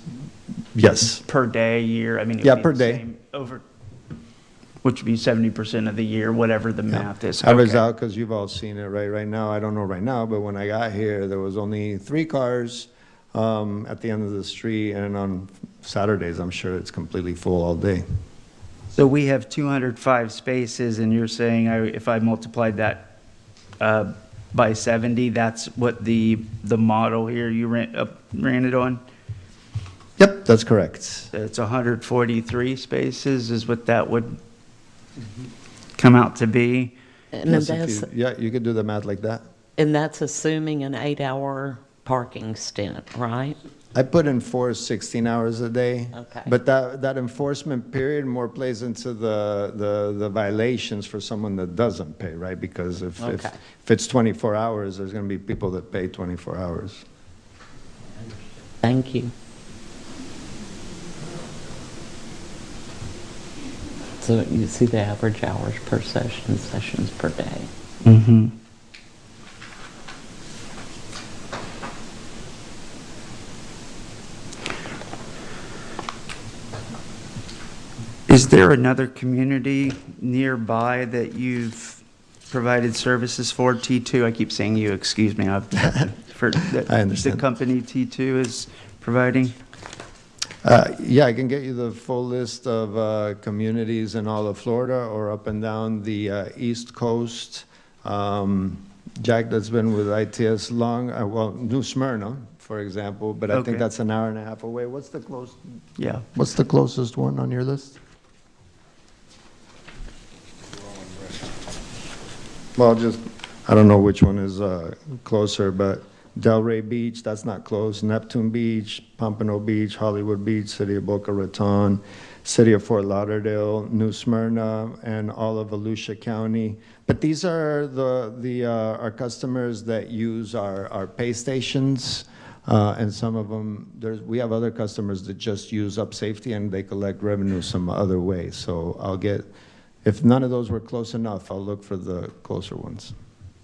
Yes. Per day, year. I mean, yeah, per day. Which would be 70% of the year, whatever the math is. Average out, because you've all seen it right now. I don't know right now, but when I got here, there was only 3 cars at the end of the street, and on Saturdays, I'm sure it's completely full all day. So we have 205 spaces, and you're saying if I multiplied that by 70, that's what the model here you ran it on? Yep, that's correct. So it's 143 spaces is what that would come out to be. And Yes, you could do the math like that. And that's assuming an 8-hour parking stint, right? I put in 16 hours a day. Okay. But that enforcement period more plays into the violations for someone that doesn't pay, right? Because if it's 24 hours, there's going to be people that pay 24 hours. Thank you. So you see the average hours per session, sessions per day. Mm-hmm. Is there another community nearby that you've provided services for? T2, I keep saying you, excuse me. I understand. The company T2 has providing? Yeah, I can get you the full list of communities in all of Florida or up and down the East Coast. Jack, that's been with ITS long, well, New Smyrna, for example, but I Okay. think that's an hour and a half away. What's the Yeah. What's the closest one on your list? Well, just, I don't know which one is closer, but Delray Beach, that's not close. Neptune Beach, Pompano Beach, Hollywood Beach, City of Boca Raton, City of Fort Lauderdale, New Smyrna, and all of Volusia County. But these are our customers that use our pay stations, and some of them, we have other customers that just use UpSafety and they collect revenue some other way. So if none of those were close enough, I'll look for the closer ones.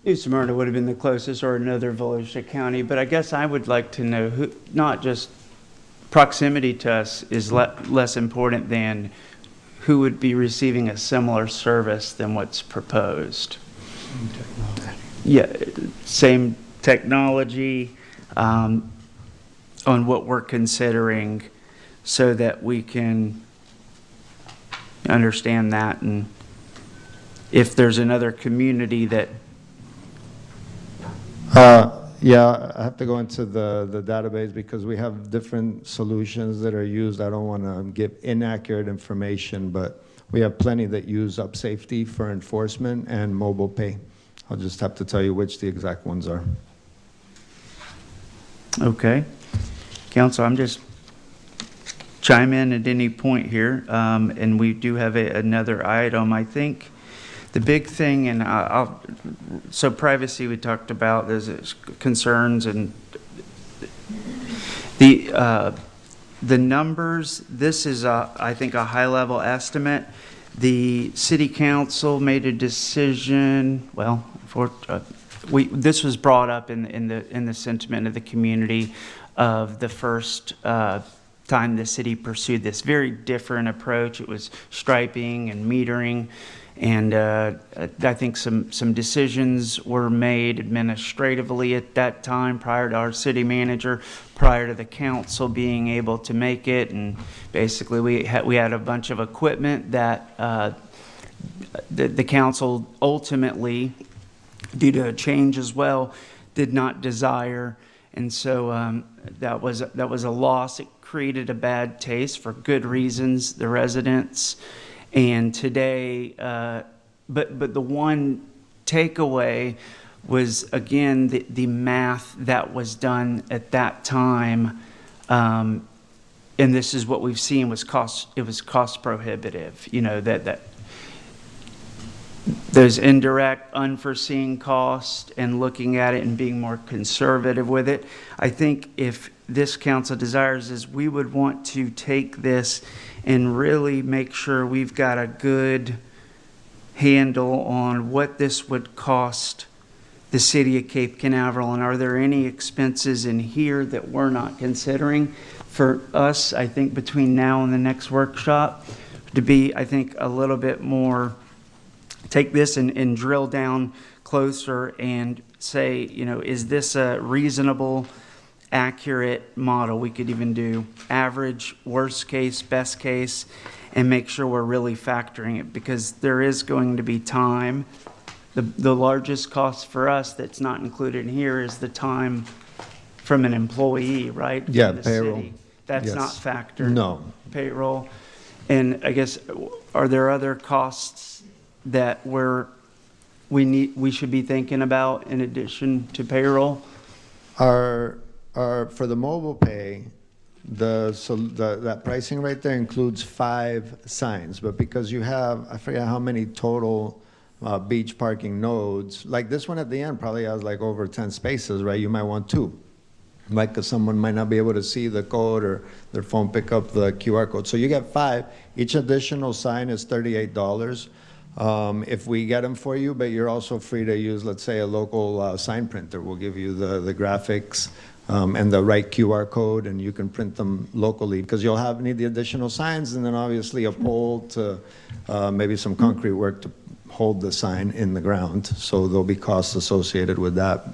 New Smyrna would have been the closest, or another Volusia County, but I guess I would like to know who, not just proximity to us is less important than who would be receiving a similar service than what's proposed. Yeah, same technology on what we're considering so that we can understand that, and if there's another community that Yeah, I have to go into the database because we have different solutions that are used. I don't want to give inaccurate information, but we have plenty that use UpSafety for enforcement and mobile pay. I'll just have to tell you which the exact ones are. Okay. Council, I'm just chime in at any point here, and we do have another item. I think the big thing, and so privacy we talked about, there's concerns, and the numbers, this is, I think, a high-level estimate. The city council made a decision, well, this was brought up in the sentiment of the community of the first time the city pursued this very different approach. It was striping and metering, and I think some decisions were made administratively at that time prior to our city manager, prior to the council being able to make it, and basically we had a bunch of equipment that the council ultimately, due to a change as well, did not desire, and so that was a loss. It created a bad taste for good reasons, the residents. And today, but the one takeaway was, again, the math that was done at that time, and this is what we've seen was it was cost prohibitive. You know, that those indirect, unforeseen costs, and looking at it and being more conservative with it. I think if this council desires is we would want to take this and really make sure we've got a good handle on what this would cost the city of Cape Canaveral, and are there any expenses in here that we're not considering for us, I think, between now and the next workshop, to be, I think, a little bit more, take this and drill down closer and say, you know, is this a reasonable, accurate model? We could even do average, worst case, best case, and make sure we're really factoring it, because there is going to be time. The largest cost for us that's not included in here is the time from an employee, right? Yeah, From the payroll. city. That's Yes. not factored. No. Payroll. And I guess, are there other costs that we should be thinking about in addition to payroll? For the mobile pay, that pricing right there includes 5 signs, but because you have, I forget how many total beach parking nodes, like this one at the end probably has like over 10 spaces, right? You might want 2, right? Because someone might not be able to see the code or their phone pick up the QR code. So you get 5. Each additional sign is $38. If we get them for you, but you're also free to use, let's say, a local sign printer. We'll give you the graphics and the right QR code, and you can print them locally, because you'll need the additional signs, and then obviously a pole to maybe some concrete work to hold the sign in the ground. So there'll be costs associated with that.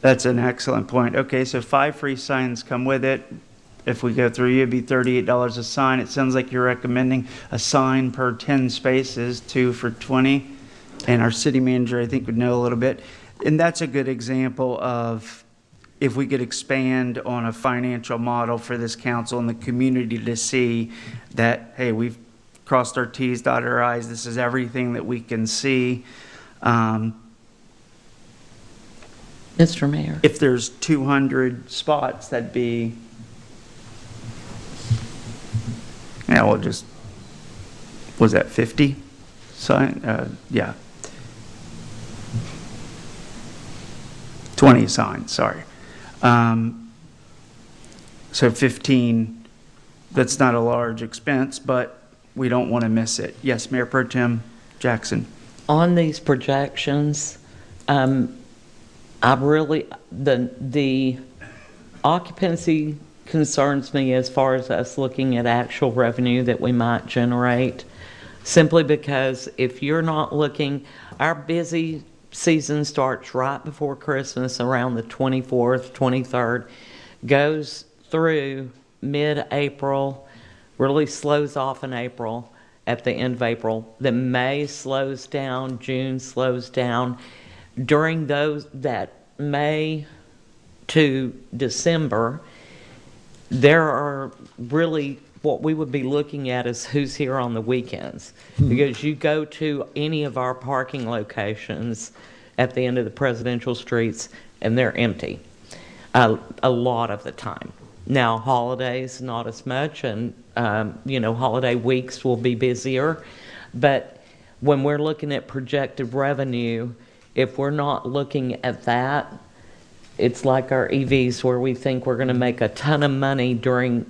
That's an excellent point. Okay, so 5 free signs come with it. if we go through, it'd be $38 a sign. It sounds like you're recommending a sign per 10 spaces, 2 for 20. And our city manager, I think, would know a little bit. And that's a good example of if we could expand on a financial model for this council and the community to see that, hey, we've crossed our T's, dotted our I's, this is everything that we can see. Mr. Mayor. If there's 200 spots, that'd be, yeah, we'll just, was that 50? Sign, yeah. 20 signs, sorry. So 15, that's not a large expense, but we don't want to miss it. Yes, Mayor Pro Tem Jackson. On these projections, the occupancy concerns me as far as us looking at actual revenue that we might generate, simply because if you're not looking, our busy season starts right before Christmas, around the 24th, 23rd, goes through mid-April, really slows off in April, at the end of April. Then May slows down, June slows down. During that May to December, there are really what we would be looking at is who's here on the weekends. Because you go to any of our parking locations at the end of the presidential streets and they're empty a lot of the time. Now, holidays, not as much, and holiday weeks will be busier. But when we're looking at projected revenue, if we're not looking at that, it's like our EVs where we think we're going to make a ton of money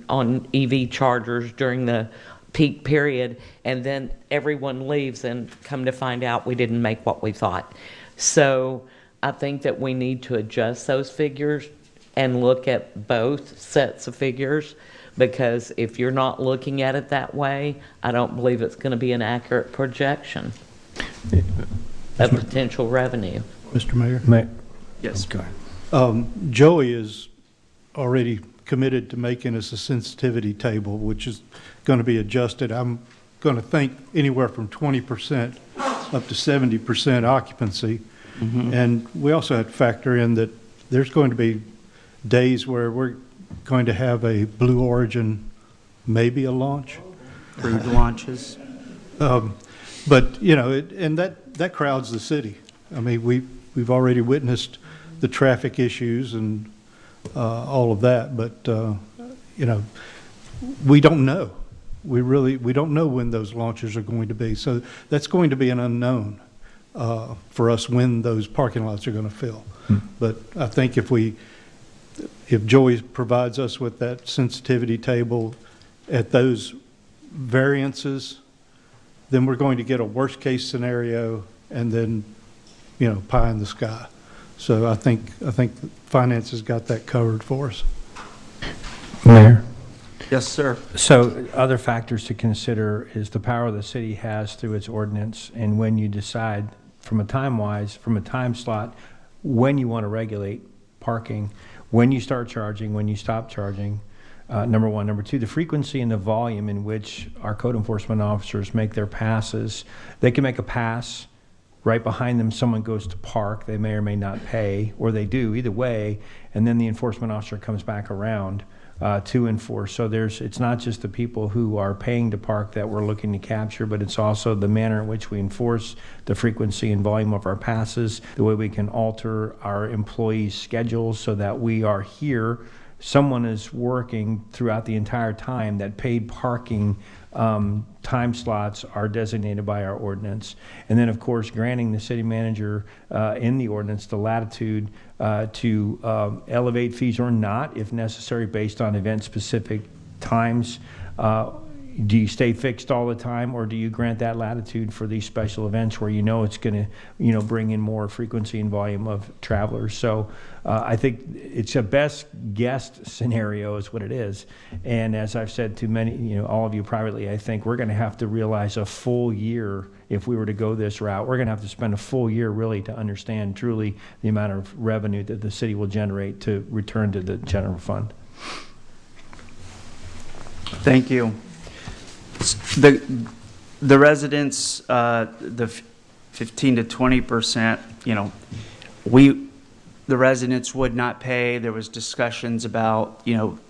on EV chargers during the peak period, and then everyone leaves and come to find out we didn't make what we thought. So I think that we need to adjust those figures and look at both sets of figures, because if you're not looking at it that way, I don't believe it's going to be an accurate projection of potential revenue. Mr. Mayor? Yes. Joey is already committed to making us a sensitivity table, which is going to be adjusted. I'm going to think anywhere from 20% up to 70% occupancy. And we also had to factor in that there's going to be days where we're going to have a Blue Origin, maybe a launch. Crude launches. But, and that crowds the city. I mean, we've already witnessed the traffic issues and all of that, but, we don't know. We don't know when those launches are going to be. So that's going to be an unknown for us when those parking lots are going to fill. But I think if Joey provides us with that sensitivity table at those variances, then we're going to get a worst case scenario and then, pie in the sky. So I think finance has got that covered for us. Mayor? Yes, sir. So other factors to consider is the power the city has through its ordinance, and when you decide from a time slot, when you want to regulate parking, when you start charging, when you stop charging, number one. Number two, the frequency and the volume in which our code enforcement officers make their passes. They can make a pass. Right behind them, someone goes to park. They may or may not pay, or they do, either way, and then the enforcement officer comes back around to enforce. So it's not just the people who are paying to park that we're looking to capture, but it's also the manner in which we enforce the frequency and volume of our passes, the way we can alter our employees' schedules so that we are here. Someone is working throughout the entire time. That paid parking time slots are designated by our ordinance. And then, of course, granting the city manager in the ordinance the latitude to elevate fees or not, if necessary, based on event-specific times. Do you stay fixed all the time, or do you grant that latitude for these special events where it's going to bring in more frequency and volume of travelers? So I think it's a best guessed scenario is what it is. And as I've said to many, all of you privately, I think we're going to have to realize a full year if we were to go this route. We're going to have to spend a full year really to understand truly the amount of revenue that the city will generate to return to the general fund. Thank you. The residents, the 15 to 20%, the residents would not pay. There was discussions about,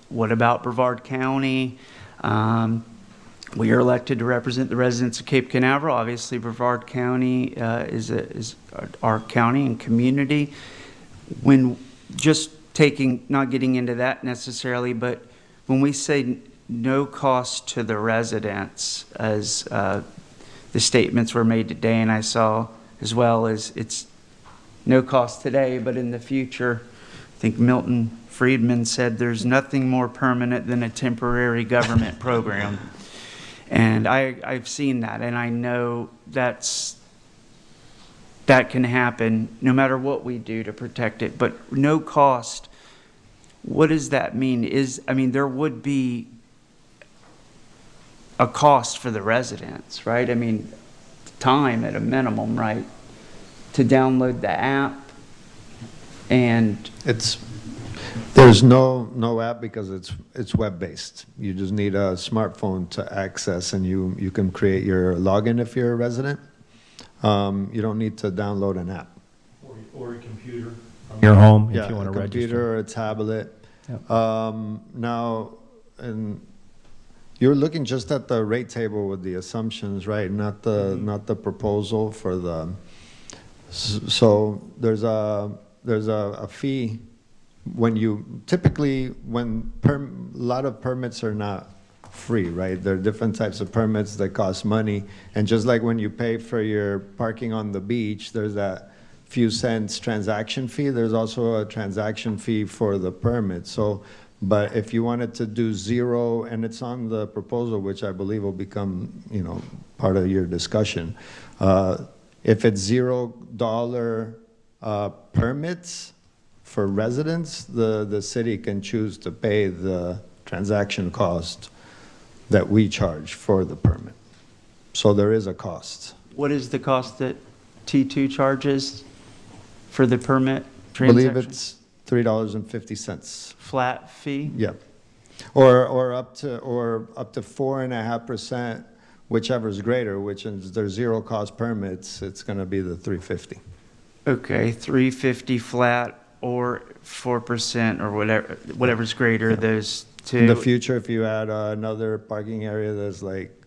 what about Brevard County? We are elected to represent the residents of Cape Canaveral. Obviously, Brevard County is our county and community. When just not getting into that necessarily, but when we say no cost to the residents, as the statements were made today, and I saw as well as it's no cost today, but in the future, I think Milton Friedman said there's nothing more permanent than a temporary government program. And I've seen that, and I know that can happen no matter what we do to protect it. But no cost, what does that mean? There would be a cost for the residents, right? Time at a minimum, right? To download the app, and There's no app because it's web-based. You just need a smartphone to access, and you can create your login if you're a resident. You don't need to download an app. Or a computer from your home Yeah, if you want to a register. computer or a tablet. Yep. Now, and you're looking just at the rate table with the assumptions, right? Not the proposal for the. So there's a fee when a lot of permits are not free, right? There are different types of permits that cost money, and just like when you pay for your parking on the beach, there's that few cents transaction fee. There's also a transaction fee for the permit. So, but if you wanted to do zero, and it's on the proposal, which I believe will become, part of your discussion. If it's $0 permits for residents, the city can choose to pay the transaction cost that we charge for the permit. So there is a cost. what is the cost that T2 charges for the permit I transaction? believe it's $3.50. Flat fee? Yeah. Or up to 4.5%, whichever is greater, which is there's zero cost permits, it's going to be the $3.50. Okay, $3.50 flat or 4% or whatever's greater, those two. In the future, if you add another parking area that's like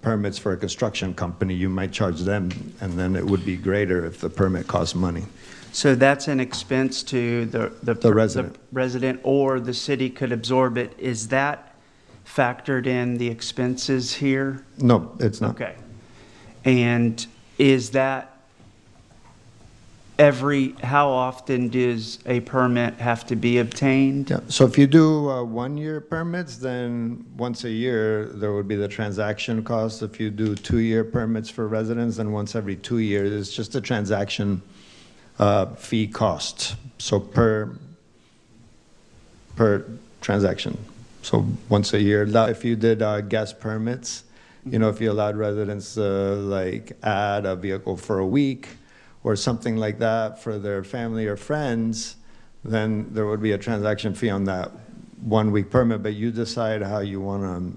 permits for a construction company, you might charge them, and then it would be greater if the permit costs money. So that's an expense to the resident. the resident, or the city could absorb it. Is that factored in the expenses here? No, it's not. Okay. And is that how often does a permit have to be obtained? Yeah. So if you do 1-year permits, then once a year, there would be the transaction cost. If you do 2-year permits for residents, then once every 2 years, it's just a transaction fee cost. So per transaction. So once a year. Now, if you did guest permits, if you allowed residents to add a vehicle for a week or something like that for their family or friends, then there would be a transaction fee on that 1-week permit, but you decide how you want to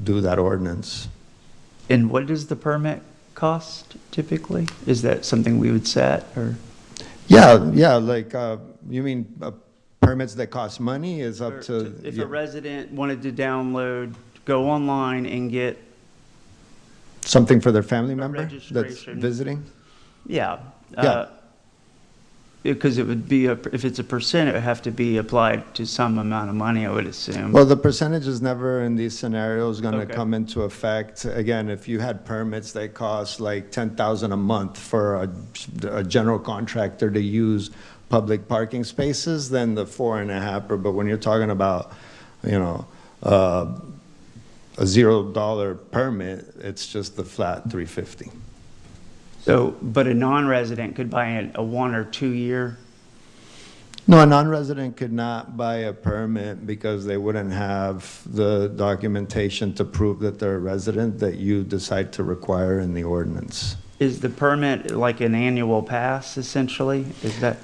do that ordinance. And what does the permit cost typically? Is that something we would set, or? Yeah, you mean permits that cost money is up to. If a resident wanted to go online and get something for their family member that's registration. visiting? Yeah. Yeah. Because it would be, if it's a percent, it would have to be applied to some amount of money, I would assume. Well, the percentage is never in these scenarios going to Okay. come into effect. Again, if you had permits that cost like $10,000 a month for a general contractor to use public parking spaces, then the 4.5. But when you're talking about, a $0 permit, it's just the flat $3.50. So, but a non-resident could buy a 1 or 2 year? No, a non-resident could not buy a permit because they wouldn't have the documentation to prove that they're a resident that you decide to require in the ordinance. Is the permit like an annual pass, essentially? Is that?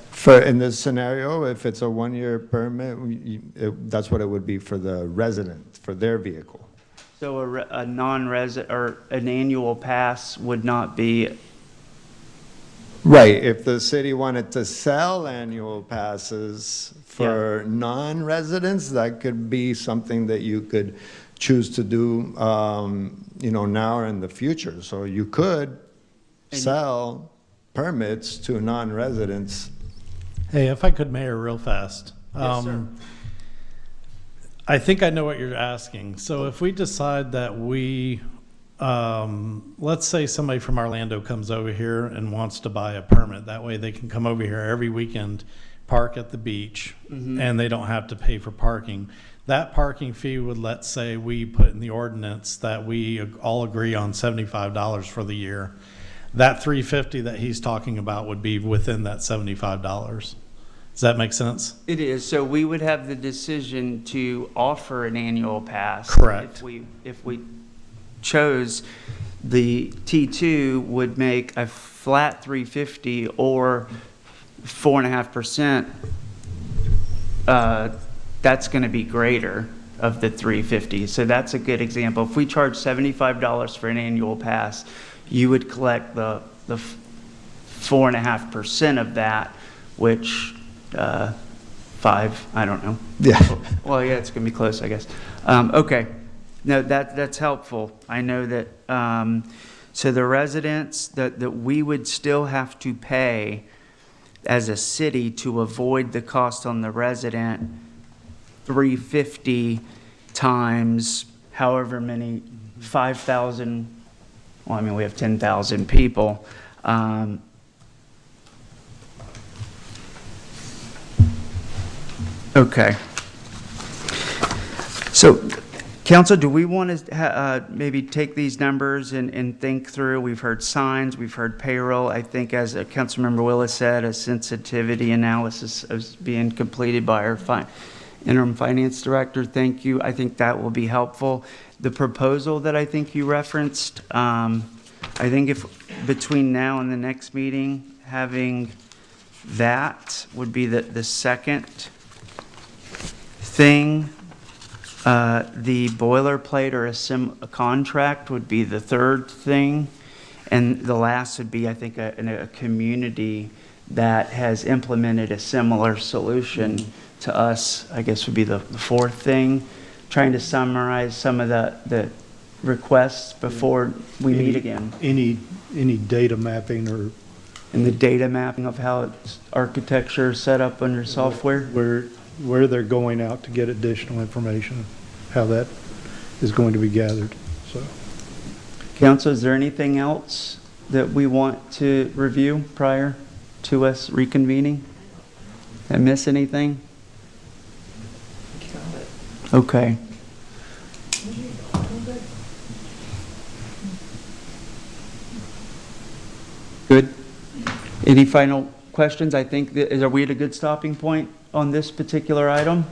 In this scenario, if it's a one-year permit, that's what it would be for the resident, for their vehicle. So a non-resident, or an annual pass would not be? Right, if the city wanted to sell annual passes for non-residents, that could be something that you could choose to do, now or in the future. So you could sell permits to non-residents. Hey, if I could, Mayor, real fast. Yes, sir. I think I know what you're asking. So if we decide that let's say somebody from Orlando comes over here and wants to buy a permit. That way they can come over here every weekend, park at the beach, and they don't have to pay for parking. That parking fee would, let's say we put in the ordinance that we all agree on $75 for the year. That $350 that he's talking about would be within that $75. Does that make sense? It is. So we would have the decision to offer an annual pass. Correct. If we chose, the T2 would make a flat $350 or 4.5%. That's going to be greater of the $350. So that's a good example. If we charge $75 for an annual pass, you would collect the 4.5% of that, which 5, I don't know. Yeah. Well, yeah, it's going to be close, I guess. Okay. No, that's helpful. I know that, so the residents that we would still have to pay as a city to avoid the cost on the resident, $350 times however many, 5,000, well, I mean, we have 10,000 people. Okay. So, council, do we want to maybe take these numbers and think through? We've heard signs, we've heard payroll. I think, as Councilmember Willis said, a sensitivity analysis is being completed by our interim finance director. Thank you. I think that will be helpful. The proposal that I think you referenced, I think if between now and the next meeting, having that would be the second thing. The boilerplate or a contract would be the third thing. And the last would be, I think, a community that has implemented a similar solution to us, I guess would be the fourth thing. Trying to summarize some of the requests before we meet again. Any data mapping or? And the data mapping of how its architecture is set up under software? Where they're going out to get additional information, how that is going to be gathered, so. Council, is there anything else that we want to review prior to us reconvening? Did I miss anything? Okay. Good. Any final questions? I think, are we at a good stopping point on this particular item?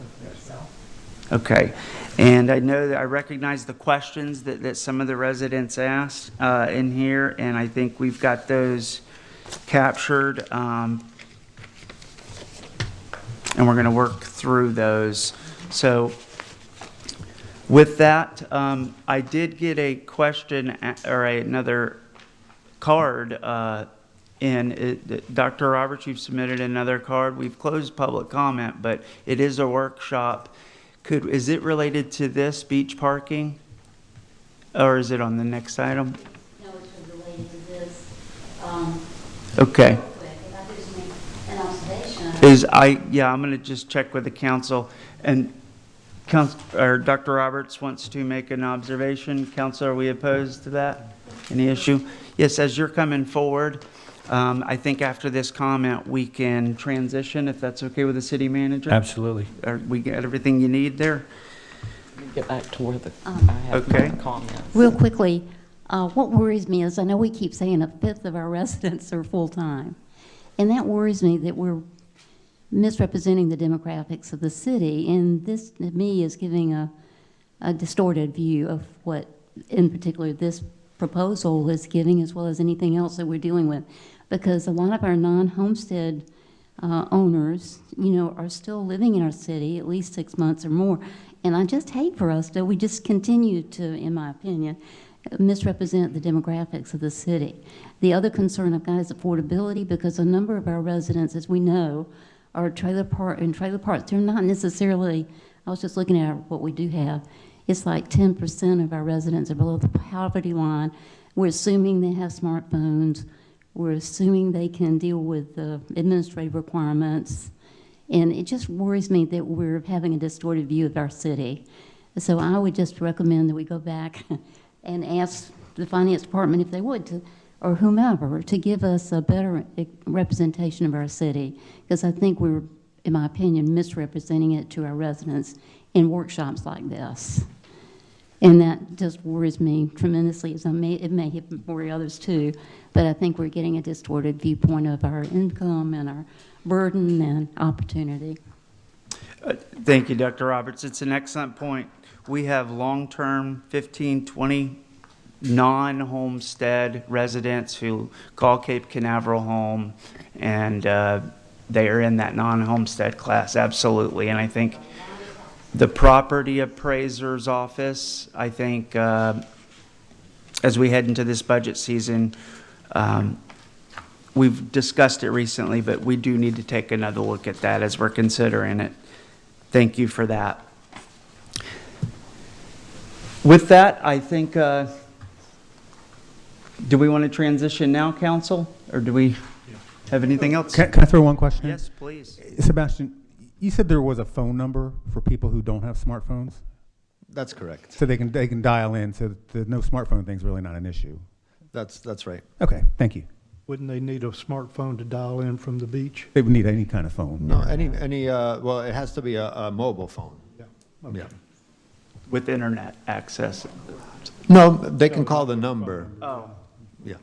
Okay. And I know that I recognize the questions that some of the residents asked in here, and I think we've got those captured. And we're going to work through those. So with that, I did get a question or another card in. Dr. Roberts, you've submitted another card. We've closed public comment, but it is a workshop. Is it related to this beach parking? Or is it on the next item? No, it's related to this. Okay. Real quick, if I could just make an observation. I'm going to just check with the council. And Dr. Roberts wants to make an observation. Council, are we opposed to that? Any issue? Yes, as you're coming forward, I think after this comment, we can transition, if that's okay with the city manager? Absolutely. We get everything you need there? Let me get back to where I have my comments. Real quickly, what worries me is I know we keep saying a fifth of our residents are full-time. And that worries me that we're misrepresenting the demographics of the city. And this, to me, is giving a distorted view of what, in particular, this proposal is giving as well as anything else that we're dealing with. Because a lot of our non-homestead owners, you know, are still living in our city at least 6 months or more. And I just hate for us that we just continue to, in my opinion, misrepresent the demographics of the city. The other concern I've got is affordability, because a number of our residents, as we know, are trailer parks. They're not necessarily, I was just looking at what we do have. It's like 10% of our residents are below the poverty line. We're assuming they have smartphones. We're assuming they can deal with the administrative requirements. And it just worries me that we're having a distorted view of our city. So I would just recommend that we go back and ask the finance department if they would, to, or whomever, to give us a better representation of our city. Because I think we're, in my opinion, misrepresenting it to our residents in workshops like this. And that just worries me tremendously, as it may worry others too. But I think we're getting a distorted viewpoint of our income and our burden and opportunity. Thank you, Dr. Roberts. It's an excellent point. We have long-term 15, 20 non-homestead residents who call Cape Canaveral home, and they are in that non-homestead class, absolutely. And I think the property appraiser's office, I think, as we head into this budget season, we've discussed it recently, but we do need to take another look at that as we're considering it. Thank you for that. With that, I think, do we want to transition now, council? Or do we have anything else? Can I throw one question in? Yes, please. Sebastian, you said there was a phone number for people who don't have smartphones? That's correct. So they can dial in, so the no smartphone thing's really not an issue. That's right. Okay, thank you. Wouldn't they need a smartphone to dial in from the beach? They would need any kind of phone. No, well, it has to be a mobile phone. Yeah. Okay. Yeah. With internet access. No, they can call the number. Oh. Yeah.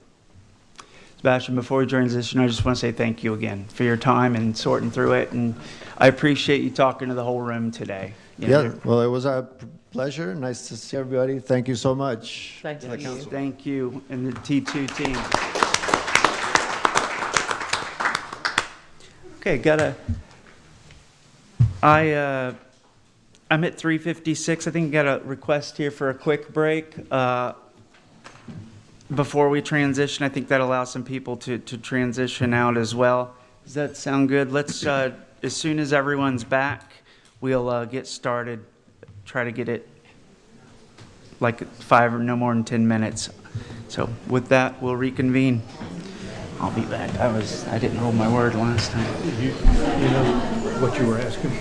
Sebastian, before we transition, I just want to say thank you again for your time and sorting through it. And I appreciate you talking to the whole room today. You know, Yeah, well, it was a pleasure. Nice to see everybody. Thank you so much. Thank to the you. council. Thank you, and the T2 team. Okay, I'm at 3:56. I think I got a request here for a quick break. Before we transition, I think that allows some people to transition out as well. Does that sound good? Let's, as soon as everyone's back, we'll get started. Try to get it like 5 or no more than 10 minutes. So with that, we'll reconvene. I'll be back. I didn't hold my word last time. You know what you were asking?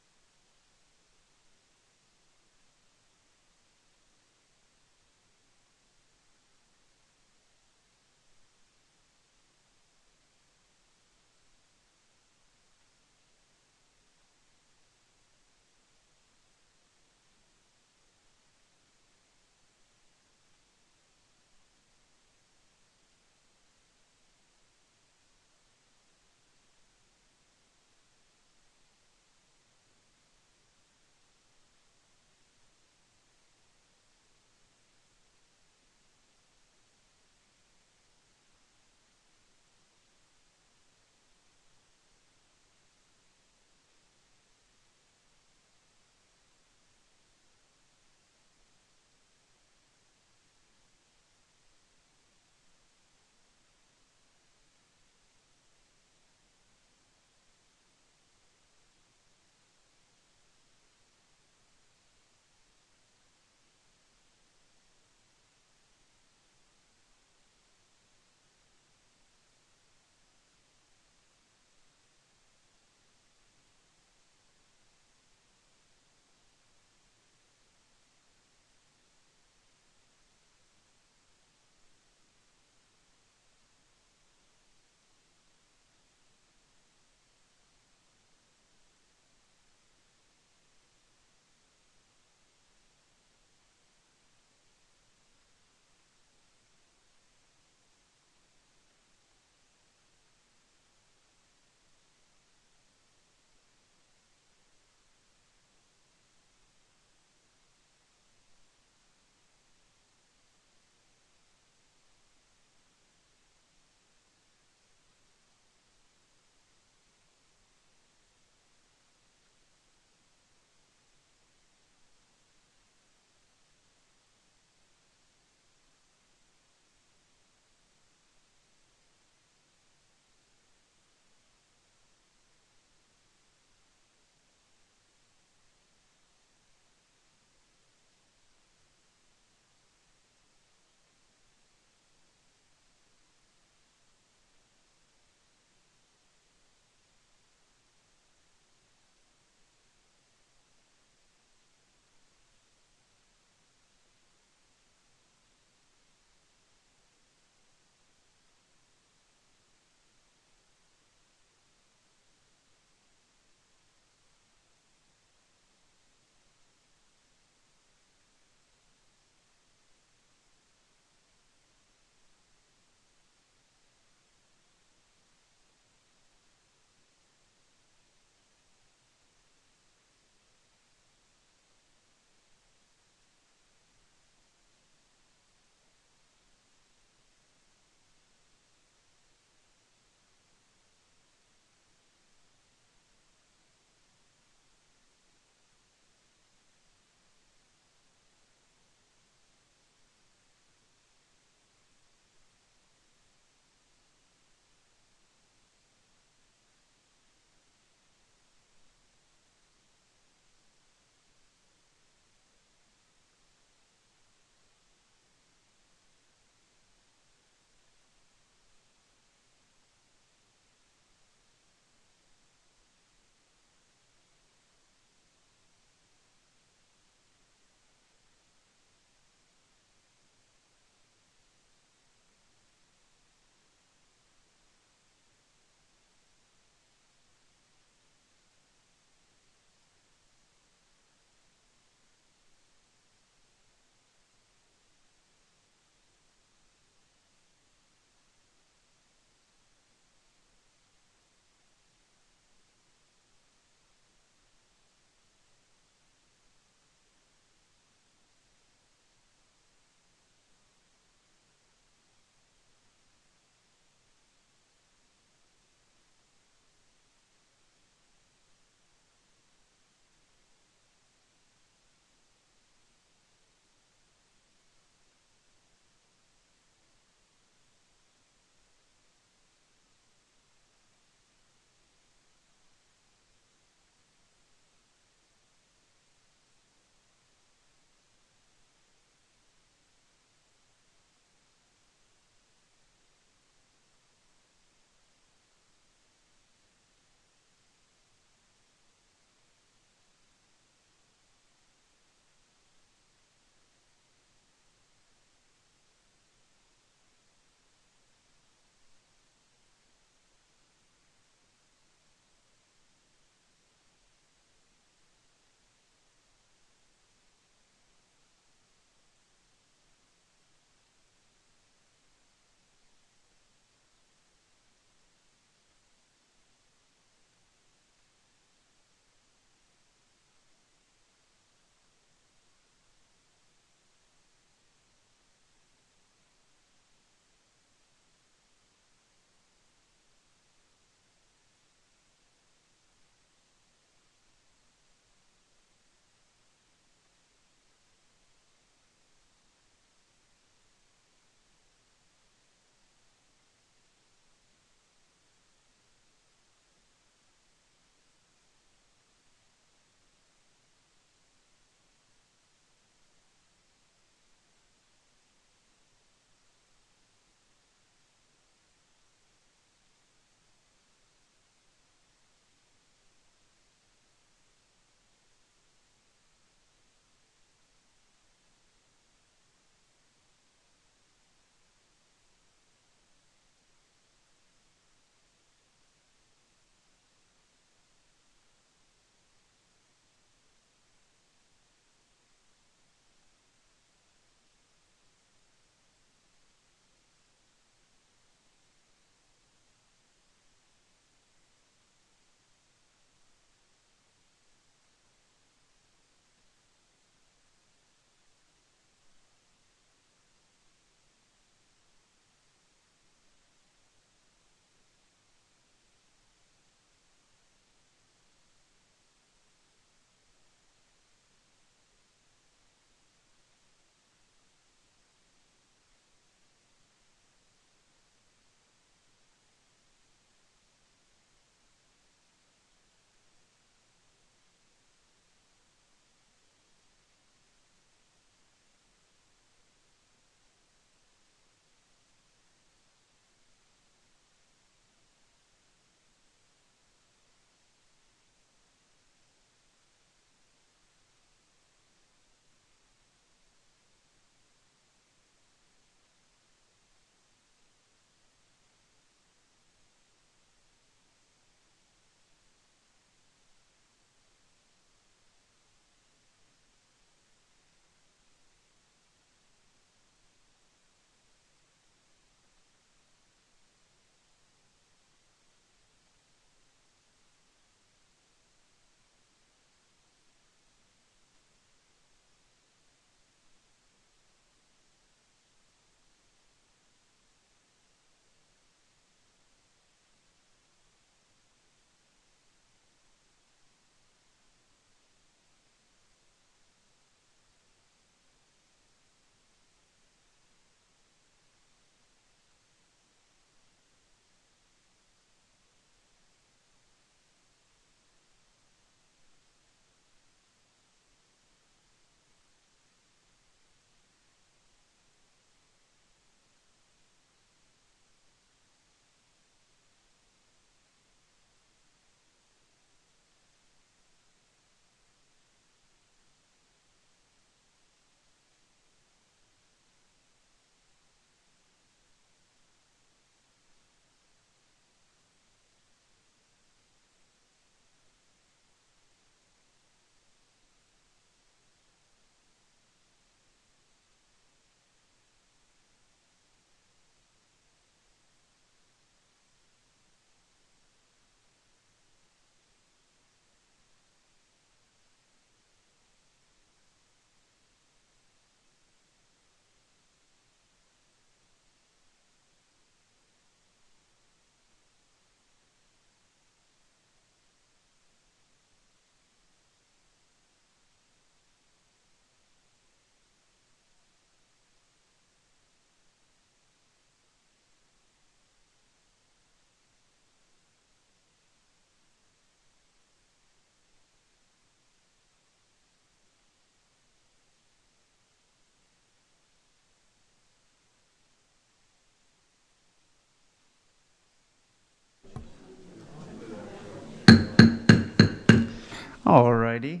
righty.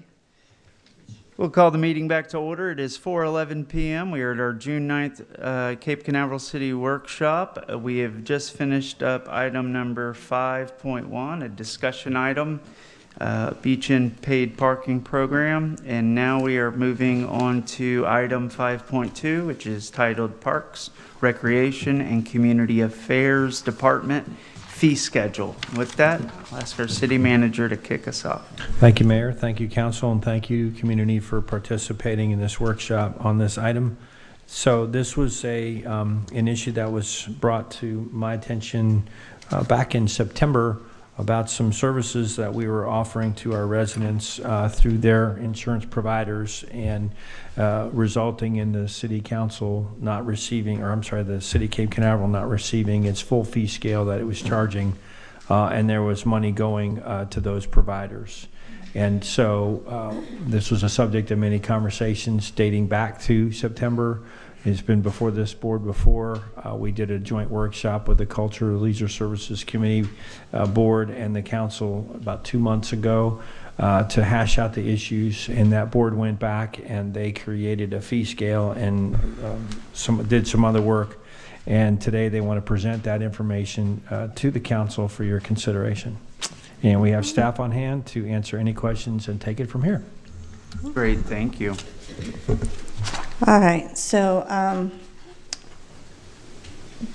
We'll call the meeting back to order. It is 4:11 p.m. We are at our June 9th Cape Canaveral City Workshop. We have just finished up item number 5.1, a discussion item, Beach End Paid Parking Program. And now we are moving on to item 5.2, which is titled Parks, Recreation, and Community Affairs Department Fee Schedule. With that, I'll ask our city manager to kick us off. Thank you, Mayor. Thank you, Council, and thank you, community, for participating in this workshop on this item. So this was an issue that was brought to my attention back in September about some services that we were offering to our residents through their insurance providers, and resulting in the city council not receiving, or I'm sorry, the city of Cape Canaveral not receiving its full fee scale that it was charging, and there was money going to those providers. And so this was a subject of many conversations dating back to September. It's been before this board before. We did a joint workshop with the Culture Leisure Services Committee board and the council about 2 months ago to hash out the issues, and that board went back and they created a fee scale and did some other work, and today they want to present that information to the council for your consideration. And we have staff on hand to answer any questions and take it from here. Great, thank you. All right, so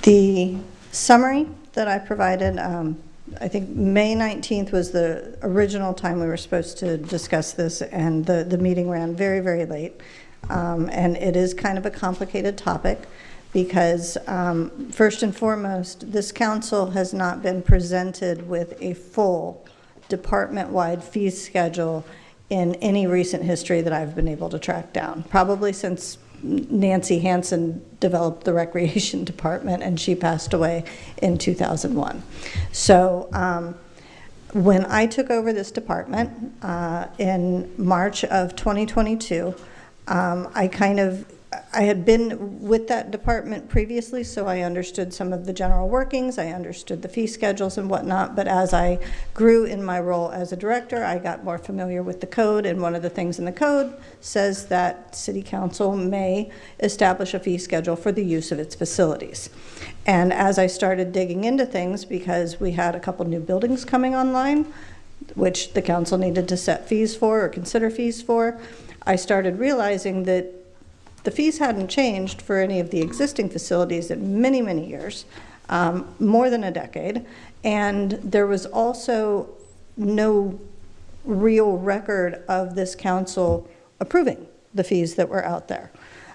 the summary that I provided, I think May 19th was the original time we were supposed to discuss this, and the meeting ran very, very late. And it is kind of a complicated topic because, first and foremost, this council has not been presented with a full department-wide fee schedule in any recent history that I've been able to track down, probably since Nancy Hansen developed the recreation department and she passed away in 2001. So when I took over this department in March of 2022, I had been with that department previously, so I understood some of the general workings, I understood the fee schedules and whatnot, but as I grew in my role as a director, I got more familiar with the code, and one of the things in the code says that City Council may establish a fee schedule for the use of its facilities. And as I started digging into things, because we had a couple new buildings coming online, which the council needed to set fees for or consider fees for, I started realizing that the fees hadn't changed for any of the existing facilities in many, many years, more than a decade. And there was also no real record of this council approving the fees that were out there.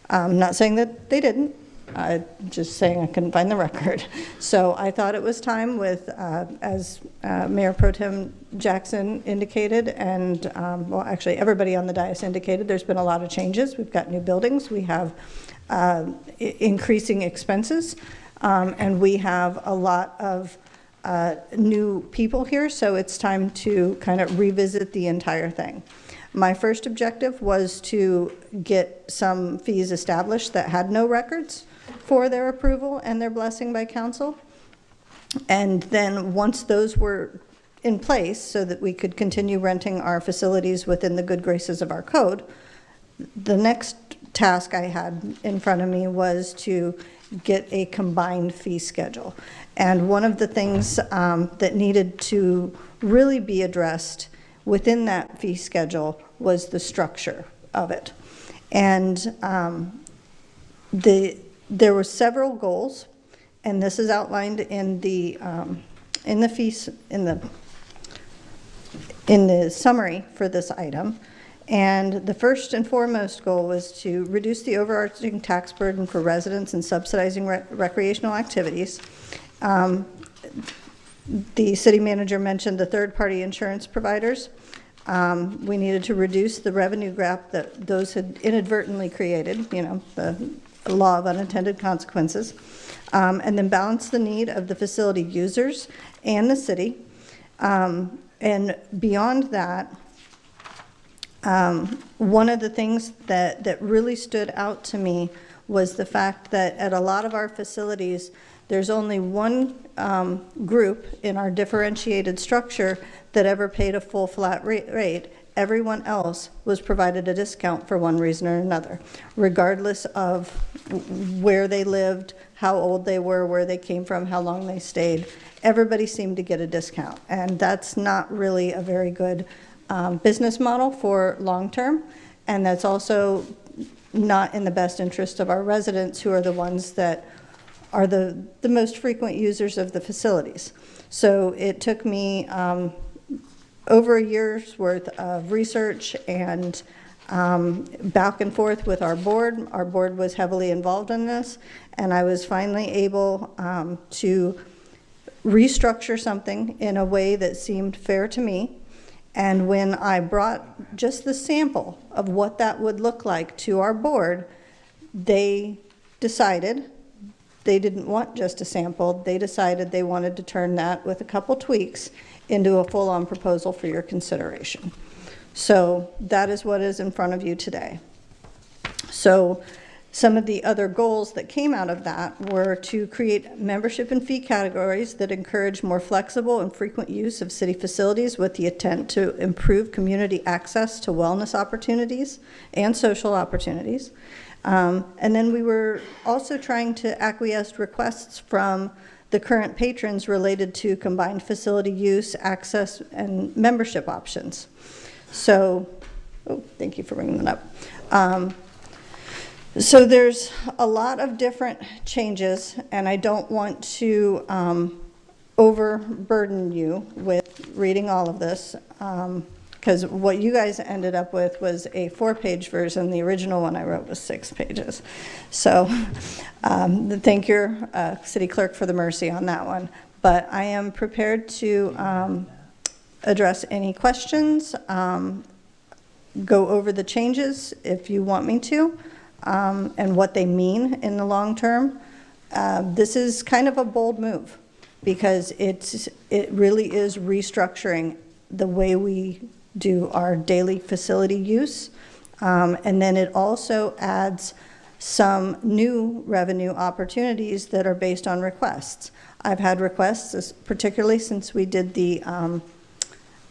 I'm not saying that they didn't, I'm just saying I couldn't find the record. So I thought it was time with, as Mayor Pro Tem Jackson indicated, and well, actually everybody on the dais indicated, there's been a lot of changes. We've got new buildings, we have increasing expenses, and we have a lot of new people here, so it's time to kind of revisit the entire thing. My first objective was to get some fees established that had no records for their approval and their blessing by council. And then once those were in place so that we could continue renting our facilities within the good graces of our code, the next task I had in front of me was to get a combined fee schedule. And one of the things that needed to really be addressed within that fee schedule was the structure of it. And there were several goals, and this is outlined in the fees in the summary for this item. And the first and foremost goal was to reduce the overarching tax burden for residents and subsidizing recreational activities. The city manager mentioned the third-party insurance providers. We needed to reduce the revenue gap that those had inadvertently created, you know, the law of unintended consequences, and then balance the need of the facility users and the city. And beyond that, one of the things that really stood out to me was the fact that at a lot of our facilities, there's only one group in our differentiated structure that ever paid a full flat rate, everyone else was provided a discount for one reason or another, regardless of where they lived, how old they were, where they came from, how long they stayed. Everybody seemed to get a discount, and that's not really a very good business model for long-term, and that's also not in the best interest of our residents, who are the ones that are the most frequent users of the facilities. So it took me over a year's worth of research and back and forth with our board. Our board was heavily involved in this, and I was finally able to restructure something in a way that seemed fair to me. And when I brought just the sample of what that would look like to our board, they decided they didn't want just a sample. They decided they wanted to turn that, with a couple tweaks, into a full-on proposal for your consideration. So that is what is in front of you today. So some of the other goals that came out of that were to create membership and fee categories that encourage more flexible and frequent use of city facilities, with the intent to improve community access to wellness opportunities and social opportunities. And then we were also trying to acquiesce requests from the current patrons related to combined facility use, access, and membership options. So, oh, thank you for bringing that up. So there's a lot of different changes, and I don't want to overburden you with reading all of this, because what you guys ended up with was a 4-page version. The original one I wrote was 6 pages. So thank your city clerk for the mercy on that one. But I am prepared to address any questions, go over the changes if you want me to, and what they mean in the long term. This is kind of a bold move, because it really is restructuring the way we do our daily facility use. And then it also adds some new revenue opportunities that are based on requests. I've had requests, particularly since we did the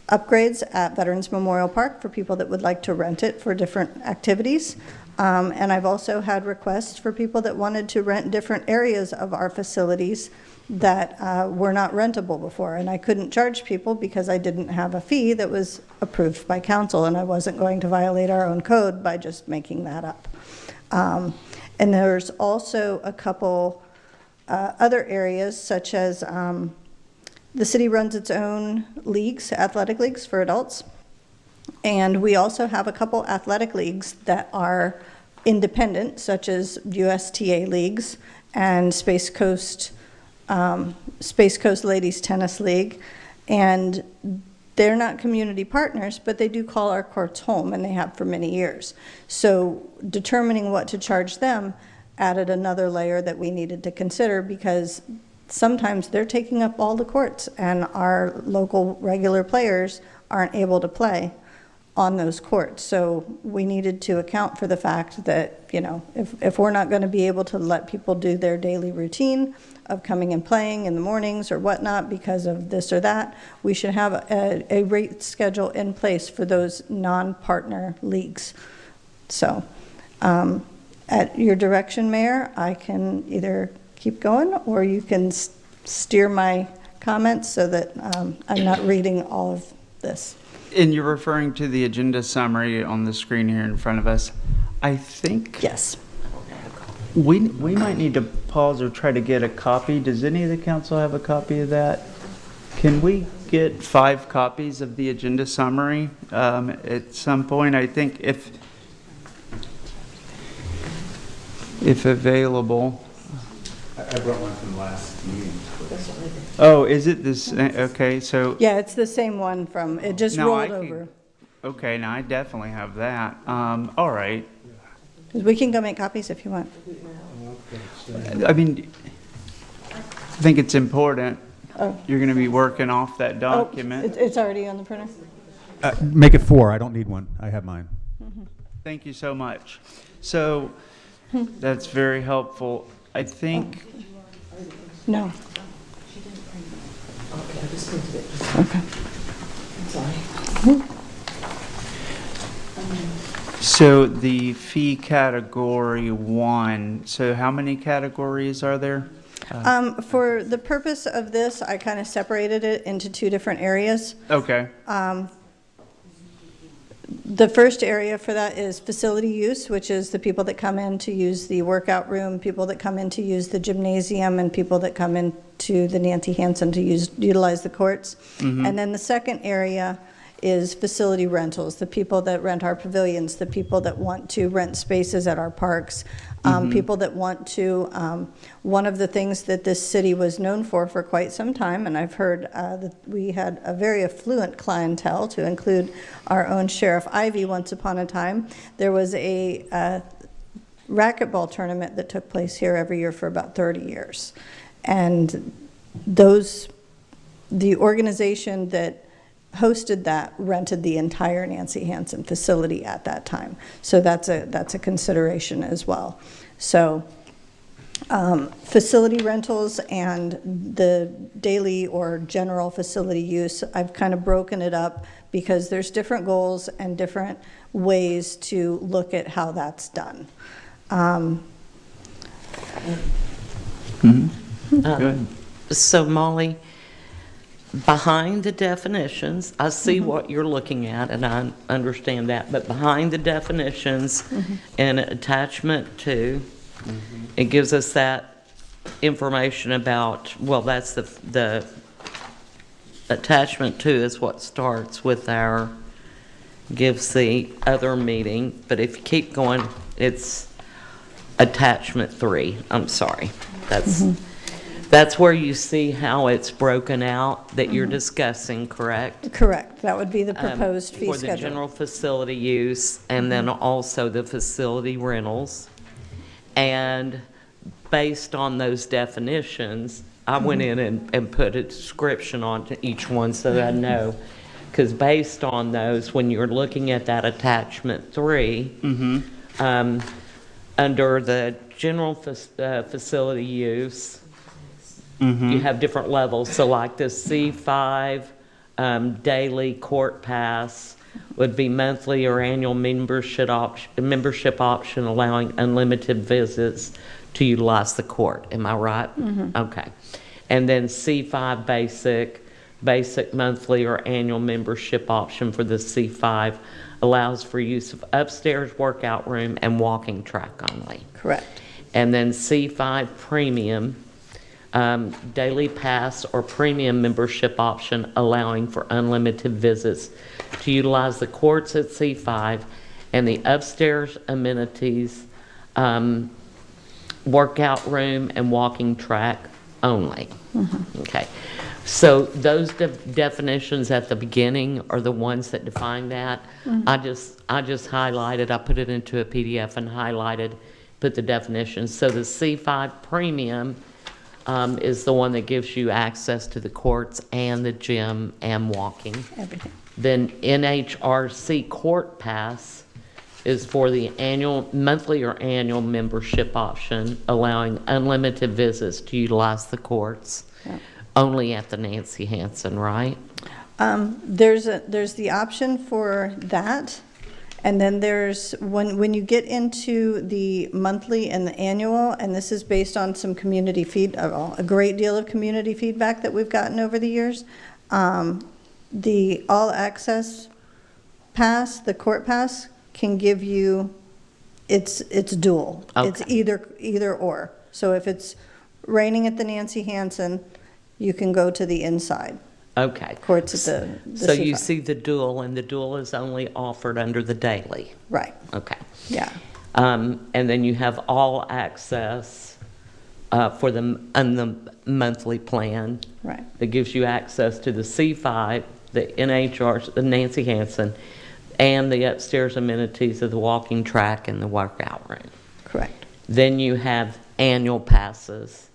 upgrades at Veterans Memorial Park, for people that would like to rent it for different activities. And I've also had requests for people that wanted to rent different areas of our facilities that were not rentable before. And I couldn't charge people because I didn't have a fee that was approved by council, and I wasn't going to violate our own code by just making that up. And there's also a couple other areas, such as the city runs its own leagues, athletic leagues for adults. And we also have a couple athletic leagues that are independent, such as USTA leagues and Space Coast Ladies Tennis League. And they're not community partners, but they do call our courts home, and they have for many years. So determining what to charge them added another layer that we needed to consider, because sometimes they're taking up all the courts, and our local regular players aren't able to play on those courts. So we needed to account for the fact that, you know, if we're not going to be able to let people do their daily routine of coming and playing in the mornings or whatnot because of this or that, we should have a rate schedule in place for those non-partner leagues. So at your direction, Mayor, I can either keep going, or you can steer my comments so that I'm not reading all of this. And you're referring to the agenda summary on the screen here in front of us. I think. Yes. We might need to pause or try to get a copy. Does any of the council have a copy of that? Can we get 5 copies of the agenda summary at some point? I think if available. I brought one from last meeting. Oh, is it this? Okay, so. Yeah, it's the same one from, it just No, rolled over. Okay, now I definitely have that. All right. We can go make copies if you want. I mean, I think it's important. Oh. You're going to be working off that document. It's already on the printer? Make it 4. I don't need one. I have mine. Thank you so much. So that's very helpful. I think. No. Okay, I just printed it. Okay. I'm sorry. So the fee category 1, so how many categories are there? For the purpose of this, I kind of separated it into 2 different areas. Okay. The first area for that is facility use, which is the people that come in to use the workout room, people that come in to use the gymnasium, and people that come into the Nancy Hansen to utilize the courts. And then the second area is facility rentals, the people that rent our pavilions, the people that want to rent spaces at our parks, people that want to, one of the things that this city was known for quite some time, and I've heard that we had a very affluent clientele, to include our own Sheriff Ivy once upon a time. There was a racquetball tournament that took place here every year for about 30 years. And the organization that hosted that rented the entire Nancy Hansen facility at that time. So that's a consideration as well. So facility rentals and the daily or general facility use, I've kind of broken it up because there's different goals and different ways to look at how that's done. Good. So Molly, behind the definitions, I see what you're looking at, and I understand that, but behind the definitions in attachment 2, it gives us that information about, well, that's the attachment 2 is what starts with our, gives the other meeting, but if you keep going, it's attachment 3. I'm sorry. That's where you see how it's broken out that you're discussing, correct? Correct. That would be the proposed fee For schedule. the general facility use, and then also the facility rentals. And based on those definitions, I went in and put a description onto each one so that I know. Because based on those, when you're looking at that attachment 3, under the general facility use, you have different levels. So like the C5 daily court pass would be monthly or annual membership option allowing unlimited visits to utilize the court. Am I right? Okay. And then C5 basic monthly or annual membership option for the C5 allows for use of upstairs workout room and walking track only. Correct. And then C5 premium, daily pass or premium membership option allowing for unlimited visits to utilize the courts at C5 and the upstairs amenities, workout room and walking track only. Okay. So those definitions at the beginning are the ones that define that. I just highlighted, I put it into a PDF and highlighted, put the definitions. So the C5 premium is the one that gives you access to the courts and the gym and walking. Everything. Then NHRC Court Pass is for the monthly or annual membership option, allowing unlimited visits to utilize the courts. Yep. Only at the Nancy Hansen, right? There's the option for that, and then there's, when you get into the monthly and the annual, and this is based on some community a great deal of community feedback that we've gotten over the years, the all-access pass, the court pass, can give you, it's dual. Okay. It's either or. So if it's raining at the Nancy Hansen, you can go to the inside. Okay. Courts at the So you C5. see the dual, and the dual is only offered under the daily. Right. Okay. Yeah. And then you have all access for the monthly plan. Right. That gives you access to the C5, the NHR, the Nancy Hansen, and the upstairs amenities of the walking track and the workout room. Correct. Then you have annual passes,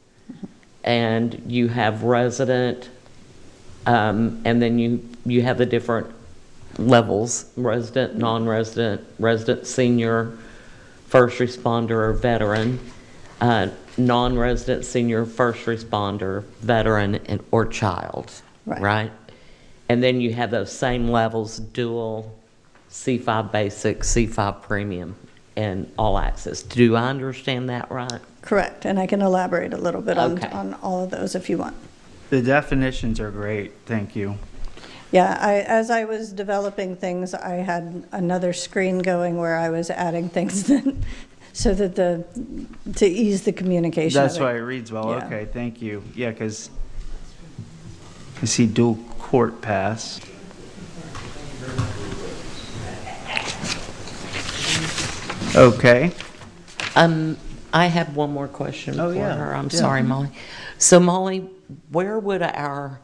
and you have resident, and then you have the different levels: resident, non-resident, resident, senior, first responder, or veteran, non-resident, senior, first responder, veteran, or child. Right. Right? And then you have those same levels: dual, C5 Basic, C5 Premium, and All Access. Do I understand that right? Correct, and I can elaborate a little bit Okay. on all of those if you want. The definitions are great, thank you. Yeah, as I was developing things, I had another screen going where I was adding things that, so that to ease the communication of That's it. why it reads well, Yeah. okay, thank you. Yeah, because I see dual court pass. Okay. I have one more question Oh, for yeah. her. I'm Yeah. sorry, Molly. So, Molly, where would our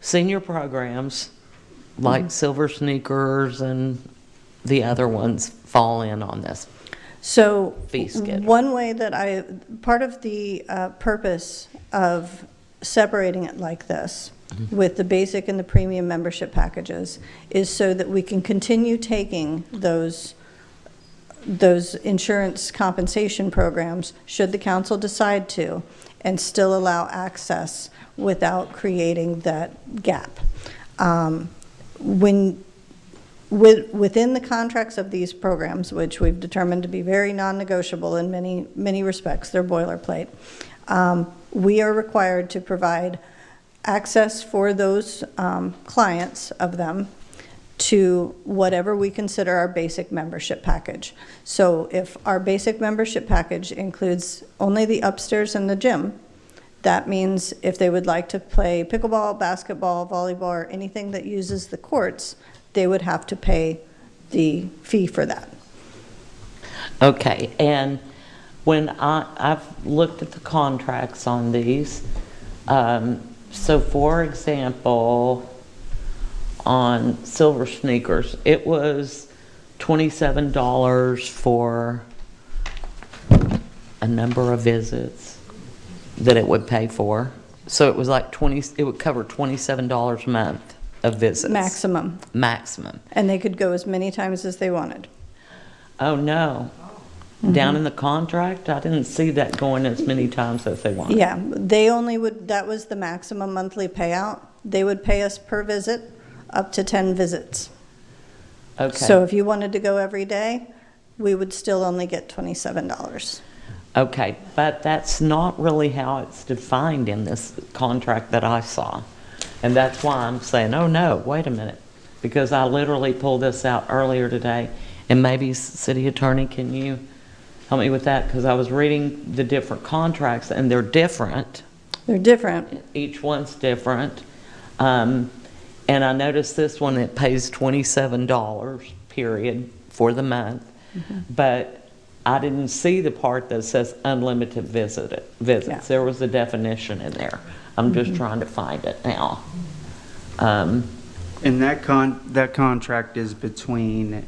senior programs, like Silver Sneakers and the other ones, fall in on this? So, Fee schedule. one way that part of the purpose of separating it like this, with the basic and the premium membership packages, is so that we can continue taking those insurance compensation programs, should the council decide to, and still allow access without creating that gap. Within the contracts of these programs, which we've determined to be very non-negotiable in many respects, they're boilerplate, we are required to provide access for those clients of them to whatever we consider our basic membership package. So if our basic membership package includes only the upstairs and the gym, that means if they would like to play pickleball, basketball, volleyball, or anything that uses the courts, they would have to pay the fee for that. Okay, and when I've looked at the contracts on these, so for example, on Silver Sneakers, it was $27 for a number of visits that it would pay for. So it was like it would cover $27 a month of visits. Maximum. Maximum. And they could go as many times as they wanted. Oh, no. Down in the contract, I didn't see that going as many times as they wanted. Yeah, that was the maximum monthly payout. They would pay us per visit, up to 10 visits. Okay. So if you wanted to go every day, we would still only get $27. Okay, but that's not really how it's defined in this contract that I saw. And that's why I'm saying, oh no, wait a minute. Because I literally pulled this out earlier today, and maybe City Attorney, can you help me with that? Because I was reading the different contracts, and they're different. They're different. Each one's different. And I noticed this one, it pays $27, period, for the month. But I didn't see the part that says unlimited visits. Yeah. There was a definition in there. I'm just trying to find it now. And that contract is between,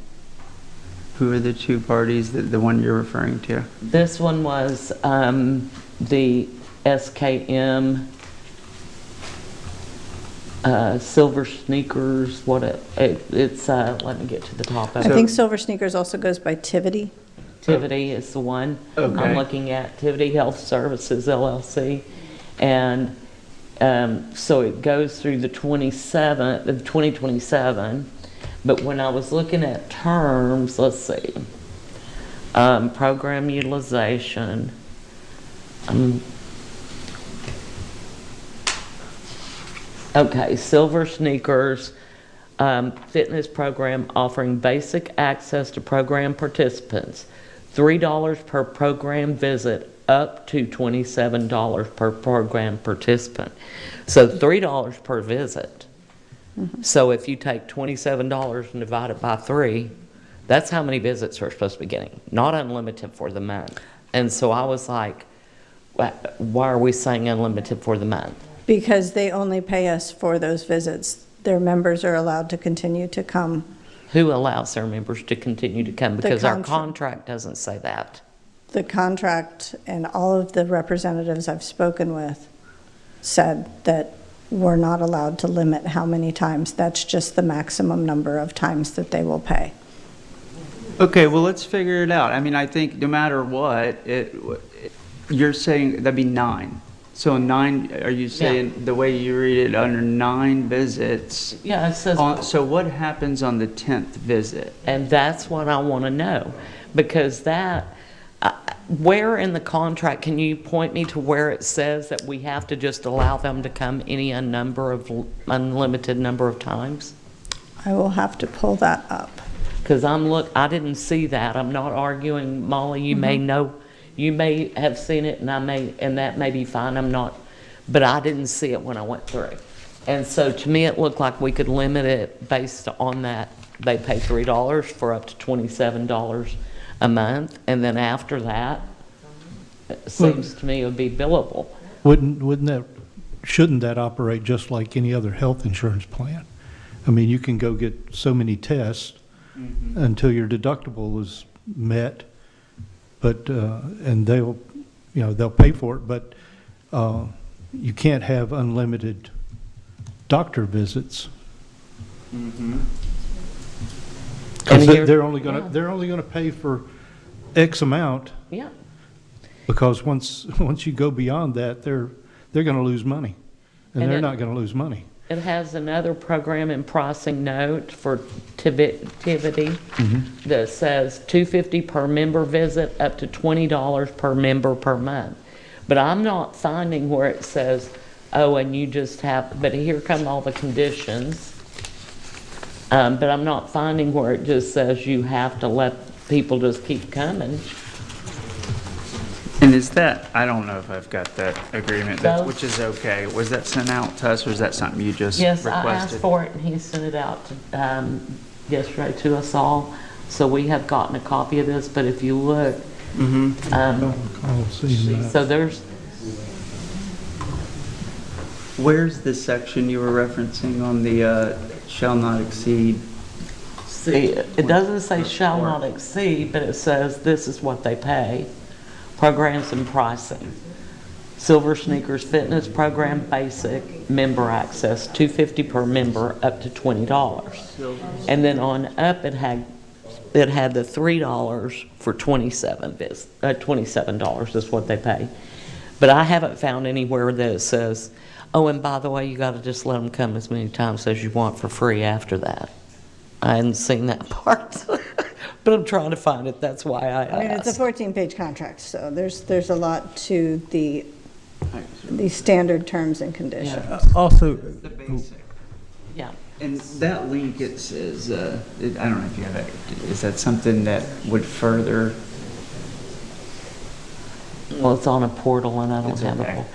who are the two parties, the one you're referring to? This one was the SKM Silver Sneakers. It's let me get to the top of I it. think Silver Sneakers also goes by Tivity. Tivity is the one Okay. I'm looking at, Tivity Health Services LLC. And so it goes through the 2027. But when I was looking at terms, let's see, program utilization. Okay, Silver Sneakers fitness program offering basic access to program participants. $3 per program visit, up to $27 per program participant. So $3 per visit. So if you take $27 and divide it by 3, that's how many visits we're supposed to be getting, not unlimited for the month. And so I was like, why are we saying unlimited for the month? Because they only pay us for those visits. Their members are allowed to continue to come. Who allows their members to continue to come? Because our contract. contract doesn't say that. The contract and all of the representatives I've spoken with said that we're not allowed to limit how many times. That's just the maximum number of times that they will pay. Okay, well, let's figure it out. I mean, I think no matter what, you're saying that'd be 9. So 9, are you saying, the way you read it, under 9 visits? Yeah, it says. So what happens on the 10th visit? And that's what I want to know, because where in the contract, can you point me to where it says that we have to just allow them to come any unlimited number of times? I will have to pull that up. Because I didn't see that. I'm not arguing, Molly, you may know, you may have seen it, and that may be fine, but I didn't see it when I went through. And so to me, it looked like we could limit it based on that. They pay $3 for up to $27 a month, and then after that, it seems to me it would be billable. Shouldn't that operate just like any other health insurance plan? I mean, you can go get so many tests until your deductible is met, but, and they'll pay for it, but you can't have unlimited doctor visits. Because they're only gonna pay for X amount. Yeah. Because once you go beyond that, they're gonna lose money, and they're not gonna lose money. It has another program and pricing note for Tivity that says $250 per member visit, up to $20 per member per month. But I'm not finding where it says, oh, and you just have, but here come all the conditions. But I'm not finding where it just says you have to let people just keep coming. And is that, I don't know if I've got that agreement, which is okay. Was that sent out to us, or is that something you just requested? Yes, I asked for it, and he sent it out yesterday to us all. So we have gotten a copy of this, but if you look, so there's... Where's the section you were referencing on the shall not exceed? See, it doesn't say shall not exceed, but it says this is what they pay. Programs and pricing. Silver Sneakers Fitness Program Basic Member Access, $250 per member, up to $20. And then on up it had the $3 for $27 is what they pay. But I haven't found anywhere that it says, oh, and by the way, you got to just let them come as many times as you want for free after that. I hadn't seen that part. But I'm trying to find it. That's why I asked. I mean, it's a 14-page contract, so there's a lot to the standard terms and conditions. Also, The basic. Yeah. And that link, it says, I don't know if you have it, is that something that would further? Well, it's on a portal and I don't have okay. it.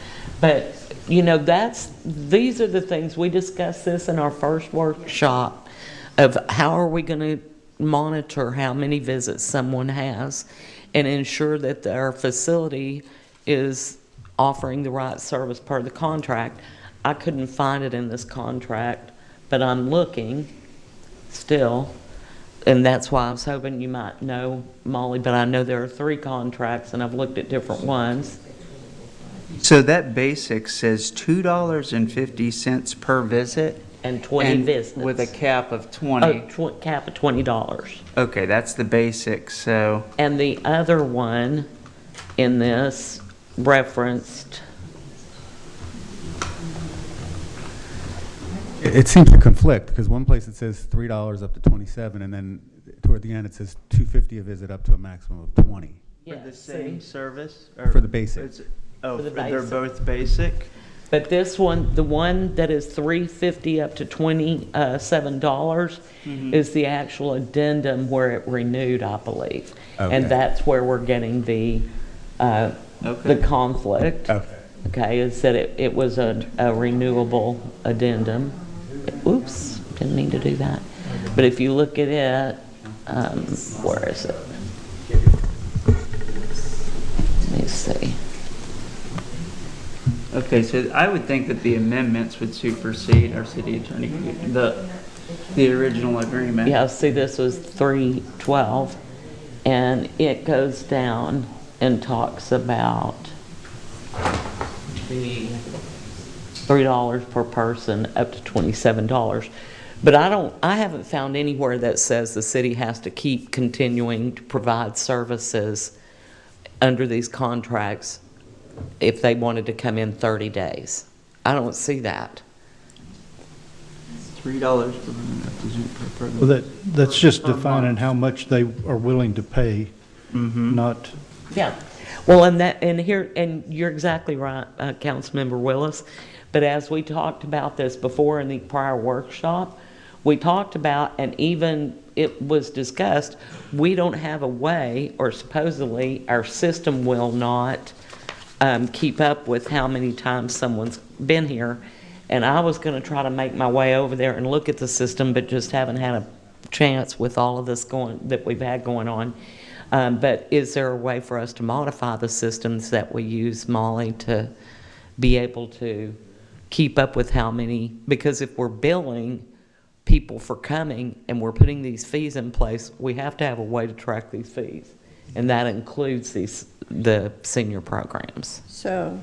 But, these are the things, we discussed this in our first workshop of how are we going to monitor how many visits someone has and ensure that our facility is offering the right service per the contract. I couldn't find it in this contract, but I'm looking still, and that's why I was hoping you might know, Molly, but I know there are 3 contracts and I've looked at different ones. So that basic says $2.50 per visit? And 20 visits. With a cap of 20? Cap of $20. Okay, that's the basic, so. And the other one in this referenced. it seems to conflict, because one place it says $3 up to 27, and then toward the end it says $250 a visit up to a maximum of 20. For the same service? For the basic. They're both basic? But this one, the one that is $350 up to $27 is the actual addendum where it renewed, I believe. Okay. And that's where we're getting the conflict. Okay, is that it was a renewable addendum. Oops, didn't mean to do that. But if you look at it, where is it? Let me see. Okay, so I would think that the amendments would supersede our city attorney, the original agreement. Yeah, see, this was 312, and it goes down and talks about the $3 per person up to $27. But I haven't found anywhere that says the city has to keep continuing to provide services under these contracts if they wanted to come in 30 days. I don't see that. $3 per program. Well, that's just defining how much they are willing to pay, not, Yeah. Well, and you're exactly right, Councilmember Willis. But as we talked about this before in the prior workshop, we talked about, and even it was discussed, we don't have a way, or supposedly our system will not keep up with how many times someone's been here. And I was going to try to make my way over there and look at the system, but just haven't had a chance with all of this that we've had going on. But is there a way for us to modify the systems that we use, Molly, to be able to keep up with how many? Because if we're billing people for coming and we're putting these fees in place, we have to have a way to track these fees. And that includes the senior programs. So,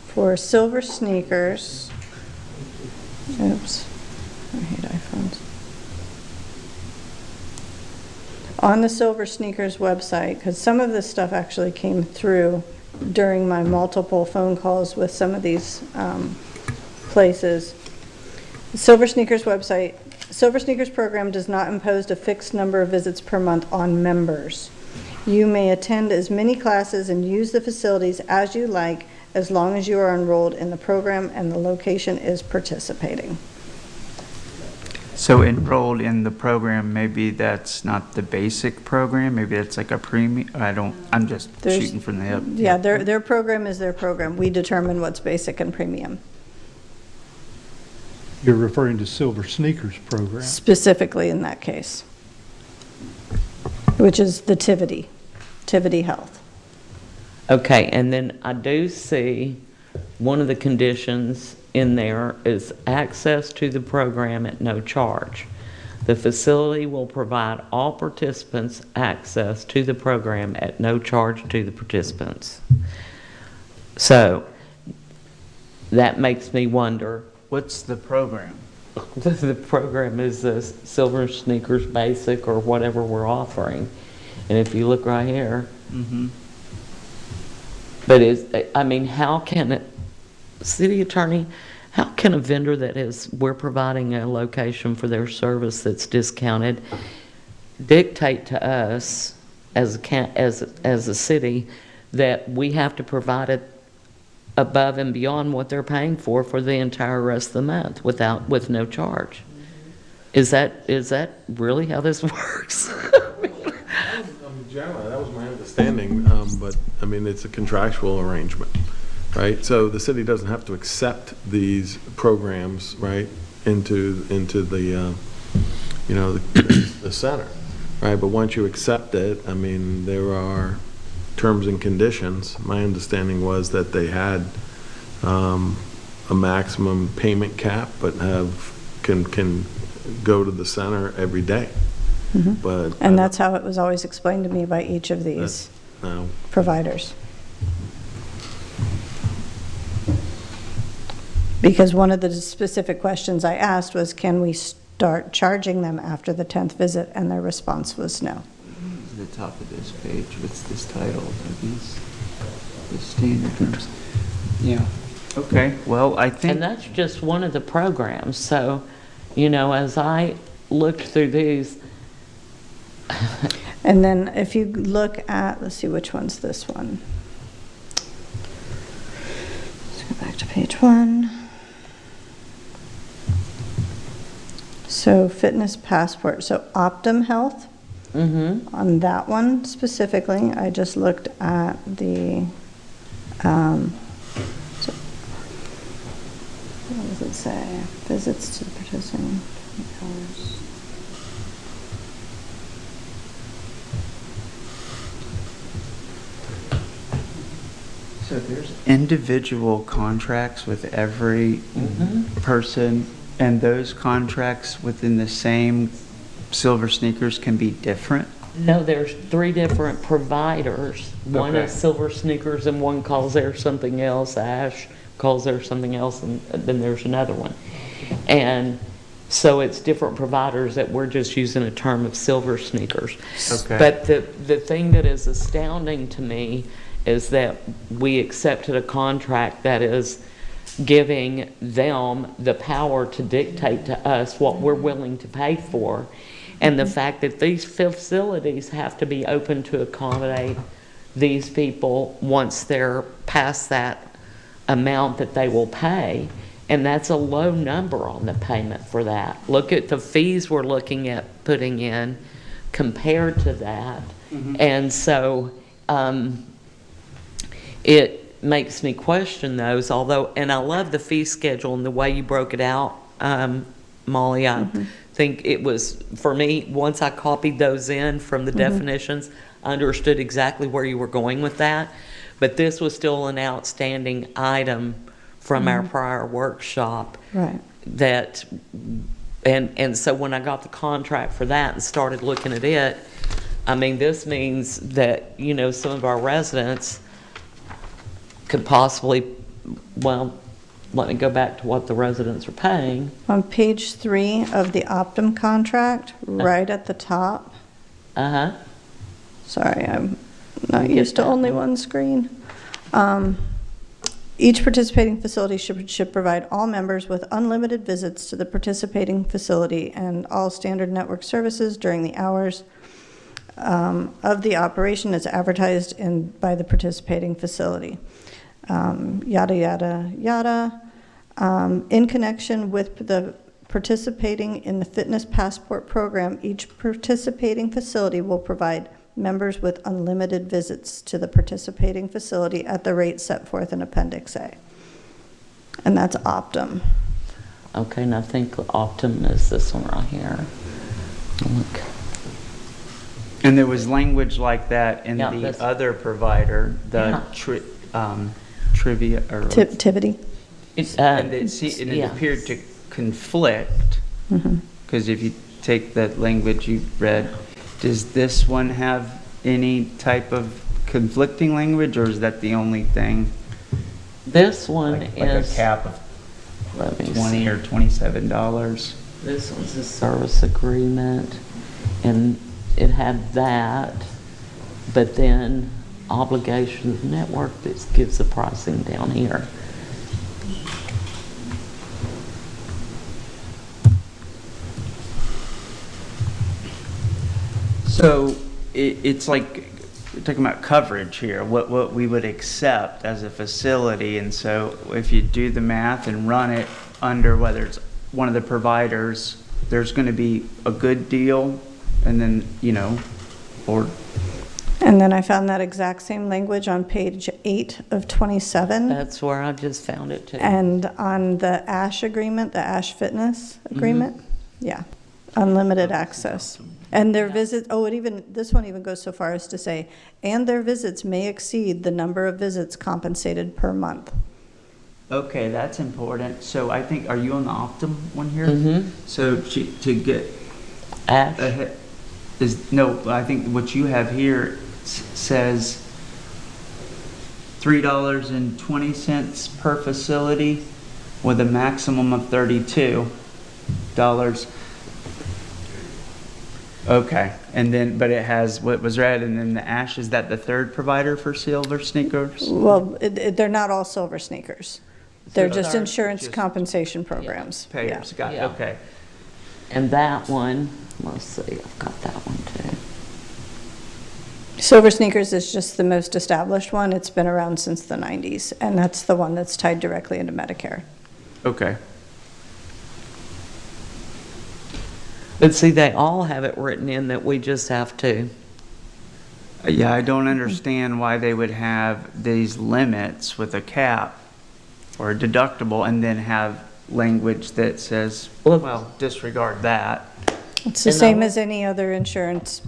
for Silver Sneakers, oops, I hate iPhones. On the Silver Sneakers website, because some of this stuff actually came through during my multiple phone calls with some of these places. Silver Sneakers website, Silver Sneakers program does not impose a fixed number of visits per month on members. You may attend as many classes and use the facilities as you like, as long as you are enrolled in the program and the location is participating. So enrolled in the program, maybe that's not the basic program, maybe that's like a premium, I'm just shooting from the hip. Yeah, their program is their program. We determine what's basic and premium. you're referring to Silver Sneakers program. Specifically in that case, which is the Tivity Health. Okay, and then I do see one of the conditions in there is access to the program at no charge. The facility will provide all participants access to the program at no charge to the participants. So that makes me wonder. What's the program? The program is the Silver Sneakers Basic or whatever we're offering. And if you look right here, but how can it, city attorney, how can a vendor that is, we're providing a location for their service that's discounted, dictate to us as a city that we have to provide it above and beyond what they're paying for the entire rest of the month with no charge? Is that really how this works? Generally, that was my understanding, but it's a contractual arrangement, right? So the city doesn't have to accept these programs, right, into the the center, right? But once you accept it, there are terms and conditions. My understanding was that they had a maximum payment cap, but can go to the center every day. But And that's how it was always explained to me by each of these providers. Because one of the specific questions I asked was, can we start charging them after the 10th visit? And their response was no. The top of this page, what's this title? The standard terms. Yeah. Okay, well, I think. And that's just one of the programs. So, as I looked through these. And then if you look at, let's see, which one's this one? Let's go back to page 1. So Fitness Passport, so Optum Health. On that one specifically, I just looked at the, what does it say? Visits to the participant hours. So there's individual contracts with every person, and those contracts within the same Silver Sneakers can be different? No, there's 3 different providers. One is Silver Sneakers and one calls theirs something else. Ash calls theirs something else, and then there's another one. And So it's different providers that we're just using a term of silver sneakers. Okay. But the thing that is astounding to me is that we accepted a contract that is giving them the power to dictate to us what we're willing to pay for. And the fact that these facilities have to be open to accommodate these people once they're past that amount that they will pay. And that's a low number on the payment for that. Look at the fees we're looking at putting in compared to that. And so it makes me question those, although, and I love the fee schedule and the way you broke it out, Molly. I think it was, for me, once I copied those in from the definitions, I understood exactly where you were going with that. But this was still an outstanding item from our prior workshop. Right. That, and so when I got the contract for that and started looking at it, I mean, this means that, you know, some of our residents could possibly, well, let me go back to what the residents are paying. On page 3 of the Optum contract, right at the top. Sorry, I'm not used to only one screen. Each participating facility should provide all members with unlimited visits to the participating facility and all standard network services during the hours of the operation as advertised by the participating facility. Yada, yada, yada. In connection with the participating in the Fitness Passport program, each participating facility will provide members with unlimited visits to the participating facility at the rate set forth in Appendix A. And that's Optum. Okay, and I think Optum is this one right here. Look. And there was language like that in Yeah, the that's- other provider, the Trivia, or Tivity. and it appeared to conflict, because if you take that language you read, does this one have any type of conflicting language, or is that the only thing? This one Like is a cap of let me $20 see. or $27. This one's a service agreement, and it had that, but then obligations network that gives the pricing down here. So it's like we're talking about coverage here, what we would accept as a facility. And so if you do the math and run it under whether it's one of the providers, there's going to be a good deal, and then, you know, or. And then I found that exact same language on page 8 of 27. That's where I just found it too. And on the ASH agreement, the ASH Fitness agreement, yeah, unlimited access. And their visits, this one even goes so far as to say, and their visits may exceed the number of visits compensated per month. Okay, that's important. So I think, are you on the Optum one here? So to get Ash? ahead no, I think what you have here says $3.20 per facility with a maximum of $32. Okay, and then, but it has what was read, and then the ASH, is that the third provider for Silver Sneakers? Well, they're not all silver sneakers. They're just They're insurance just compensation programs. Payers, got it, Yeah. okay. And that one, let's see, I've got that one too. Silver Sneakers is just the most established one. It's been around since the 90s, and that's the one that's tied directly into Medicare. Okay. But see, they all have it written in that we just have to. Yeah, I don't understand why they would have these limits with a cap or a deductible and then have language that says, well, disregard that. It's the same as any other insurance.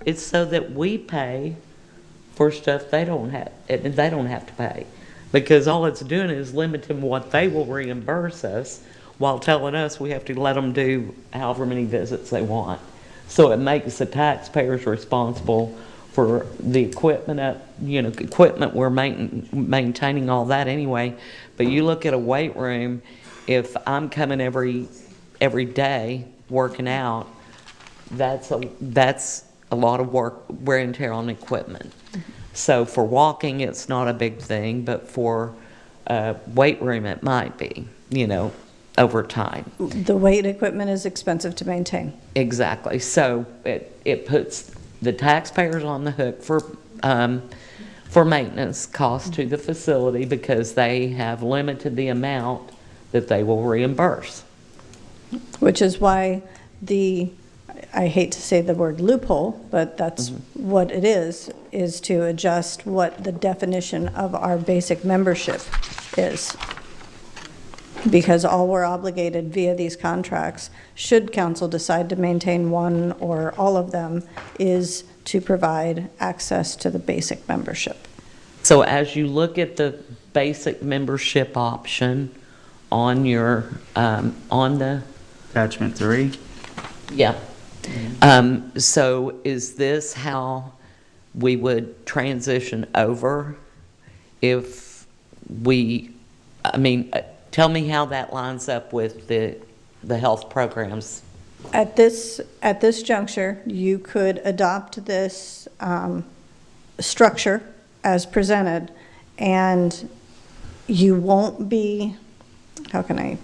It's so that we pay for stuff they don't have to pay. Because all it's doing is limiting what they will reimburse us while telling us we have to let them do however many visits they want. So it makes the taxpayers responsible for the equipment, equipment we're maintaining all that anyway. But you look at a weight room, if I'm coming every every day working out, that's a lot of work, wear and tear on equipment. So for walking, it's not a big thing, but for weight room, it might be, over time. The weight equipment is expensive to maintain. Exactly. So it puts the taxpayers on the hook for maintenance costs to the facility because they have limited the amount that they will reimburse. Which is why I hate to say the word loophole, but that's what it is to adjust what the definition of our basic membership is. Because all we're obligated via these contracts, should council decide to maintain one or all of them, is to provide access to the basic membership. So as you look at the basic membership option on your, on the... Attachment 3? Yeah. So is this how we would transition over if we, tell me how that lines up with the health programs. At this juncture, you could adopt this structure as presented, and you won't be, I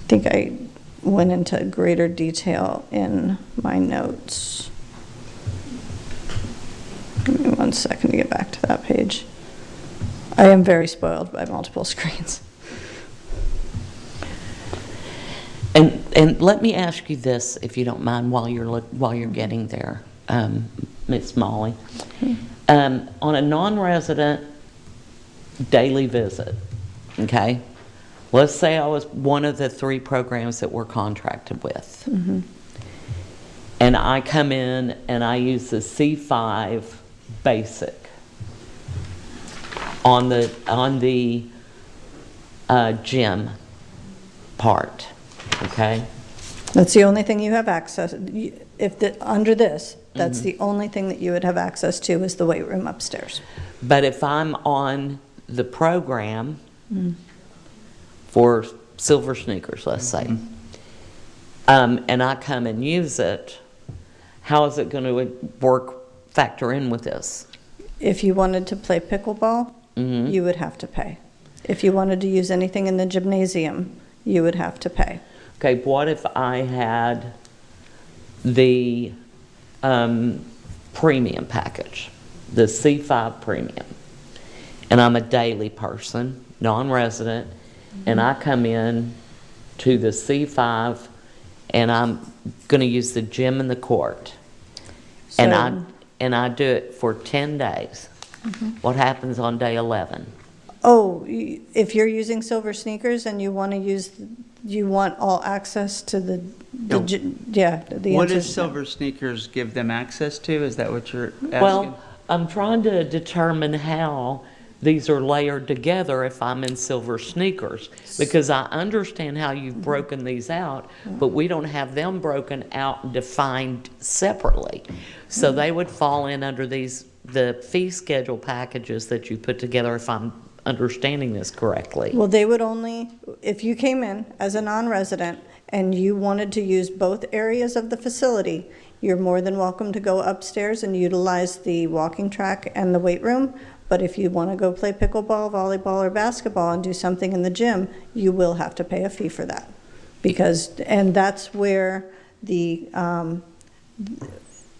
think I went into greater detail in my notes. Give me 1 second to get back to that page. I am very spoiled by multiple screens. And let me ask you this, if you don't mind, while you're getting there, Ms. Molly. On a non-resident daily visit, okay? Let's say I was one of the 3 programs that we're contracted with. Mm-hmm. And I come in and I use the C5 basic on the gym part, okay? That's the only thing you have access, under this, that's the only thing that you would have access to is the weight room upstairs. But if I'm on the program for Silver Sneakers, let's say, and I come and use it, how is it going to factor in with this? If you wanted to play pickleball, you would have to pay. If you wanted to use anything in the gymnasium, you would have to pay. Okay, what if I had the premium package, the C5 premium, and I'm a daily person, non-resident, and I come in to the C5 and I'm going to use the gym and the court, and I do it for 10 days. What happens on day 11? Oh, if you're using Silver Sneakers and you want all access to the What answer does is no. Silver Sneakers give them access to? Is that what you're asking? Well, I'm trying to determine how these are layered together if I'm in Silver Sneakers, because I understand how you've broken these out, but we don't have them broken out and defined separately. So they would fall in under the fee schedule packages that you put together, if I'm understanding this correctly. Well, they would only, if you came in as a non-resident and you wanted to use both areas of the facility, you're more than welcome to go upstairs and utilize the walking track and the weight room. But if you want to go play pickleball, volleyball, or basketball and do something in the gym, you will have to pay a fee for that. And that's where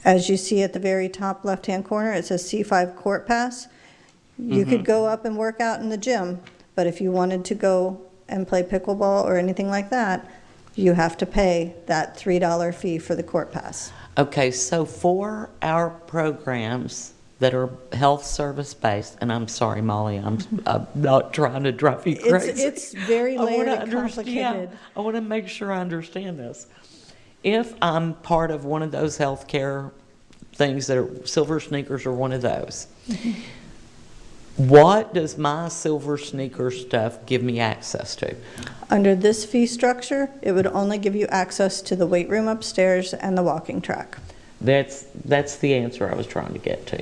as you see at the very top left-hand corner, it says C5 Court Pass. You could go up and work out in the gym, but if you wanted to go and play pickleball or anything like that, you have to pay that $3 fee for the Court Pass. Okay, so for our programs that are health service based, and I'm sorry, Molly, I'm not trying to drive you crazy. It's very layered and complicated. I want to make sure I understand this. If I'm part of one of those healthcare things that are Silver Sneakers or one of those, what does my Silver Sneaker stuff give me access to? Under this fee structure, it would only give you access to the weight room upstairs and the walking track. That's the answer I was trying to get to.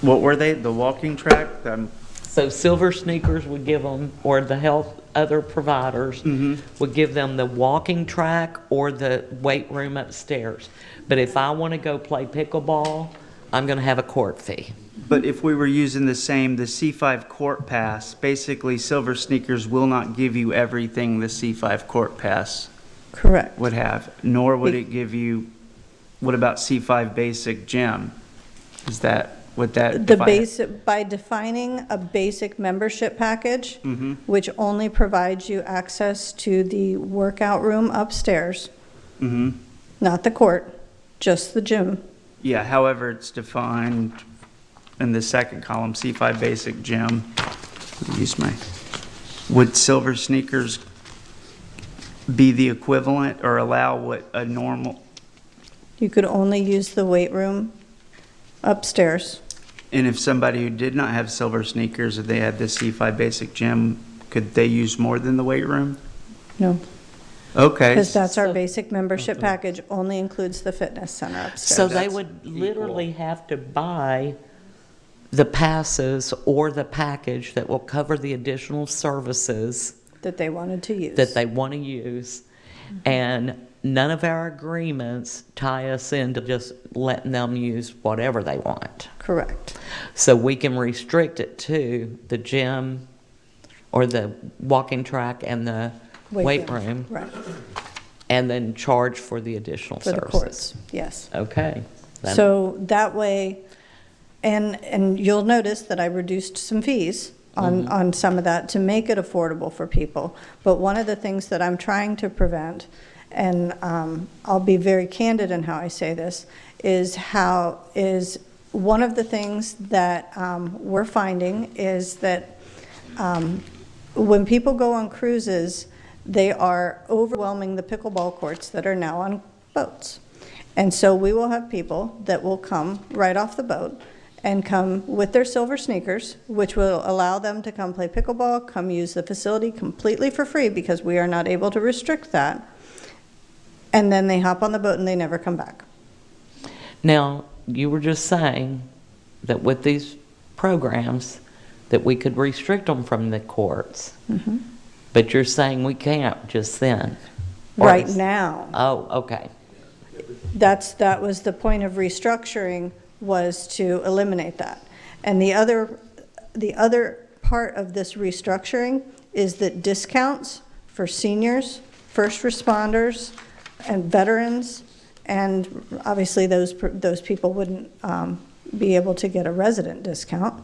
What were they? The walking track? So Silver Sneakers would give them, or the health, other providers would give them the walking track or the weight room upstairs. But if I want to go play pickleball, I'm going to have a court fee. But if we were using the C5 Court Pass, basically Silver Sneakers will not give you everything the C5 Court Pass Correct. would have, nor would it give you, what about C5 Basic Gym? Is that, would that? The define it? basic, by defining a basic membership package, which only provides you access to the workout room upstairs, not the court, just the gym. Yeah, however it's defined in the second column, C5 Basic Gym. Would Silver Sneakers be the equivalent or allow what a normal, You could only use the weight room upstairs. and if somebody who did not have Silver Sneakers, if they had the C5 Basic Gym, could they use more than the weight room? No, Okay. because that's our basic membership package, only includes the fitness center upstairs. So they would literally have to buy the passes or the package that will cover the additional services That they wanted to use. that they want to use. And none of our agreements tie us into just letting them use whatever they want. Correct. So we can restrict it to the gym or the walking track and the weight room. Right, And then charge for the additional for the services. courts, yes. Okay. That- So that way, and you'll notice that I reduced some fees on some of that to make it affordable for people. But one of the things that I'm trying to prevent, and I'll be very candid in how I say this, is one of the things that we're finding is that when people go on cruises, they are overwhelming the pickleball courts that are now on boats. And so we will have people that will come right off the boat and come with their Silver Sneakers, which will allow them to come play pickleball, come use the facility completely for free because we are not able to restrict that. And then they hop on the boat and they never come back. Now, you were just saying that with these programs, that we could restrict them from the courts. But you're saying we can't just then? Or Right is- now. Oh, okay. That was the point of restructuring, was to eliminate that. And the other part of this restructuring is that discounts for seniors, first responders, and veterans, and obviously those people wouldn't be able to get a resident discount.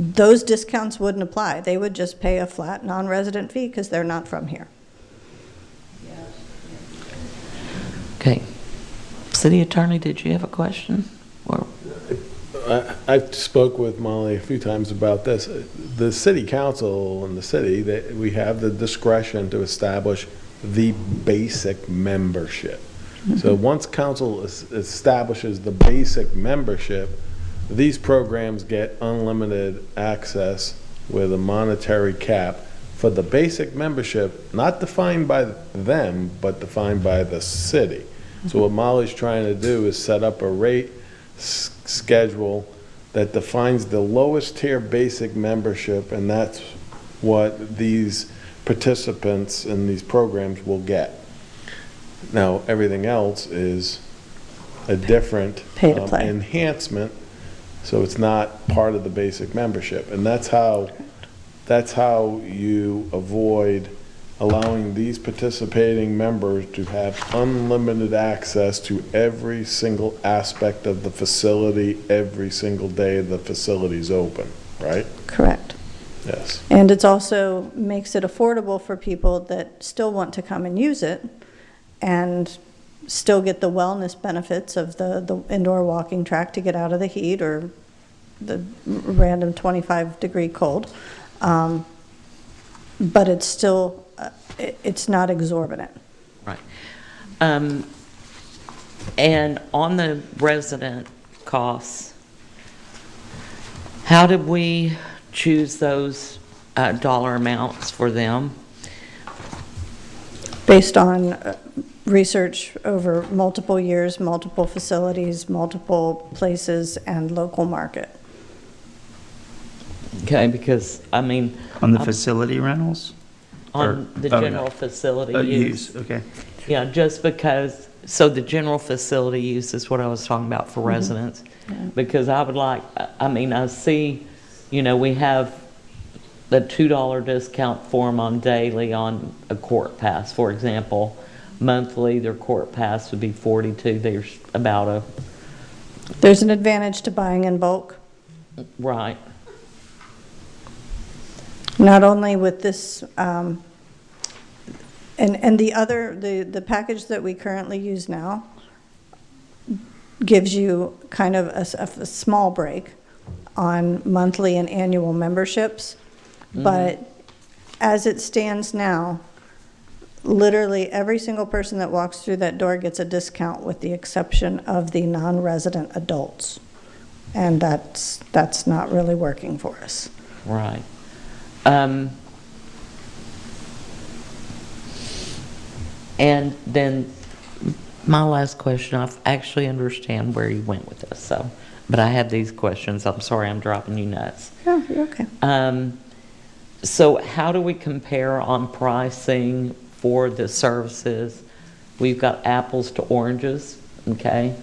Those discounts wouldn't apply. They would just pay a flat non-resident fee because they're not from here. Okay. City Attorney, did you have a question? Or I've spoke with Molly a few times about this. The city council and the city, we have the discretion to establish the basic membership. So once council establishes the basic membership, these programs get unlimited access with a monetary cap for the basic membership, not defined by them, but defined by the city. So what Molly's trying to do is set up a rate schedule that defines the lowest tier basic membership, and that's what these participants in these programs will get. Now, everything else is a different Pay to play. enhancement, so it's not part of the basic membership. And that's how you avoid allowing these participating members to have unlimited access to every single aspect of the facility every single day the facility's open, right? Correct. Yes. And it's also makes it affordable for people that still want to come and use it and still get the wellness benefits of the indoor walking track to get out of the heat or the random 25-degree cold. But it's still, it's not exorbitant. Right. And on the resident costs, how did we choose those dollar amounts for them? Based on research over multiple years, multiple facilities, multiple places, and local market. Okay, because, I mean. On the I'm- facility rentals? On Or- the oh, no. general facility Use, okay. Yeah, just because, so the general facility use is what I was talking about for residents. Because I would like, I mean, I see, we have the $2 discount for them on daily on a court pass, for example. Monthly, their court pass would be $42. There's about There's an advantage to buying in bulk. right. Not only with this, and the other, the package that we currently use now gives you kind of a small break on monthly and annual memberships. But as it stands now, literally every single person that walks through that door gets a discount with the exception of the non-resident adults. And that's not really working for us. Right. And then my last question, I actually understand where you went with this, so, but I have these questions. I'm sorry I'm dropping you nuts. Oh, you're okay. So how do we compare on pricing for the services? We've got apples to oranges, okay?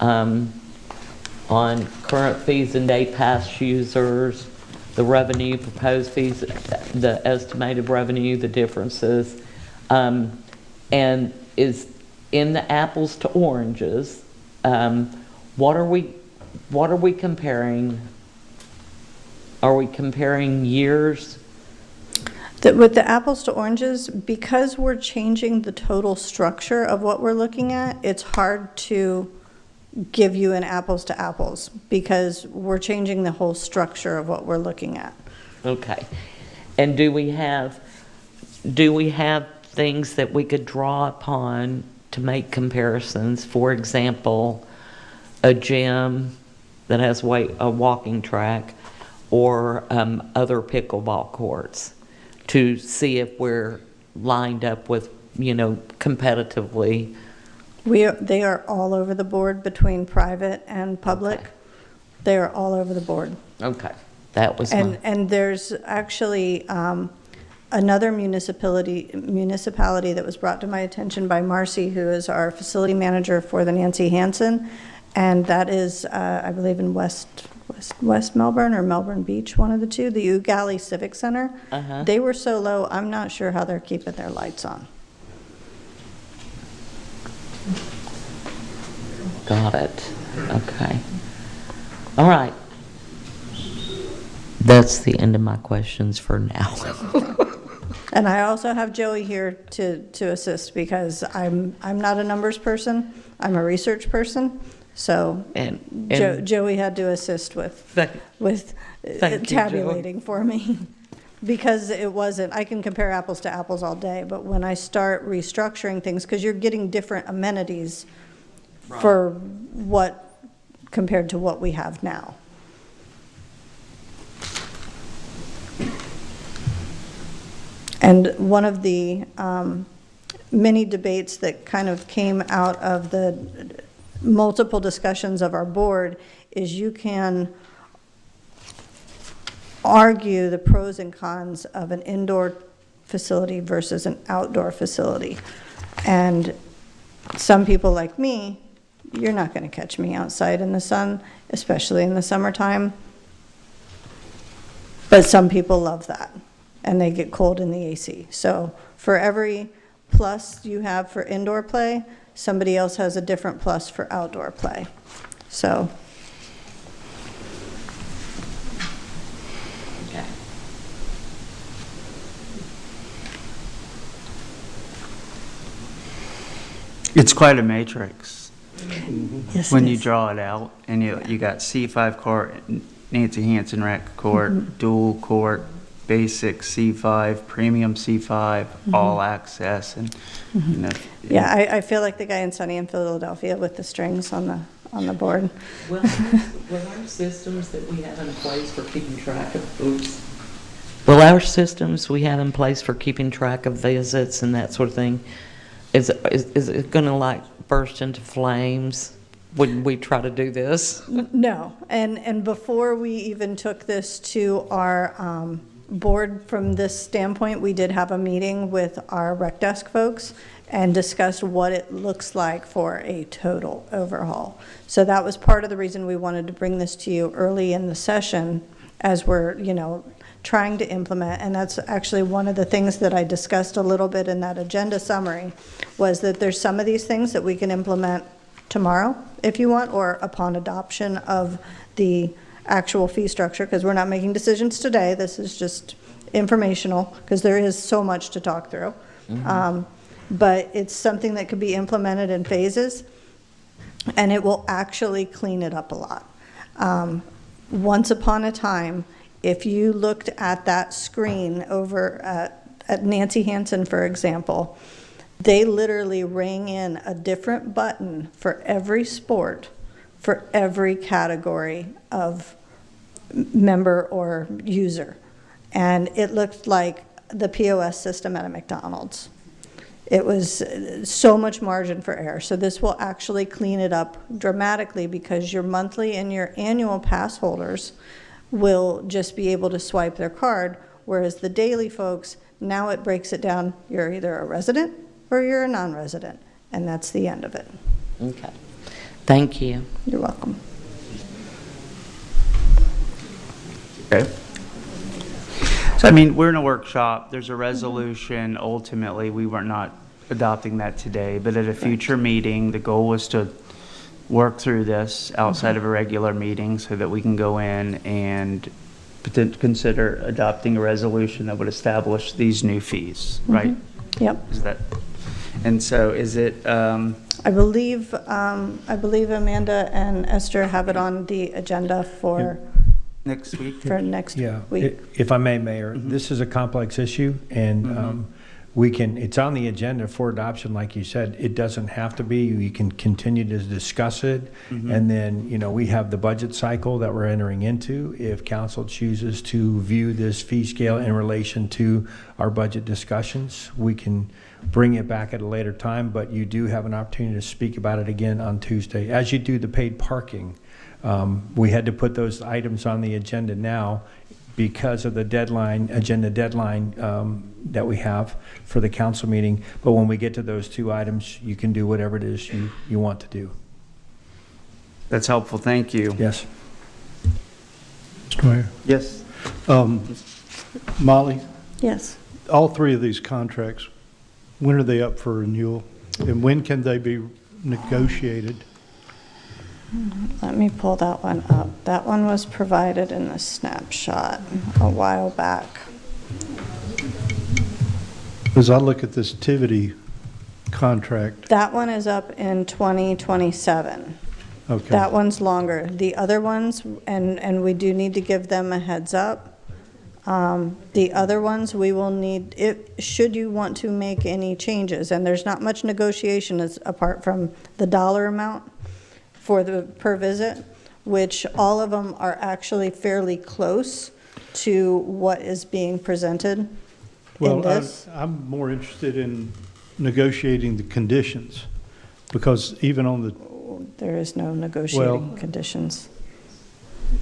On current fees and day pass users, the revenue, proposed fees, the estimated revenue, the differences. And is in the apples to oranges, what are we comparing? Are we comparing years? With the apples to oranges, because we're changing the total structure of what we're looking at, it's hard to give you an apples to apples because we're changing the whole structure of what we're looking at. Okay. And do we have things that we could draw upon to make comparisons? For example, a gym that has a walking track or other pickleball courts to see if we're lined up with, competitively. They are all over the board between private and public. Okay. They are all over the board. Okay. That was And there's actually another municipality that was brought to my attention by Marcy, who is our facility manager for the Nancy Hansen, and that is, I believe, in West Melbourne or Melbourne Beach, one of the two, the Ugali Civic Center. They were so low, I'm not sure how they're keeping their lights on. Got it. Okay. All right. That's the end of my questions for now. And I also have Joey here to assist because I'm not a numbers person, I'm a research person. So Joey had to assist with tabulating for me. Because it wasn't, I can compare apples to apples all day, but when I start restructuring things, because you're getting different amenities for what, compared to what we have now. And one of the many debates that kind of came out of the multiple discussions of our board is you can argue the pros and cons of an indoor facility versus an outdoor facility. And some people like me, you're not going to catch me outside in the sun, especially in the summertime. But some people love that, and they get cold in the AC. So for every plus you have for indoor play, somebody else has a different plus for outdoor play. So. Okay. It's quite a matrix. Yes, When it you is. draw it out, and you got C5 court, Nancy Hansen rec court, dual court, basic C5, premium C5, all access, and Yeah, I feel like the guy in Sunny in Philadelphia with the strings on the board. Well, our systems that we have in place for keeping track of, our systems we have in place for keeping track of visits and that sort of thing, is it going to like burst into flames when we try to do this. No, and before we even took this to our board from this standpoint, we did have a meeting with our rec desk folks and discussed what it looks like for a total overhaul. So that was part of the reason we wanted to bring this to you early in the session as we're, trying to implement. And that's actually one of the things that I discussed a little bit in that agenda summary, was that there's some of these things that we can implement tomorrow, if you want, or upon adoption of the actual fee structure, because we're not making decisions today. This is just informational, because there is so much to talk through. But it's something that could be implemented in phases, and it will actually clean it up a lot. Once upon a time, if you looked at that screen over at Nancy Hansen, for example, they literally rang in a different button for every sport, for every category of member or user. And it looked like the POS system at a McDonald's. It was so much margin for error. So this will actually clean it up dramatically, because your monthly and your annual pass holders will just be able to swipe their card, whereas the daily folks, now it breaks it down. You're either a resident or you're a non-resident, and that's the end of it. Okay. Thank you. You're welcome. Okay. So, I mean, we're in a workshop. There's a resolution. Ultimately, we were not adopting that today, but at a future meeting, the goal was to work through this outside of a regular meeting so that we can go in and consider adopting a resolution that would establish these new fees, right? Yep. Is that, and so is it, I believe Amanda and Esther have it on the agenda for next week? For next Yeah, week. if I may, Mayor, this is a complex issue, and it's on the agenda for adoption, like you said. It doesn't have to be. We can continue to discuss it, and then, we have the budget cycle that we're entering into. If council chooses to view this fee scale in relation to our budget discussions, we can bring it back at a later time, but you do have an opportunity to speak about it again on Tuesday, as you do the paid parking. We had to put those items on the agenda now because of the agenda deadline that we have for the council meeting. But when we get to those two items, you can do whatever it is you want to do. That's helpful. Thank you. Yes. Mr. Mayor? Yes. Molly, Yes. all three of these contracts, when are they up for renewal? And when can they be negotiated? Let me pull that one up. That one was provided in the snapshot a while back. As I look at this Tivity contract, That one is up in 2027. okay. That one's longer. The other ones, and we do need to give them a heads up. The other ones, we will need, should you want to make any changes, and there's not much negotiation apart from the dollar amount for the per visit, which all of them are actually fairly close to what is being presented in Well, this. I'm more interested in negotiating the conditions, because even on the, There is no negotiating conditions.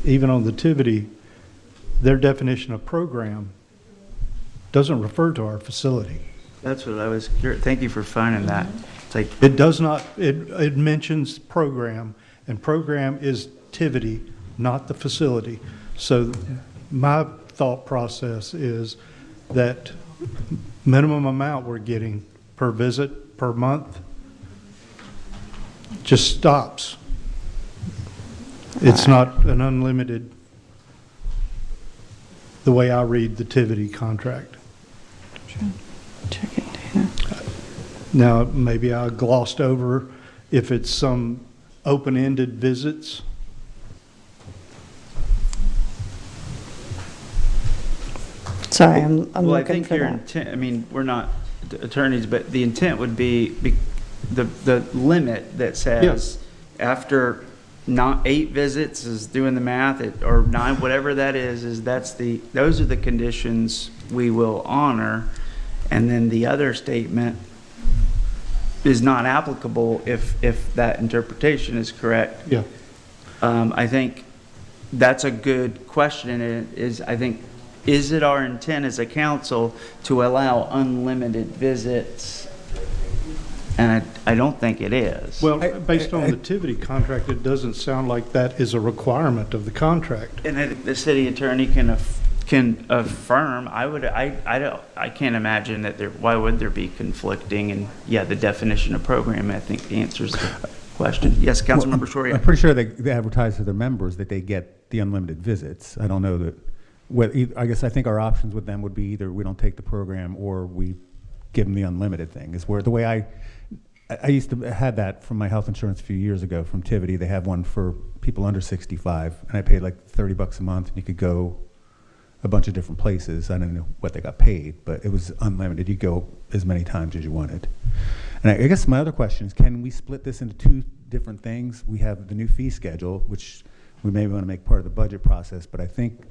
even on the Tivity, their definition of program doesn't refer to our facility. That's what I was curious. Thank you for finding that. It's like, It does not, it mentions program, and program is Tivity, not the facility. So my thought process is that minimum amount we're getting per visit, per month, just stops. It's not an unlimited, the way I read the Tivity contract. Check it, Dana. Now, maybe I glossed over if it's some open-ended visits. Sorry, I'm well, I looking think for your that. intent, I mean, we're not attorneys, but the intent would be the limit that says after not 8 visits is doing the math, or 9, whatever that is those are the conditions we will honor. And then the other statement is not applicable if that interpretation is correct. Yeah. I think that's a good question, and it is, I think, is it our intent as a council to allow unlimited visits? And I don't think it is. Well, based on the Tivity contract, it doesn't sound like that is a requirement of the contract. And I think the city attorney can affirm. I can't imagine that why would there be conflicting? And yeah, the definition of program, I think, answers the question. Yes, Councilmember Shorey. I'm pretty sure they advertise to their members that they get the unlimited visits. I don't know that, I guess I think our options with them would be either we don't take the program or we give them the unlimited thing. Is where the way I used to have that from my health insurance a few years ago from Tivity. They have one for people under 65, and I paid like $30 a month, and you could go a bunch of different places. I don't know what they got paid, but it was unlimited. You go as many times as you wanted. And I guess my other question is, can we split this into two different things? We have the new fee schedule, which we may want to make part of the budget process, but I think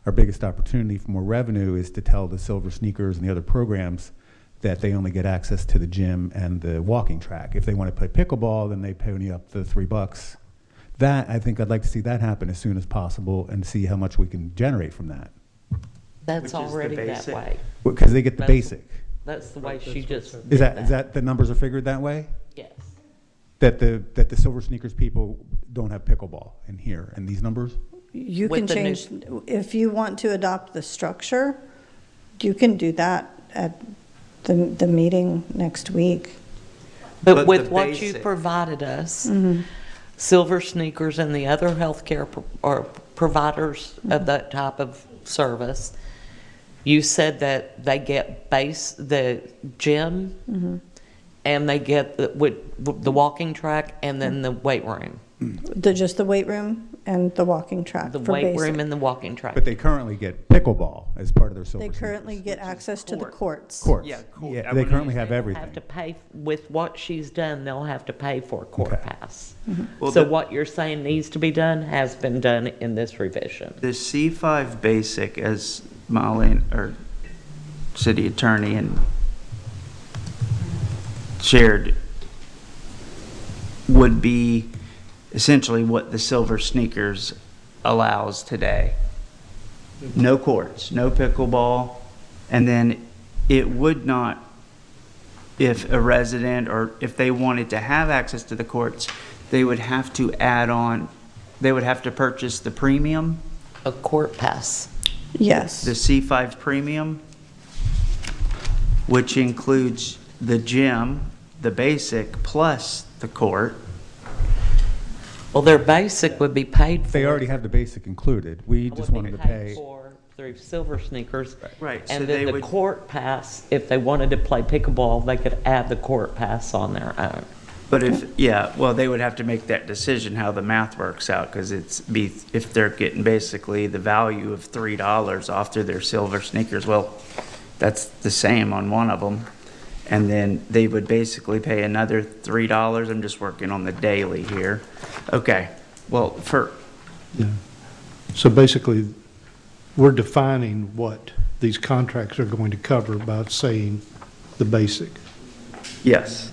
our biggest opportunity for more revenue is to tell the Silver Sneakers and the other programs that they only get access to the gym and the walking track. If they want to play pickleball, then they pony up the $3. That, I think I'd like to see that happen as soon as possible and see how much we can generate from that. That's already that way. Because they get the basic. That's the way she just Is that the numbers are figured that way? Yes. That the Silver Sneakers people don't have pickleball in here, in these numbers? You With can the new- change, if you want to adopt the structure, you can do that at the meeting next week. But with the what you basic- provided us, Mm-hmm. Silver Sneakers and the other healthcare or providers of that type of service, you said that they get the gym Mm-hmm. and they get the walking track and then the weight room. Just the weight room and the walking track The for weight basic. room and the walking track. But they currently get pickleball as part of their Silver They Sneakers. currently get access to the courts. Courts. Yeah, court. Yeah, I they would currently have Have everything. to pay, with what she's done, they'll have to pay for a court Okay. pass. Well, So the- what you're saying needs to be done has been done in this revision. The C5 basic, as Molly, or city attorney, and shared, would be essentially what the Silver Sneakers allows today. No courts, no pickleball, and then it would not, if a resident or if they wanted to have access to the courts, they would have to add on, they would have to purchase the premium, A court pass. Yes. the C5 premium, which includes the gym, the basic, plus the court. Well, their basic would be paid for. They already have the basic included. We would just be wanted to paid pay. for through Silver Sneakers. Right, so And they then the would- court pass, if they wanted to play pickleball, they could add the court pass on their own. But they would have to make that decision how the math works out, because if they're getting basically the value of $3 off through their Silver Sneakers, well, that's the same on one of them. And then they would basically pay another $3. I'm just working on the daily here. Okay, well, Yeah. So basically, we're defining what these contracts are going to cover by saying the basic. yes.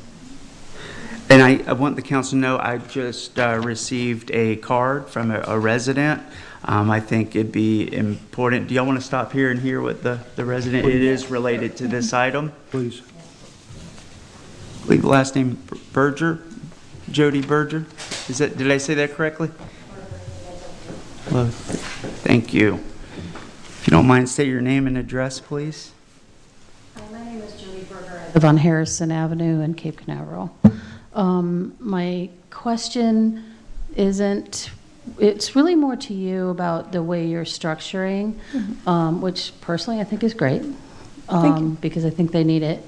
And I want the council to know, I just received a card from a resident. I think it'd be important. Do y'all want to stop here and hear what the resident, it is related to this item? Please. I believe the last name Berger, Jody Berger. Did I say that correctly? Well, thank you. If you don't mind, state your name and address, please. My name is Jody Berger. I live on Harrison Avenue in Cape Canaveral. My question isn't, it's really more to you about the way you're structuring, which personally I think is great, because I think they need it.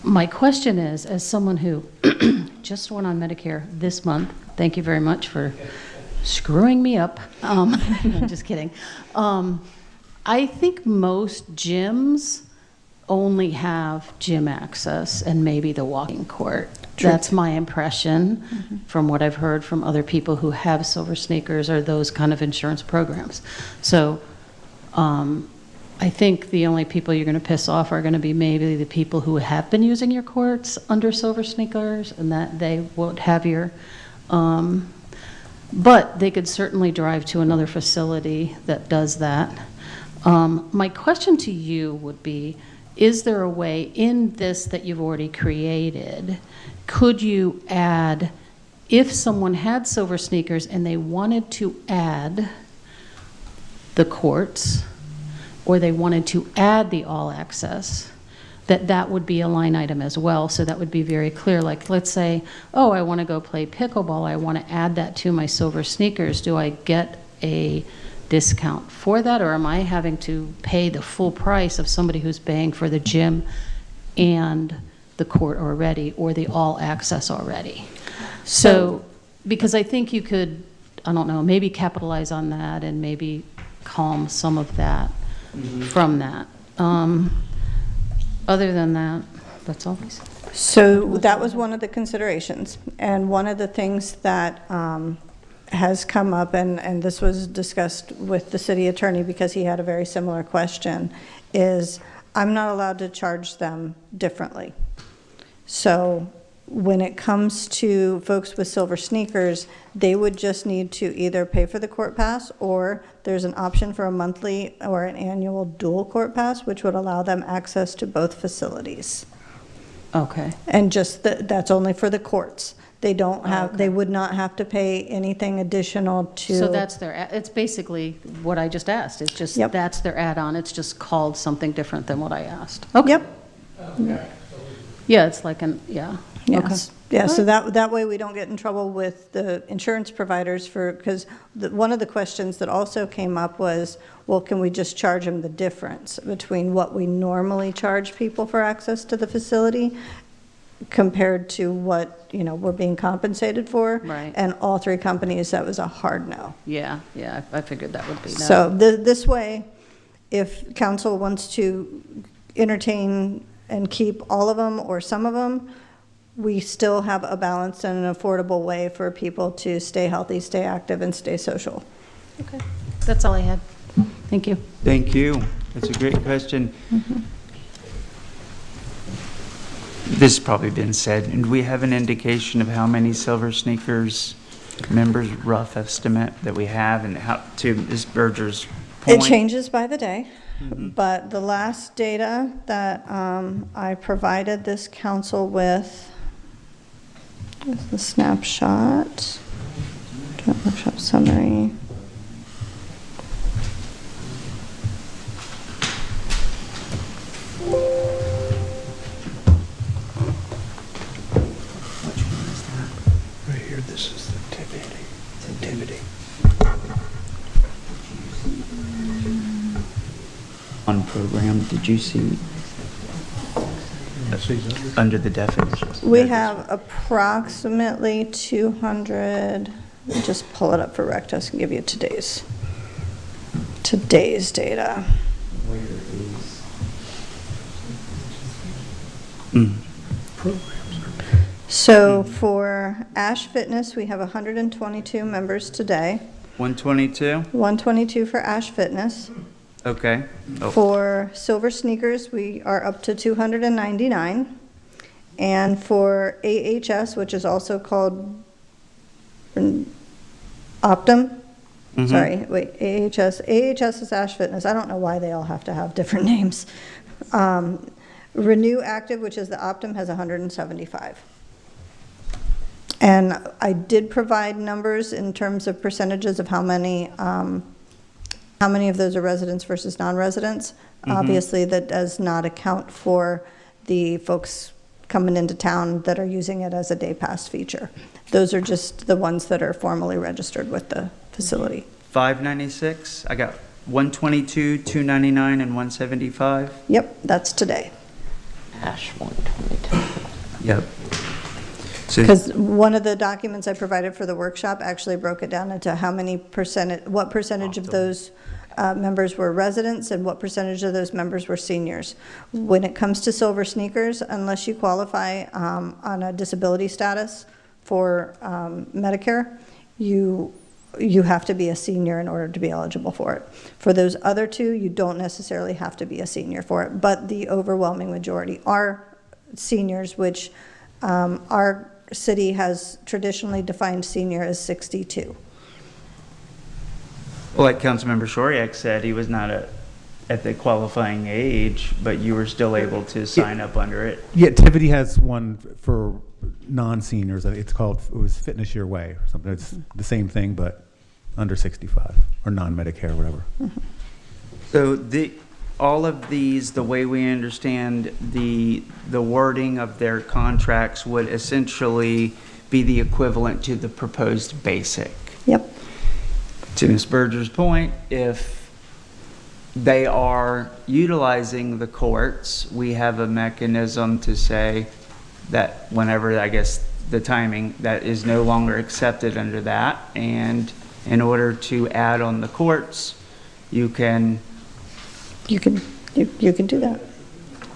My question is, as someone who just went on Medicare this month, thank you very much for screwing me up. I'm just kidding. I think most gyms only have gym access and maybe the walking court. True. That's my impression from what I've heard from other people who have Silver Sneakers or those kind of insurance programs. So I think the only people you're going to piss off are going to be maybe the people who have been using your courts under Silver Sneakers, and that they won't have your, but they could certainly drive to another facility that does that. My question to you would be, is there a way in this that you've already created, could you add, if someone had Silver Sneakers and they wanted to add the courts, or they wanted to add the all access, that would be a line item as well. So that would be very clear. Like, let's say, oh, I want to go play pickleball. I want to add that to my Silver Sneakers. Do I get a discount for that, or am I having to pay the full price of somebody who's paying for the gym and the court already, or the all access already? So, because I think you could, I don't know, maybe capitalize on that and maybe calm some of that from that. Other than that, that's all I said. So that was one of the considerations. And one of the things that has come up, and this was discussed with the city attorney because he had a very similar question, is I'm not allowed to charge them differently. So when it comes to folks with Silver Sneakers, they would just need to either pay for the court pass, or there's an option for a monthly or an annual dual court pass, which would allow them access to both facilities. Okay. And just that's only for the courts. They don't have, they would not have to pay anything additional to. So that's their, it's basically what I just asked. It's just, that's their add-on. It's just called something different than what I asked. Okay. Yep. Yeah, it's like an, yeah. Yes. Okay. Yeah, so that way we don't get in trouble with the insurance providers for, because one of the questions that also came up was, well, can we just charge them the difference between what we normally charge people for access to the facility compared to what, you know, we're being compensated for? Right. And all three companies, that was a hard no. Yeah, I figured that would be no. So this way, if council wants to entertain and keep all of them or some of them, we still have a balanced and an affordable way for people to stay healthy, stay active, and stay social. Okay, that's all I had. Thank you. Thank you. That's a great question. This has probably been said. And do we have an indication of how many Silver Sneakers members, rough estimate that we have, and how, to Ms. Berger's point? It changes by the day, but the last data that I provided this council with is the snapshot, joint workshop summary. Right here, this is the activity. On program, did you see under the definitions? We have approximately 200, let me just pull it up for Rectus and give you today's data. So for Ash Fitness, we have 122 members today. 122? 122 for Ash Fitness. Okay. Oh. For Silver Sneakers, we are up to 299. And for AHS, which is also called Optum, sorry, wait, AHS is Ash Fitness. I don't know why they all have to have different names. Renew Active, which is the Optum, has 175. And I did provide numbers in terms of percentages of how many of those are residents versus non-residents. Obviously, that does not account for the folks coming into town that are using it as a day pass feature. Those are just the ones that are formally registered with the facility. 596? I got 122, 299, and 175? Yep, that's today. Ash 122. Yep. Because one of the documents I provided for the workshop actually broke it down into how many what percentage of those members were residents and what percentage of those members were seniors. When it comes to Silver Sneakers, unless you qualify on a disability status for Medicare, you you have to be a senior in order to be eligible for it. For those other two, you don't necessarily have to be a senior for it, but the overwhelming majority are seniors, which our city has traditionally defined senior as 62. Well, like Councilmember Shoryak said, he was not at the qualifying age, but you were still able to sign up under it. Yeah, Tivity has one for non-seniors. It's called, it was Fitness Your Way or something. It's the same thing, but under 65 or non-Medicare, whatever. So all of these, the way we understand the wording of their contracts would essentially be the equivalent to the proposed basic. Yep. To Ms. Berger's point, if they are utilizing the courts, we have a mechanism to say that whenever, I guess, the timing, that is no longer accepted under that. And in order to add on the courts, you can do that.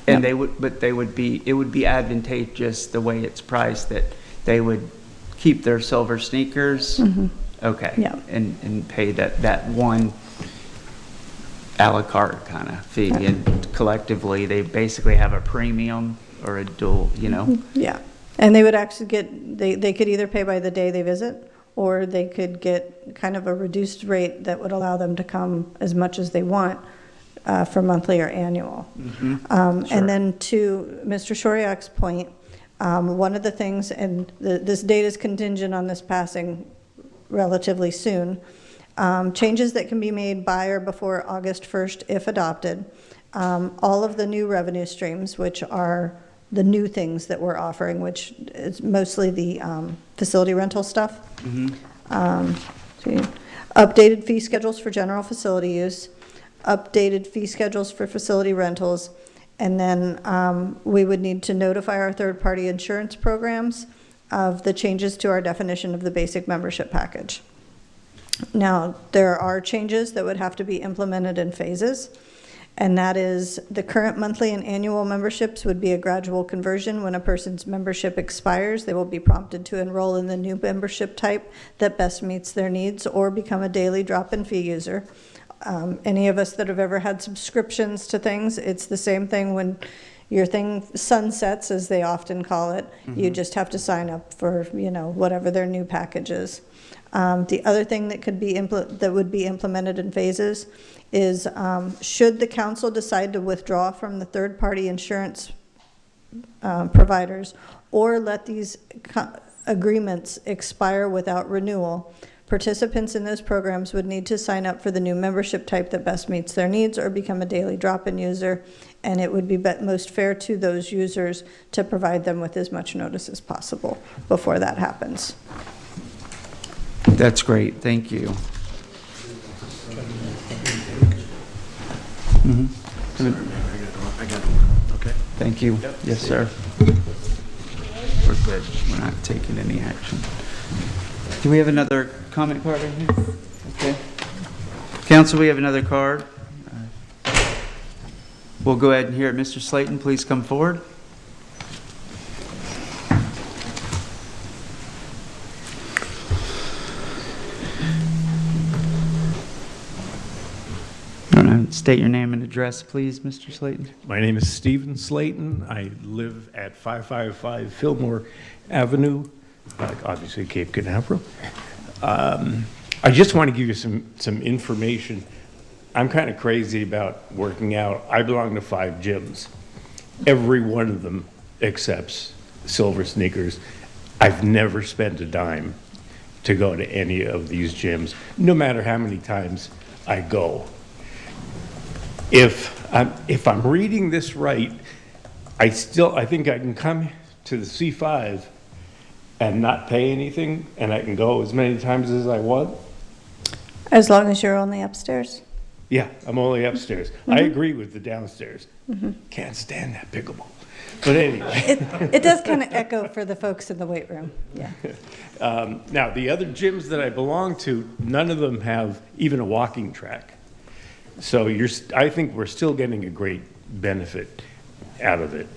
And it would be advantageous the way it's priced, that they would keep their silver sneakers. Mm-hmm. Okay. Yeah. And pay that one a la carte kind of fee, and collectively they basically have a premium or a dual, Yeah, and they would actually get, they could either pay by the day they visit, or they could get kind of a reduced rate that would allow them to come as much as they want for monthly or annual. Mm-hmm. Sure. And then to Mr. Shoryak's point, one of the things, and this date is contingent on this passing relatively soon, changes that can be made by or before August 1st if adopted. All of the new revenue streams, which are the new things that we're offering, which is mostly the facility rental stuff. Updated fee schedules for general facility use, updated fee schedules for facility rentals, and then we would need to notify our third-party insurance programs of the changes to our definition of the basic membership package. Now, there are changes that would have to be implemented in phases, and that is the current monthly and annual memberships would be a gradual conversion. When a person's membership expires, they will be prompted to enroll in the new membership type that best meets their needs or become a daily drop-in fee user. Any of us that have ever had subscriptions to things, it's the same thing when your thing sunsets, as they often call it. You just have to sign up for, whatever their new package is. The other thing that could be that would be implemented in phases is should the council decide to withdraw from the third-party insurance providers or let these agreements expire without renewal, participants in those programs would need to sign up for the new membership type that best meets their needs or become a daily drop-in user, and it would be most fair to those users to provide them with as much notice as possible before that happens. That's great, thank you. Okay. Thank you. Yes, sir. We're good. We're not taking any action. Do we have another comment card in here? Okay. Council, we have another card. We'll go ahead and hear it. Mr. Slayton, please come forward. State your name and address, please, Mr. Slayton. My name is Stephen Slayton. I live at 555 Fillmore Avenue, obviously Cape Canaveral. I just want to give you some information. I'm kind of crazy about working out. I belong to 5 gyms. Every one of them accepts Silver Sneakers. I've never spent a dime to go to any of these gyms, no matter how many times I go. If I'm reading this right, I think I can come to the C5 and not pay anything, and I can go as many times as I want? As long as you're only upstairs. Yeah, I'm only upstairs. I agree with the downstairs. Can't stand that pickleball. But anyway. It does kind of echo for the folks in the weight room, yeah. Now, the other gyms that I belong to, none of them have even a walking track. So I think we're still getting a great benefit out of it.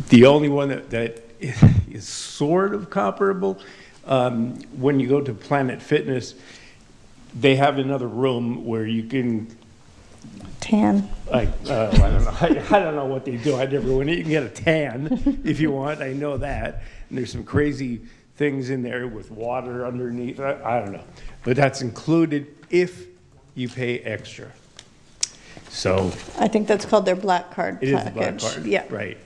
The only one that is sort of comparable, When you go to Planet Fitness, they have another room where you can, Tan. I don't know. I don't know what they do. I never went. You can get a tan if you want. I know that. And there's some crazy things in there with water underneath. I don't know. But that's included if you pay extra. So I think that's called their black card it package. is the black card. Yeah. Right.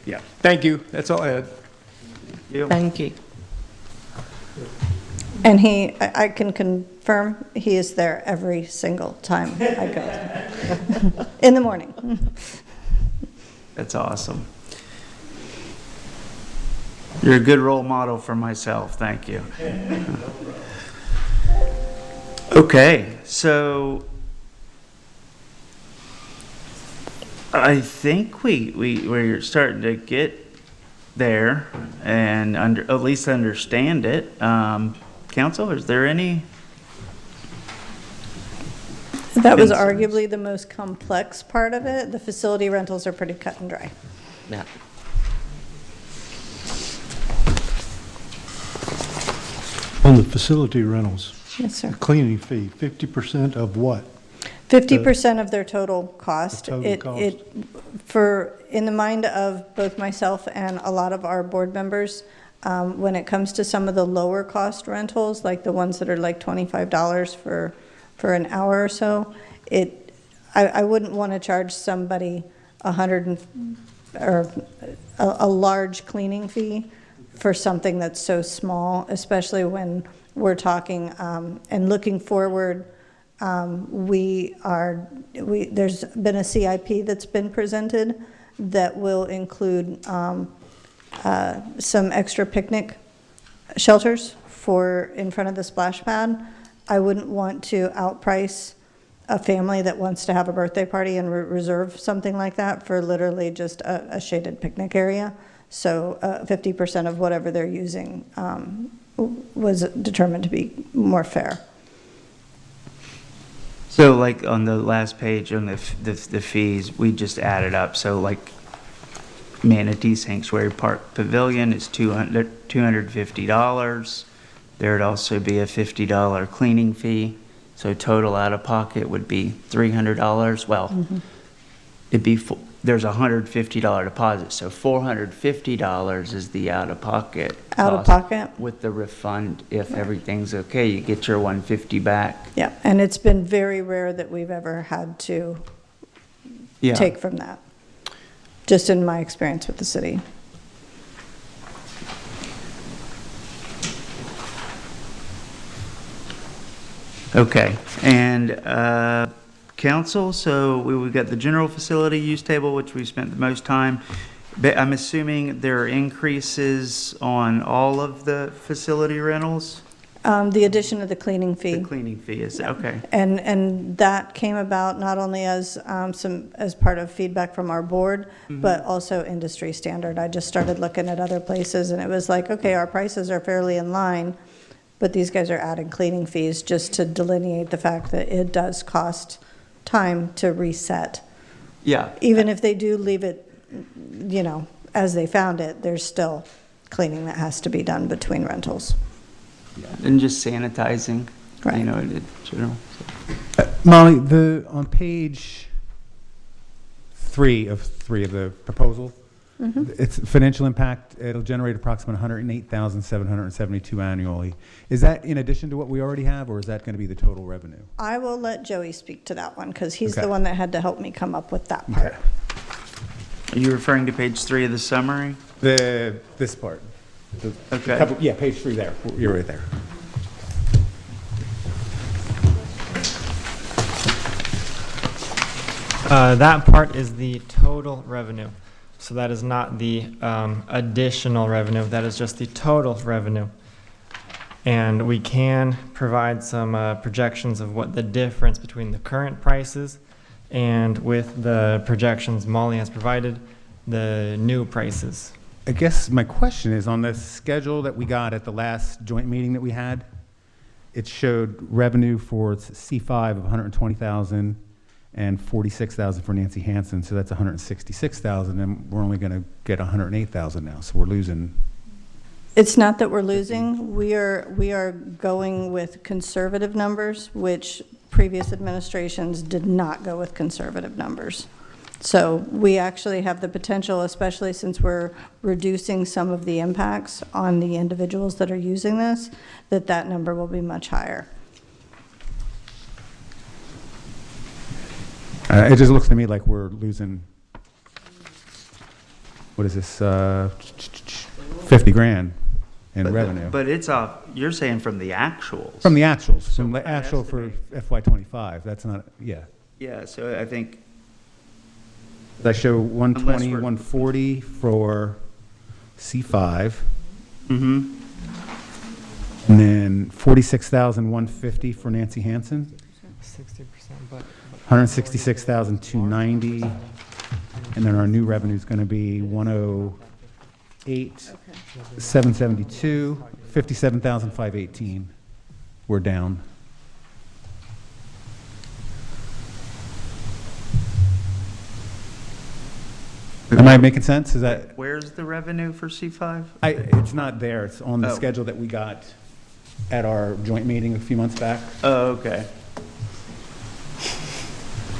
Yeah. Thank you. That's all I had. Thank you. And I can confirm, he is there every single time I go. In the morning. That's awesome. You're a good role model for myself. Thank you. Okay, so I think we're starting to get there and at least understand it. Council, is there any? That was concerns? arguably the most complex part of it. The facility rentals are pretty cut and dry. Yeah. On the facility rentals. Yes, sir. The cleaning fee, 50% of what? 50% of their total cost. The total cost. In the mind of both myself and a lot of our board members, when it comes to some of the lower cost rentals, like the ones that are like $25 for an hour or so, I wouldn't want to charge somebody a large cleaning fee for something that's so small, especially when we're talking and looking forward. There's been a CIP that's been presented that will include some extra picnic shelters in front of the splash pad. I wouldn't want to outprice a family that wants to have a birthday party and reserve something like that for literally just a shaded picnic area. So 50% of whatever they're using was determined to be more fair. So like on the last page on the fees, we just added up. So like Manatee Sanctuary Park Pavilion is $250. There'd also be a $50 cleaning fee. So total out of pocket would be $300. Well, it'd be there's a $150 deposit, so $450 is the out of pocket. Out of pocket? With the refund, if everything's okay, you get your $150 back. Yeah, and it's been very rare that we've ever had to take from that, just in my experience with the city. Okay, and council, so we've got the general facility use table, which we spent the most time. But I'm assuming there are increases on all of the facility rentals? The addition of the cleaning fee. The cleaning fee is, okay. And that came about not only as as part of feedback from our board, but also industry standard. I just started looking at other places and it was like, okay, our prices are fairly in line, but these guys are adding cleaning fees just to delineate the fact that it does cost time to reset. Yeah. Even if they do leave it, as they found it, there's still cleaning that has to be done between rentals. And just sanitizing, right. In general. Molly, on page 3 of the proposal, it's financial impact. It'll generate approximately $108,772 annually. Is that in addition to what we already have, or is that going to be the total revenue? I will let Joey speak to that one because he's Okay. the one that had to help me come up with that part. Okay. Are you referring to page 3 of the summary? This part. Okay. Page 3 there. You're right there. That part is the total revenue. So that is not the additional revenue. That is just the total revenue. And we can provide some projections of what the difference between the current prices and with the projections Molly has provided, the new prices. I guess my question is, on the schedule that we got at the last joint meeting that we had, it showed revenue for C5 of $120,000 and $46,000 for Nancy Hansen, so that's $166,000, and we're only going to get $108,000 now, so we're losing It's not that we're losing, we are going with conservative numbers, which previous administrations did not go with conservative numbers. So we actually have the potential, especially since we're reducing some of the impacts on the individuals that are using this, that number will be much higher. It just looks to me like we're losing, what is this, 50 grand in revenue. But it's off, you're saying from the actuals. From the actuals, from the actual for FY '25, that's not, yeah. Yeah, so I think, I show Unless 120, we're- 140 for C5, mm-hmm, and then 46,150 for Nancy Hansen, 60%, but 166,290, and then our new revenue is going to be 108,772, 57,518. We're down. Am I making sense? Is that? where's the revenue for C5? It's not there. It's on the Oh. schedule that we got at our joint meeting a few months back. Oh, okay.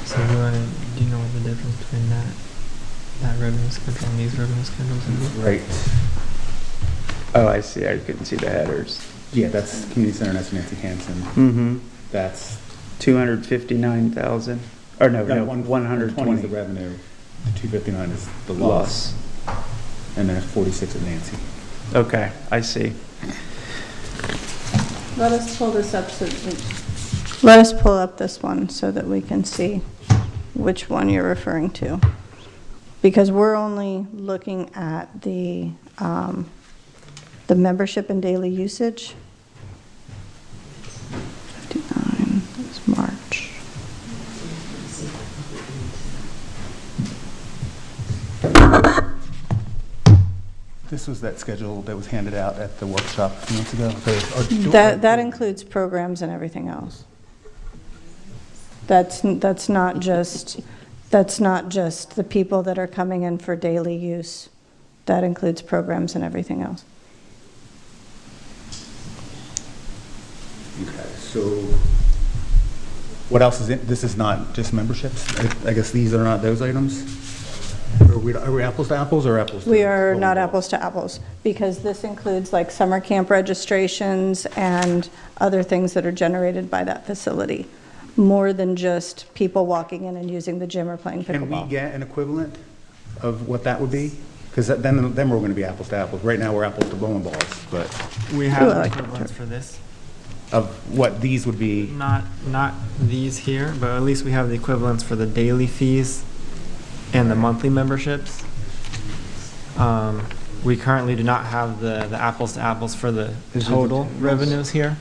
So do you know what the difference between that revenue schedule and these revenue schedules would be? Right. Oh, I see, I couldn't see the headers. Yeah, that's community center, that's Nancy Hansen. Mm-hmm, That's 259,000, or no, 120 is the revenue, the 259 is the loss. And then it's 46 at Nancy. Okay, I see. Let us pull this up, let us pull up this one so that we can see which one you're referring to. Because we're only looking at the membership and daily usage. 59, that's March. This was that schedule that was handed out at the workshop a few months ago. That includes programs and everything else. That's not just the people that are coming in for daily use. That includes programs and everything else. Okay, so what else is in, this is not just memberships? I guess these are not those items? Are we apples to apples or apples to? We are not apples to apples, because this includes like summer camp registrations and other things that are generated by that facility, more than just people walking in and using the gym or playing Can we pickleball. get an equivalent of what that would be? Because then we're going to be apples to apples. Right now, we're apples to bowling balls, but We have equivalents for this. of what these would be. Not these here, but at least we have the equivalents for the daily fees and the monthly memberships. We currently do not have the apples to apples for the total revenues here.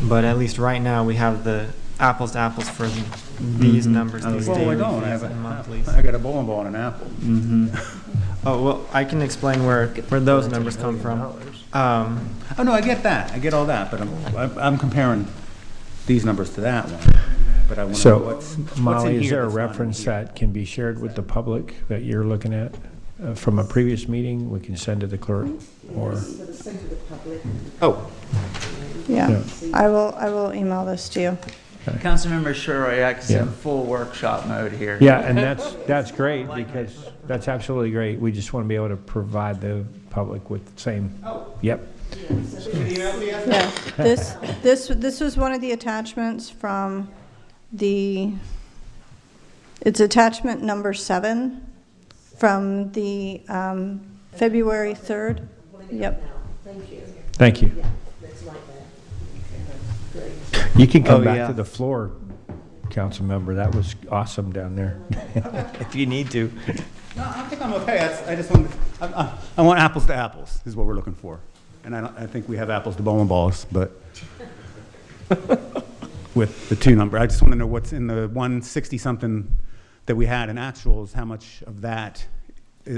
But at least right now, we have the apples to apples for these numbers, these Well, I daily don't. I fees have and monthlies. I got a bowling ball and an apple. Oh, well, I can explain where those numbers come from. Oh, no, I get that. I get all that, but I'm comparing these numbers to that one. But I want to know So, what's Molly, in is here there a that's not in reference here? that can be shared with the public that you're looking at from a previous meeting? We can send to the clerk or? Oh. Yeah, I will email this to you. Councilmember Shuriak is Yeah. in full workshop mode here. Yeah, and that's great, because that's absolutely great. We just want to be able to provide the public with the same, yep. Yeah, this was one of the attachments from it's attachment number 7 from the February 3rd. Yep. Thank you. You can come Oh, back yeah. to the floor, council member. That was awesome down there, if you need to. No, I think I'm okay. I just want, I want apples to apples is what we're looking for. And I think we have apples to bowling balls, but with the two number, I just want to know what's in the 160-something that we had in actuals, how much of that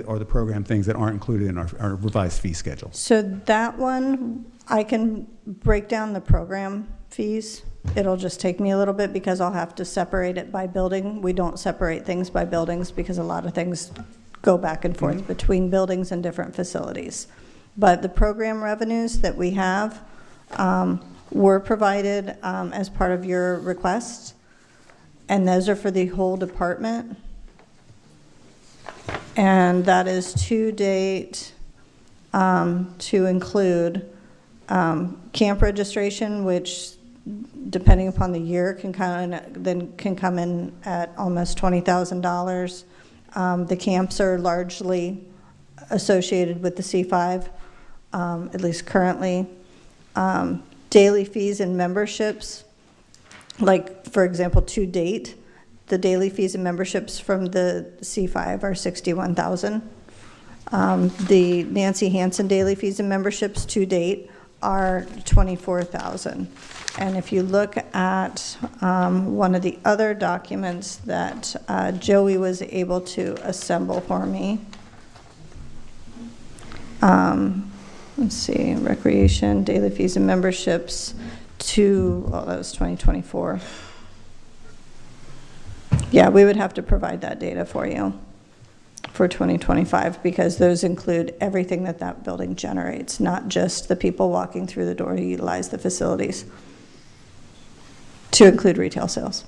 are the program things that aren't included in our revised fee schedule? So that one, I can break down the program fees. It'll just take me a little bit because I'll have to separate it by building. We don't separate things by buildings because a lot of things go back and forth between buildings and different facilities. But the program revenues that we have were provided as part of your request, and those are for the whole department. And that is to date to include camp registration, which depending upon the year can come in at almost $20,000. The camps are largely associated with the C5, at least currently. Daily fees and memberships, like for example, to date, the daily fees and memberships from the C5 are $61,000. The Nancy Hansen daily fees and memberships to date are $24,000. And if you look at one of the other documents that Joey was able to assemble for me, let's see, recreation, daily fees and memberships that was 2024. Yeah, we would have to provide that data for you for 2025, because those include everything that building generates, not just the people walking through the door to utilize the facilities, to include retail sales.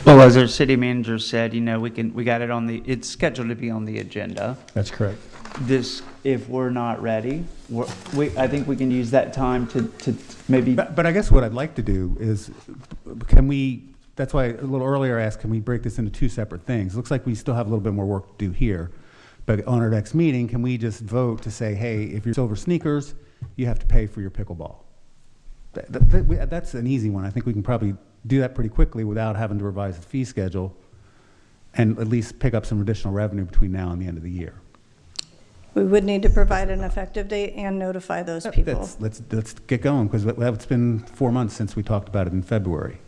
Well, as our city manager said, you know, we got it it's scheduled to be on the agenda. That's correct. If we're not ready, I think we can use that time to maybe. But I guess what I'd like to do is, that's why a little earlier I asked, can we break this into two separate things? Looks like we still have a little bit more work to do here. But on our next meeting, can we just vote to say, hey, if you're Silver Sneakers, you have to pay for your pickleball? That's an easy one. I think we can probably do that pretty quickly without having to revise the fee schedule, and at least pick up some additional revenue between now and the end of the year. We would need to provide an effective date and notify those people. Let's get going, because it's been 4 months since we talked about it in February.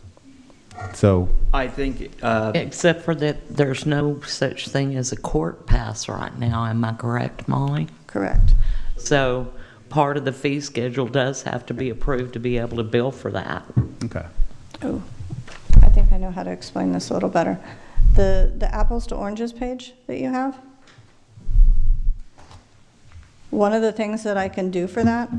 So I think, except for that, there's no such thing as a court pass right now. Am I correct, Molly? Correct. So part of the fee schedule does have to be approved to be able to bill for that. Okay. Oh, I think I know how to explain this a little better. The apples to oranges page that you have, one of the things that I can do for that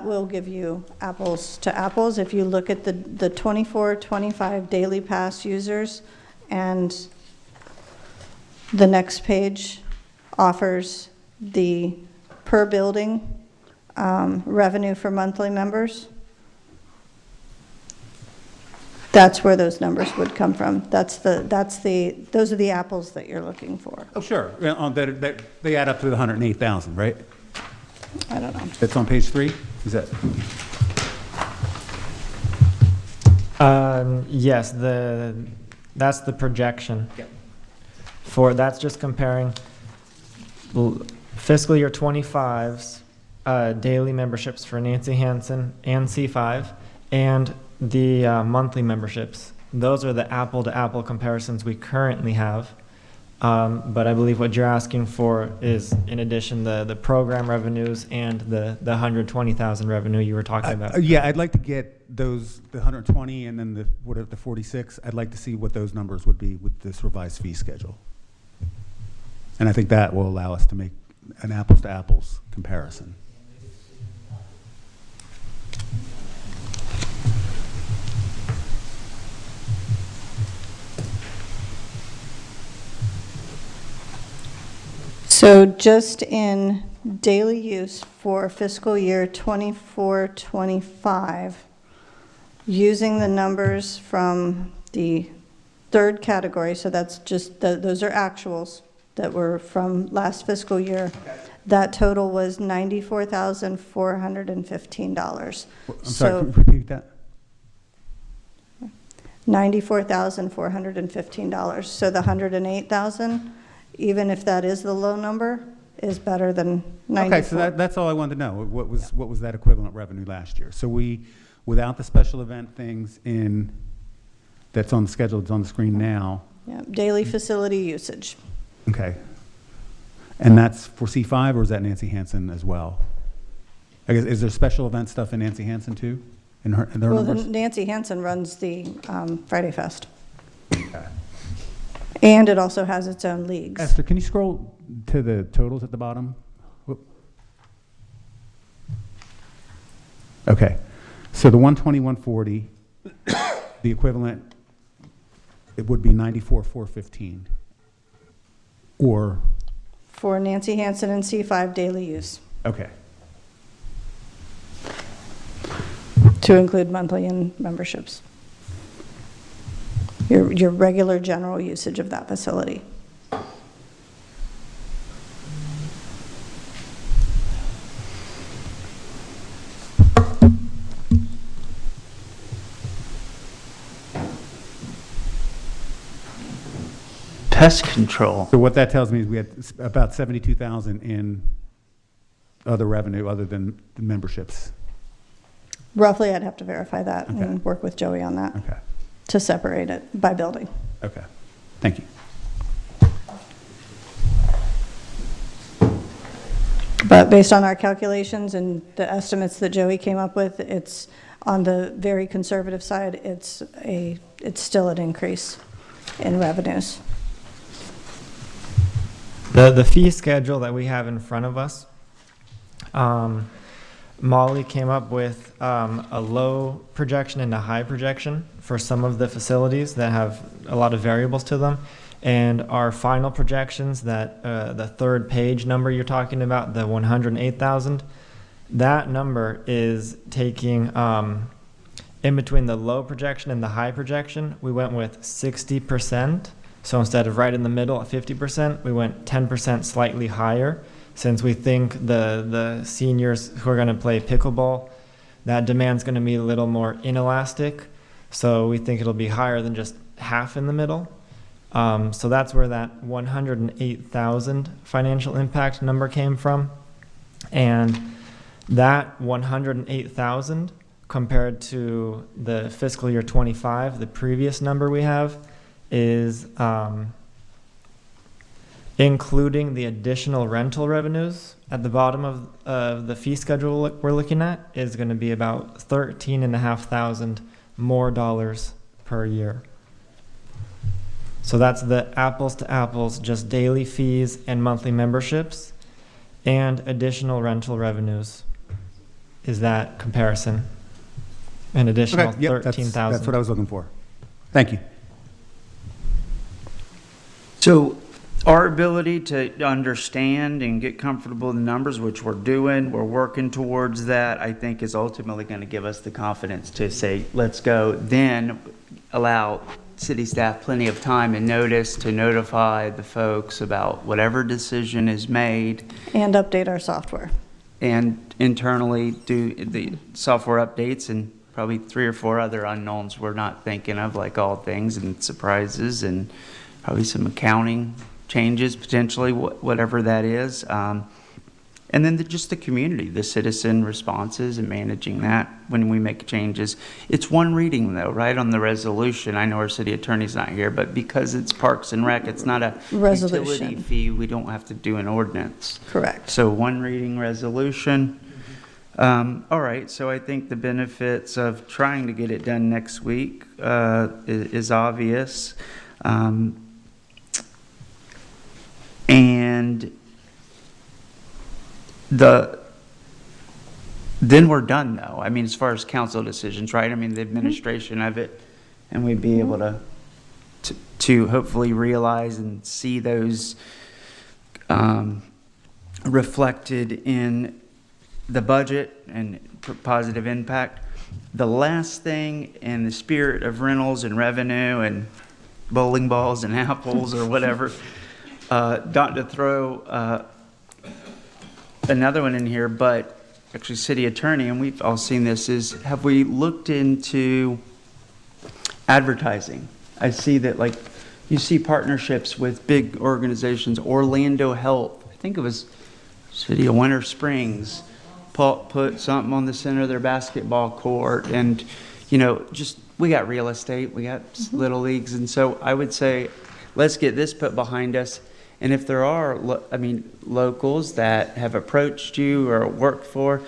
will give you apples to apples. If you look at the 24, 25 daily pass users, and the next page offers the per building revenue for monthly members. That's where those numbers would come from. Those are the apples that you're looking for. Oh, sure. They add up to the 108,000, right? I don't know. That's on page 3? Is that? Yes, that's the projection. Yep. That's just comparing fiscal year 25's daily memberships for Nancy Hansen and C5 and the monthly memberships. Those are the apple-to-apple comparisons we currently have. But I believe what you're asking for is, in addition, the program revenues and the 120,000 revenue you were talking about. Yeah, I'd like to get the 120 and then the 46. I'd like to see what those numbers would be with this revised fee schedule. And I think that will allow us to make an apples-to-apples comparison. So just in daily use for fiscal year 24-25, using the numbers from the third category, so that's just, those are actuals that were from last fiscal year, that total was $94,415. I'm sorry, can you repeat that? $94,415. So the 108,000, even if that is the low number, is better than 94. Okay, so that's all I wanted to know. What was that equivalent revenue last year? So without the special event things that's on the schedule, it's on the screen now. Yeah, daily facility usage. Okay. And that's for C5, or is that Nancy Hansen as well? I guess, is there special event stuff in Nancy Hansen too? In her Well, numbers? Nancy Hansen runs the Friday Fest. Okay. And it also has its own leagues. Esther, can you scroll to the totals at the bottom? Whoop. Okay. So the 120, 140, the equivalent, it would be 94,415. Or, For Nancy Hansen and C5 daily use, okay. to include monthly and memberships. Your regular general usage of that facility. Pest control. So what that tells me is we had about 72,000 in other revenue other than the memberships. Roughly, I'd have to verify that Okay. and work with Joey on that. Okay. To separate it by building. Okay. Thank you. But based on our calculations and the estimates that Joey came up with, it's on the very conservative side, it's still an increase in revenues. The fee schedule that we have in front of us, Molly came up with a low projection and a high projection for some of the facilities that have a lot of variables to them. And our final projections, that the third page number you're talking about, the 108,000, that number is taking in between the low projection and the high projection, we went with 60%. So instead of right in the middle at 50%, we went 10% slightly higher, since we think the seniors who are going to play pickleball, that demand's going to be a little more inelastic. So we think it'll be higher than just half in the middle. So that's where that 108,000 financial impact number came from. And that 108,000 compared to the fiscal year 25, the previous number we have, is including the additional rental revenues at the bottom of the fee schedule we're looking at, is going to be about $13,500 more dollars per year. So that's the apples to apples, just daily fees and monthly memberships and additional rental revenues. Is that comparison? An additional Okay, yep, 13,000. that's what I was looking for. Thank you. So our ability to understand and get comfortable with the numbers, which we're doing, we're working towards that, I think is ultimately going to give us the confidence to say, let's go, then allow city staff plenty of time and notice to notify the folks about whatever decision is made. And update our software. And internally do the software updates and probably 3 or 4 other unknowns we're not thinking of, like all things and surprises, and probably some accounting changes potentially, whatever that is. And then just the community, the citizen responses and managing that when we make changes. It's one reading though, right, on the resolution. I know our city attorney's not here, but because it's Parks and Rec, it's not a Resolution. utility fee. We don't have to do an ordinance. Correct. So one reading resolution. All right, so I think the benefits of trying to get it done next week is obvious. And then we're done though. I mean, as far as council decisions, right? I mean, the administration of it, and we'd be able to hopefully realize and see those reflected in the budget and positive impact. The last thing, in the spirit of rentals and revenue and bowling balls and apples or whatever, not to throw another one in here, but actually city attorney, and we've all seen this, is have we looked into advertising? I see that, like, you see partnerships with big organizations, Orlando Health, I think it was City of Winter Springs, put something on the center of their basketball court, and, you know, just, we got real estate, we got little leagues, and so I would say, let's get this put behind us. And if there are, locals that have approached you or worked for,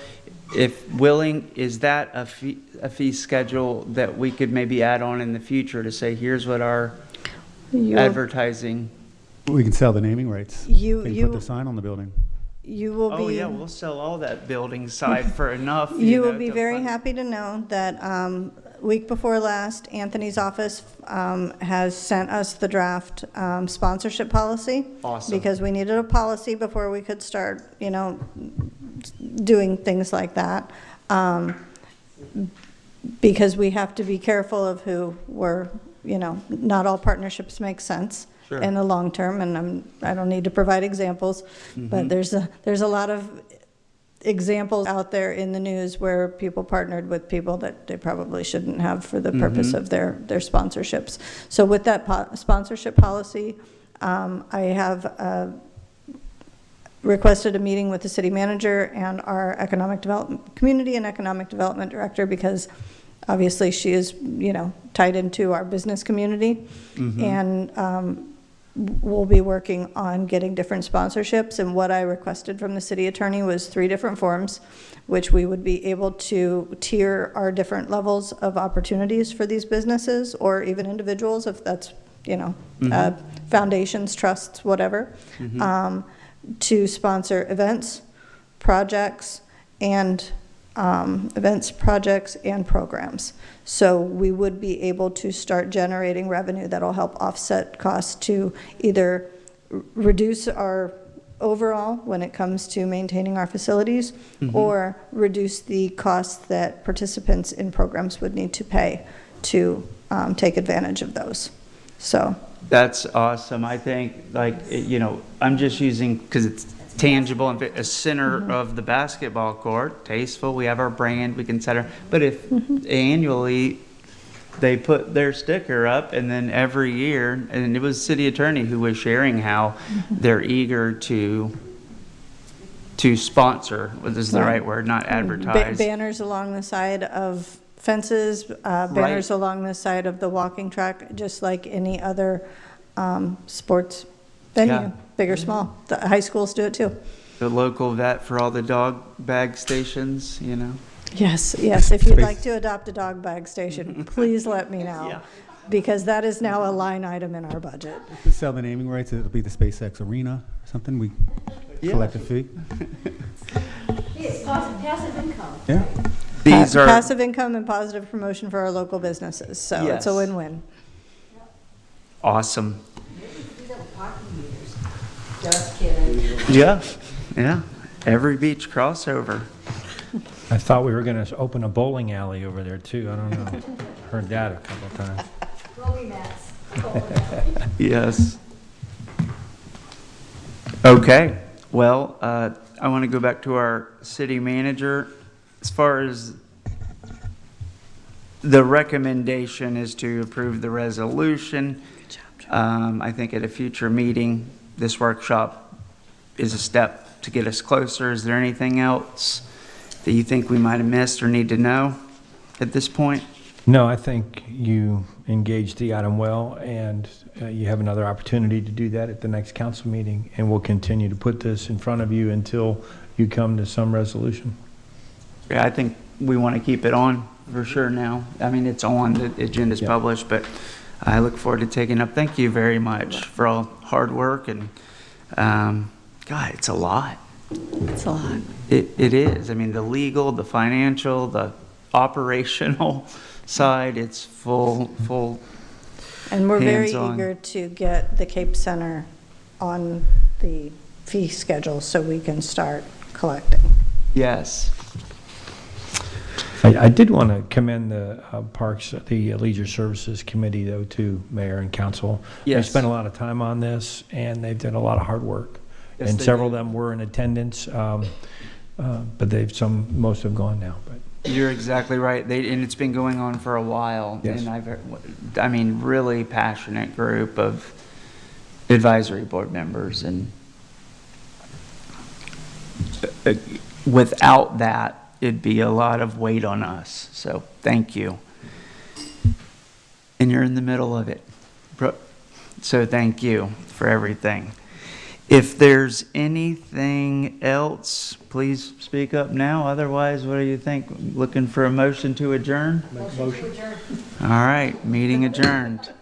if willing, is that a fee schedule that we could maybe add on in the future to say, here's what our advertising. We can sell the naming rights. You- They can you- put the sign on the building. You will be. Oh, yeah, we'll sell all that building side for enough. You will know, be to very fund- happy to know that week before last, Anthony's office has sent us the draft sponsorship policy. Awesome. Because we needed a policy before we could start, doing things like that. Because we have to be careful of who we're, not all partnerships make sense. Sure. In the long term, and I don't need to provide examples, but there's a lot of examples out there in the news where people partnered with people that they probably shouldn't have for the purpose of their sponsorships. So with that sponsorship policy, I have requested a meeting with the city manager and our community and economic development director, because obviously she is, tied into our business community. And we'll be working on getting different sponsorships, and what I requested from the city attorney was 3 different forms, which we would be able to tier our different levels of opportunities for these businesses, or even individuals, if that's, foundations, trusts, whatever, to sponsor events, projects, and programs. So we would be able to start generating revenue that'll help offset costs to either reduce our overall when it comes to maintaining our facilities, or reduce the costs that participants in programs would need to pay to take advantage of those. So That's awesome. I think, I'm just using, because it's tangible and a center of the basketball court, tasteful, we have our brand, we can set our, but if annually they put their sticker up, and then every year, and it was city attorney who was sharing how they're eager to sponsor, what is the right word, not advertise. Banners along the side of fences, banners along the side of the walking track, just like any other sports venue. Yeah. Big or small. The high schools do it too. The local vet for all the dog bag stations, Yes. If you'd like to adopt a dog bag station, please let me know. Because that is now a line item in our budget. To sell the naming rights, it'll be the SpaceX Arena or something. We collect a fee. It's passive income. Yeah. These are passive income and positive promotion for our local businesses. So it's a Yes. win-win. awesome. Just kidding. Yeah. Every beach crossover. I thought we were going to open a bowling alley over there too. I don't know. Heard that a couple of times. Roby mats. Yes. Okay. Well, I want to go back to our city manager. As far as the recommendation is to approve the resolution. I think at a future meeting, this workshop is a step to get us closer. Is there anything else that you think we might have missed or need to know at this point? No, I think you engaged the item well, and you have another opportunity to do that at the next council meeting, and we'll continue to put this in front of you until you come to some resolution. Yeah, I think we want to keep it on for sure now. I mean, it's on, the agenda's published, but I look forward to taking up. Thank you very much for all hard work, and God, it's a lot. It's a lot. It is. I mean, the legal, the financial, the operational side, it's full. And we're very hands-on. eager to get the Cape Center on the fee schedule so we can start collecting. Yes. I did want to commend the Parks, the Leisure Services Committee, though, to Mayor and Council. Yes. They spent a lot of time on this, and they've done a lot of hard work. Yes, And they several did. of them were in attendance, but most have gone now. But You're exactly right. And it's been going on for a while. Yes. And I mean, really passionate group of advisory board members. And without that, it'd be a lot of weight on us. So thank you. And you're in the middle of it. So thank you for everything. If there's anything else, please speak up now. Otherwise, what do you think? Looking for a motion to adjourn? Motion. All right, meeting adjourned.